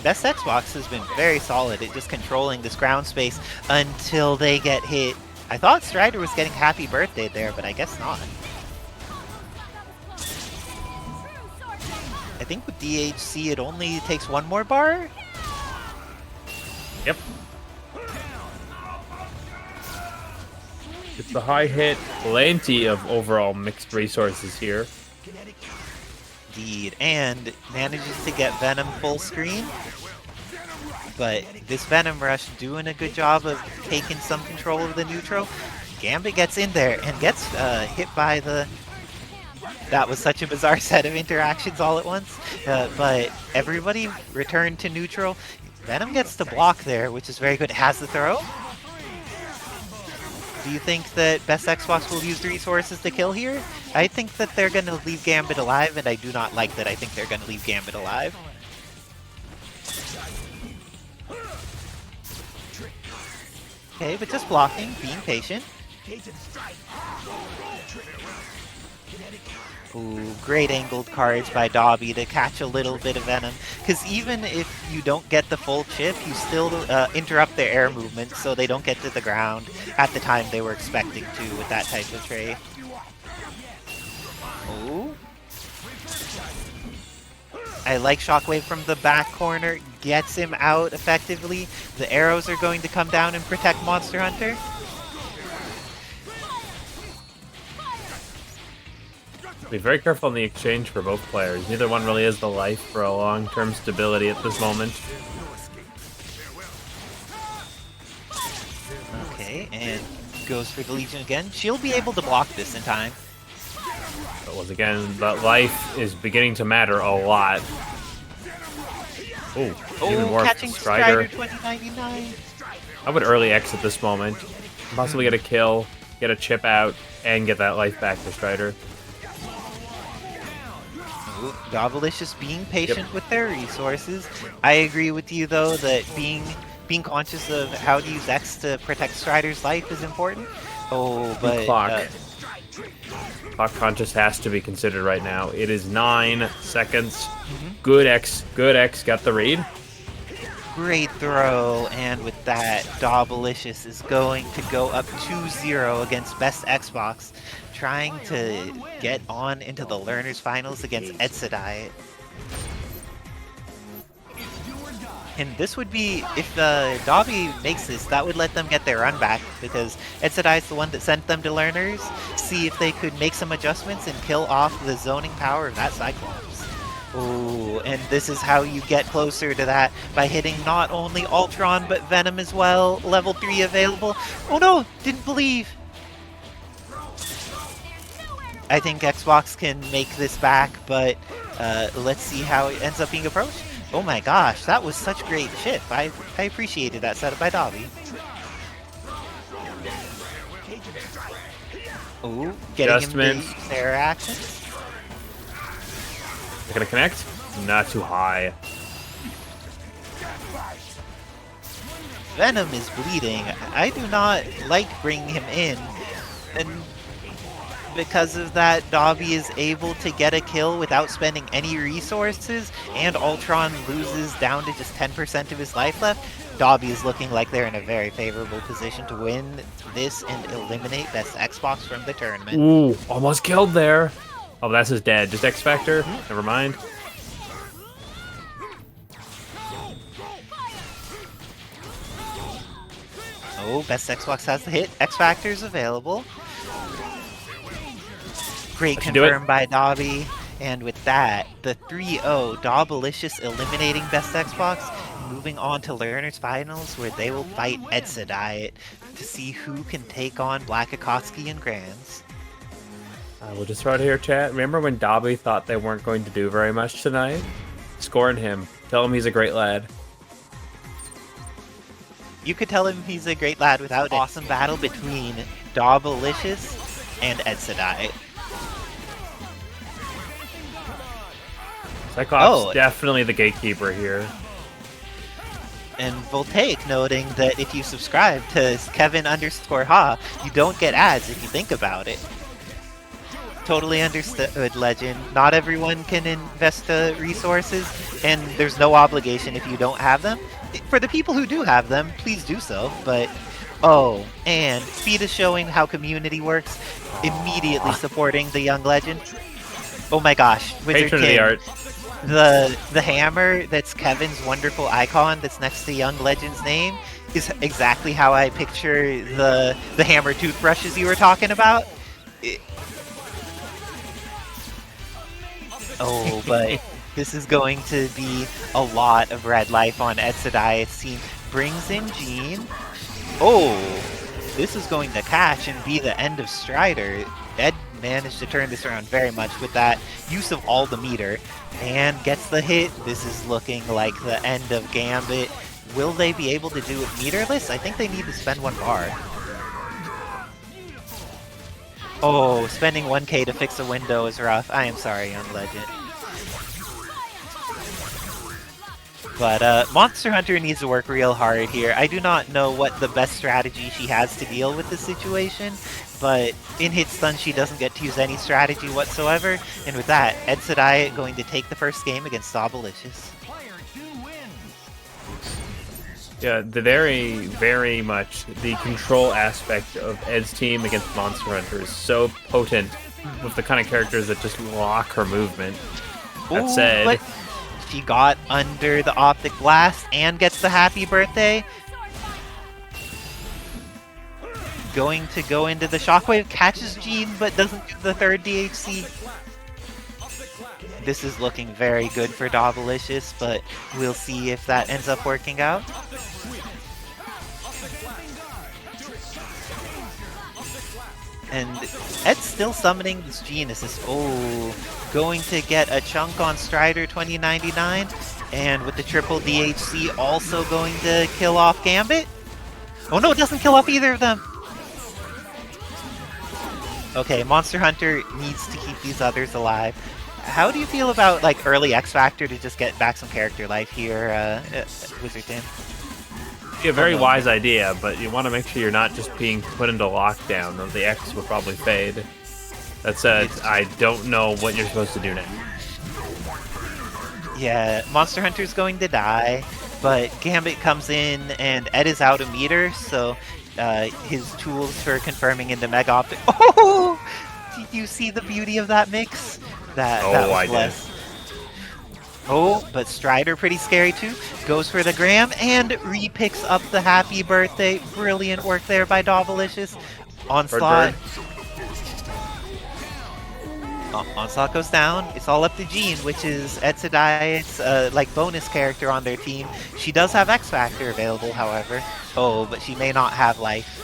BestXbox has been very solid at just controlling this ground space until they get hit. I thought Strider was getting happy birthday there, but I guess not. I think with DHC it only takes one more bar? Yep. It's the high hit, plenty of overall mixed resources here. Indeed, and manages to get Venom full screen. But this Venom Rush doing a good job of taking some control of the neutral. Gambit gets in there and gets hit by the... That was such a bizarre set of interactions all at once. But everybody returned to neutral. Venom gets to block there, which is very good. Has the throw. Do you think that BestXbox will use the resources to kill here? I think that they're going to leave Gambit alive, and I do not like that I think they're going to leave Gambit alive. Okay, but just blocking, being patient. Ooh, great angled cards by Dobby to catch a little bit of Venom. Because even if you don't get the full chip, you still interrupt their air movement so they don't get to the ground at the time they were expecting to with that type of trade. Ooh. I like Shockwave from the back corner. Gets him out effectively. The arrows are going to come down and protect Monster Hunter. Be very careful in the exchange for both players. Neither one really has the life for a long-term stability at this moment. Okay, and goes for the Legion again. She'll be able to block this in time. But once again, that life is beginning to matter a lot. Ooh, even more catching Strider. 2099. I would early X at this moment. Possibly get a kill, get a chip out, and get that life back for Strider. Dobbilicious being patient with their resources. I agree with you though that being conscious of how to use X to protect Strider's life is important. Oh, but Clock conscious has to be considered right now. It is 9 seconds. Good X got the read. Great throw, and with that, Dobbilicious is going to go up 2-0 against BestXbox, trying to get on into the Learners Finals against Edsadiet. And this would be, if Dobby makes this, that would let them get their run back, because Edsadiet's the one that sent them to Learners. See if they could make some adjustments and kill off the zoning power of that Cyclops. Ooh, and this is how you get closer to that, by hitting not only Ultron, but Venom as well. Level 3 available. Oh no, didn't believe. I think Xbox can make this back, but let's see how it ends up being approached. Oh my gosh, that was such great chip. I appreciated that setup by Dobby. Ooh, getting Adjustments. him the Isicera action. They're gonna connect? Not too high. Venom is bleeding. I do not like bringing him in. And because of that, Dobby is able to get a kill without spending any resources, and Ultron loses down to just 10% of his life left. Dobby is looking like they're in a very favorable position to win this and eliminate BestXbox from the tournament. Ooh, almost killed there. Oh, that's his dead. Just X Factor? Never mind. Oh, BestXbox has the hit. X Factor's available. Great That should do it. confirm by Dobby. And with that, the 3-0 Dobbilicious eliminating BestXbox, moving on to Learners Finals, where they will fight Edsadiet to see who can take on BLACKxAKATSUKI and Grands. We'll just right here, chat. Remember when Dobby thought they weren't going to do very much tonight? Scorn him. Tell him he's a great lad. You could tell him he's a great lad without it. Awesome battle between Dobbilicious and Edsadiet. Cyclops definitely the gatekeeper here. And Voltaic noting that if you subscribe to Kevin_Ha, you don't get ads if you think about it. Totally understood, Legend. Not everyone can invest resources, and there's no obligation if you don't have them. For the people who do have them, please do so, but... Oh, and Speed is showing how community works, immediately supporting the young legend. Oh my gosh, Wizard Patron of King. the art. The hammer that's Kevin's wonderful icon that's next to Young Legend's name is exactly how I picture the hammer toothbrushes you were talking about. Oh, but this is going to be a lot of red life on Edsadiet's team. Brings in Jean. Oh, this is going to catch and be the end of Strider. Ed managed to turn this around very much with that use of all the meter. And gets the hit. This is looking like the end of Gambit. Will they be able to do it meterless? I think they need to spend 1 bar. Oh, spending 1k to fix a window is rough. I am sorry, Young Legend. But Monster Hunter needs to work real hard here. I do not know what the best strategy she has to deal with the situation, but in hit stun she doesn't get to use any strategy whatsoever. And with that, Edsadiet going to take the first game against Dobbilicious. Yeah, the very much the control aspect of Ed's team against Monster Hunter is so potent with the kind of characters that just lock her movement. That said, but she got under the Optic Blast and gets the happy birthday. Going to go into the Shockwave, catches Jean, but doesn't do the third DHC. This is looking very good for Dobbilicious, but we'll see if that ends up working out. And Ed's still summoning this Jean assist. Oh, going to get a chunk on Strider 2099. And with the triple DHC also going to kill off Gambit. Oh no, it doesn't kill off either of them. Okay, Monster Hunter needs to keep these others alive. How do you feel about like early X Factor to just get back some character life here, Wizard Tim? a very wise idea, but you want to make sure you're not just being put into lockdown, or the X will probably fade. That said, I don't know what you're supposed to do now. Yeah, Monster Hunter's going to die, but Gambit comes in and Ed is out a meter, so his tools for confirming into Mega Optic. Oh! Did you see the beauty of that mix? That was I blessed. did. Oh, but Strider pretty scary too. Goes for the Gram and re-picks up the happy birthday. Brilliant work there by Dobbilicious. Onslaught. Onslaught goes down. It's all up to Jean, which is Edsadiet's like bonus character on their team. She does have X Factor available, however. Oh, but she may not have life.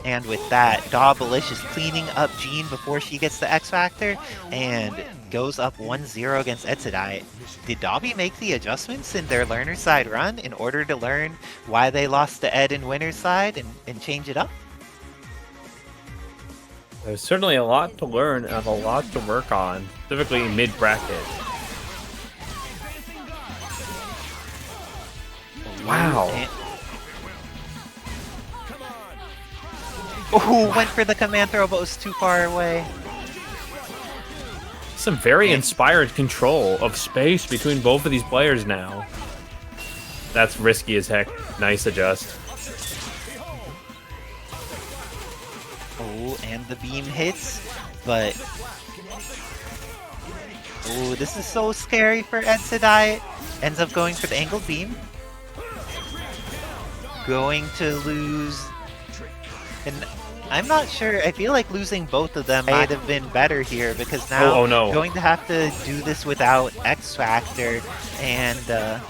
And with that, Dobbilicious cleaning up Jean before she gets the X Factor and goes up 1-0 against Edsadiet. Did Dobby make the adjustments in their learner side run in order to learn why they lost to Ed in winner's side and change it up? There's certainly a lot to learn and a lot to work on, specifically mid-bracket. Wow. Oh, went for the command throw, but was too far away. Some very inspired control of space between both of these players now. That's risky as heck. Nice adjust. Oh, and the beam hits, but... Oh, this is so scary for Edsadiet. Ends up going for the angled beam. Going to lose... And I'm not sure. I feel like losing both of them might have been better here because now Oh, no. going to have to do this without X Factor and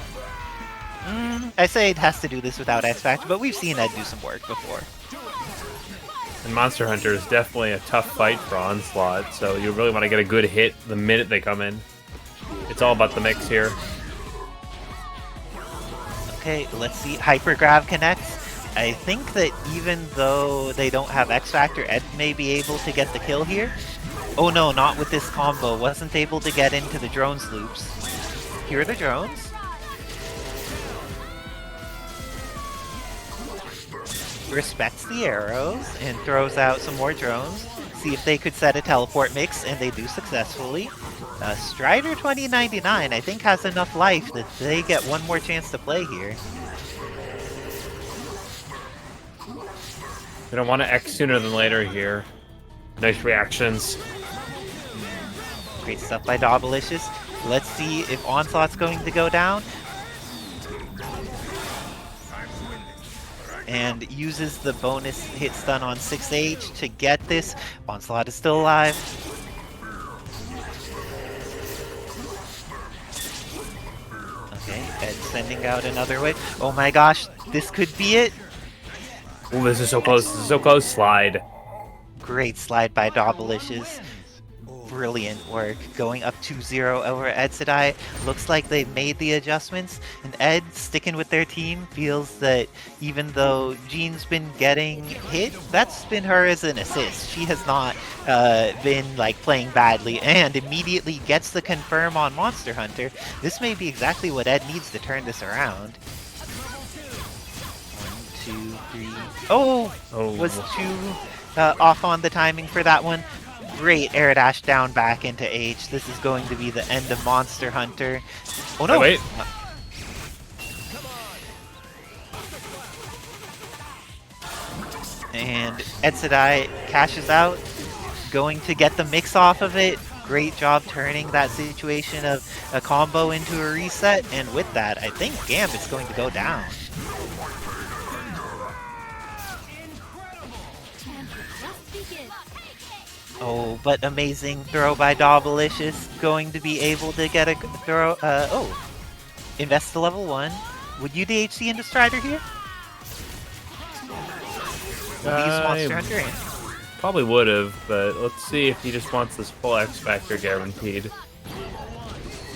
I say it has to do this without X Factor, but we've seen Ed do some work before. And Monster Hunter is definitely a tough fight for Onslaught, so you really want to get a good hit the minute they come in. It's all about the mix here. Okay, let's see. Hypergrav connects. I think that even though they don't have X Factor, Ed may be able to get the kill here. Oh no, not with this combo. Wasn't able to get into the drones loops. Here are the drones. Respects the arrows and throws out some more drones. See if they could set a teleport mix, and they do successfully. Strider 2099, I think, has enough life that they get one more chance to play here. We don't want to X sooner than later here. Nice reactions. Great stuff by Dobbilicious. Let's see if Onslaught's going to go down. And uses the bonus hit stun on 6H to get this. Onslaught is still alive. Okay, Ed sending out another wave. Oh my gosh, this could be it. Oh, this is so close. This is so close. Slide. Great slide by Dobbilicious. Brilliant work. Going up 2-0 over Edsadiet. Looks like they've made the adjustments. And Ed, sticking with their team, feels that even though Jean's been getting hit, that's been her as an assist. She has not been like playing badly, and immediately gets the confirm on Monster Hunter. This may be exactly what Ed needs to turn this around. 1, 2, 3. Oh! Was too off on the timing for that one. Great air dash down back into H. This is going to be the end of Monster Hunter. Oh no! Wait. And Edsadiet cashes out. Going to get the mix off of it. Great job turning that situation of a combo into a reset. And with that, I think Gambit's going to go down. Oh, but amazing throw by Dobbilicious. Going to be able to get a throw. Invest to level 1. Would you DHC into Strider here? Leaves Monster Hunter in. Probably would have, but let's see if he just wants this full X Factor guaranteed.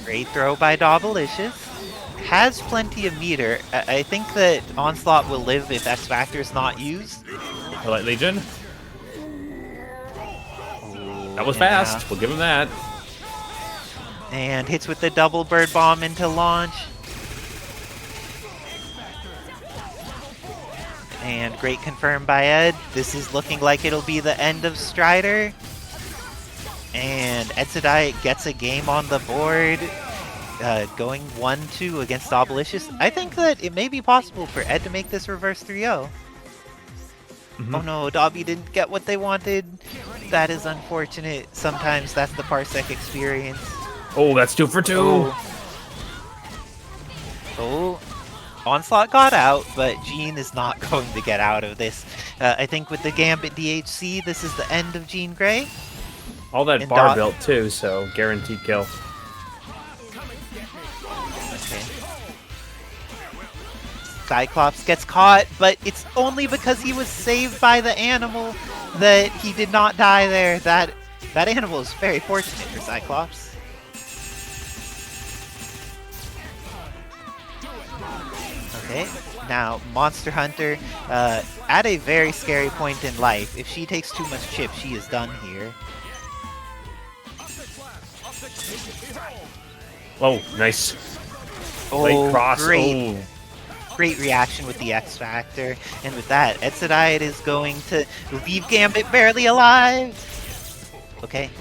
Great throw by Dobbilicious. Has plenty of meter. I think that Onslaught will live if X Factor is not used. Light Legion. That was fast. We'll give him that. And hits with the double bird bomb into launch. And great confirm by Ed. This is looking like it'll be the end of Strider. And Edsadiet gets a game on the board. Going 1-2 against Dobbilicious. I think that it may be possible for Ed to make this reverse 3-0. Oh no, Dobby didn't get what they wanted. That is unfortunate. Sometimes that's the Parsec experience. Oh, that's 2 for 2. Oh, Onslaught got out, but Jean is not going to get out of this. I think with the Gambit DHC, this is the end of Jean Grey. All that And bar built too, so guaranteed kill. Okay. Cyclops gets caught, but it's only because he was saved by the animal that he did not die there. That animal is very fortunate for Cyclops. Okay, now Monster Hunter at a very scary point in life. If she takes too much chip, she is done here. Oh, nice. Oh, Late cross. great. Oh. Great reaction with the X Factor. And with that, Edsadiet is going to leave Gambit barely alive. Okay.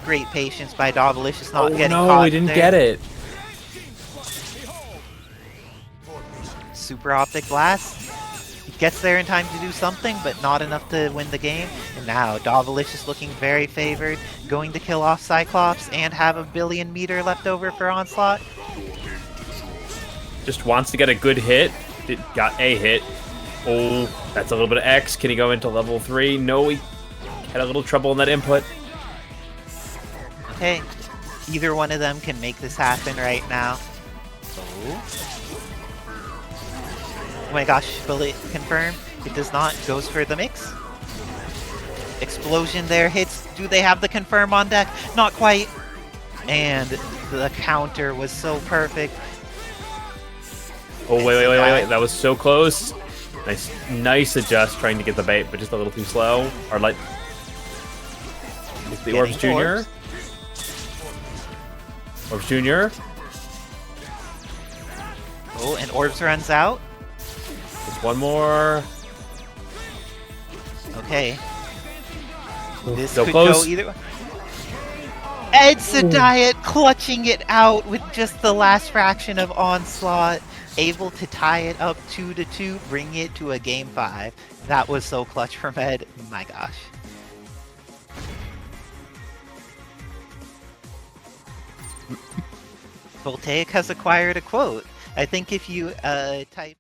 Great patience by Dobbilicious not getting caught. No, we didn't get it. Super Optic Blast. Gets there in time to do something, but not enough to win the game. And now, Dobbilicious looking very favored, going to kill off Cyclops and have a billion meter left over for Onslaught. Just wants to get a good hit. Got a hit. Oh, that's a little bit of X. Can he go into level 3? No, he had a little trouble in that input. Okay, either one of them can make this happen right now. Oh my gosh, will it confirm? It does not. Goes for the mix. Explosion there hits. Do they have the confirm on deck? Not quite. And the counter was so perfect. Oh, wait. That was so close. Nice adjust trying to get the bait, but just a little too slow. Or like... It's the Orbs Jr. Orbs Jr. Oh, and Orbs runs out. Just one more. Okay. This So could close. go either way. Edsadiet clutching it out with just the last fraction of Onslaught. Able to tie it up 2-2, bring it to a game 5. That was so clutch from Ed. My gosh. Voltaic has acquired a quote. I think if you type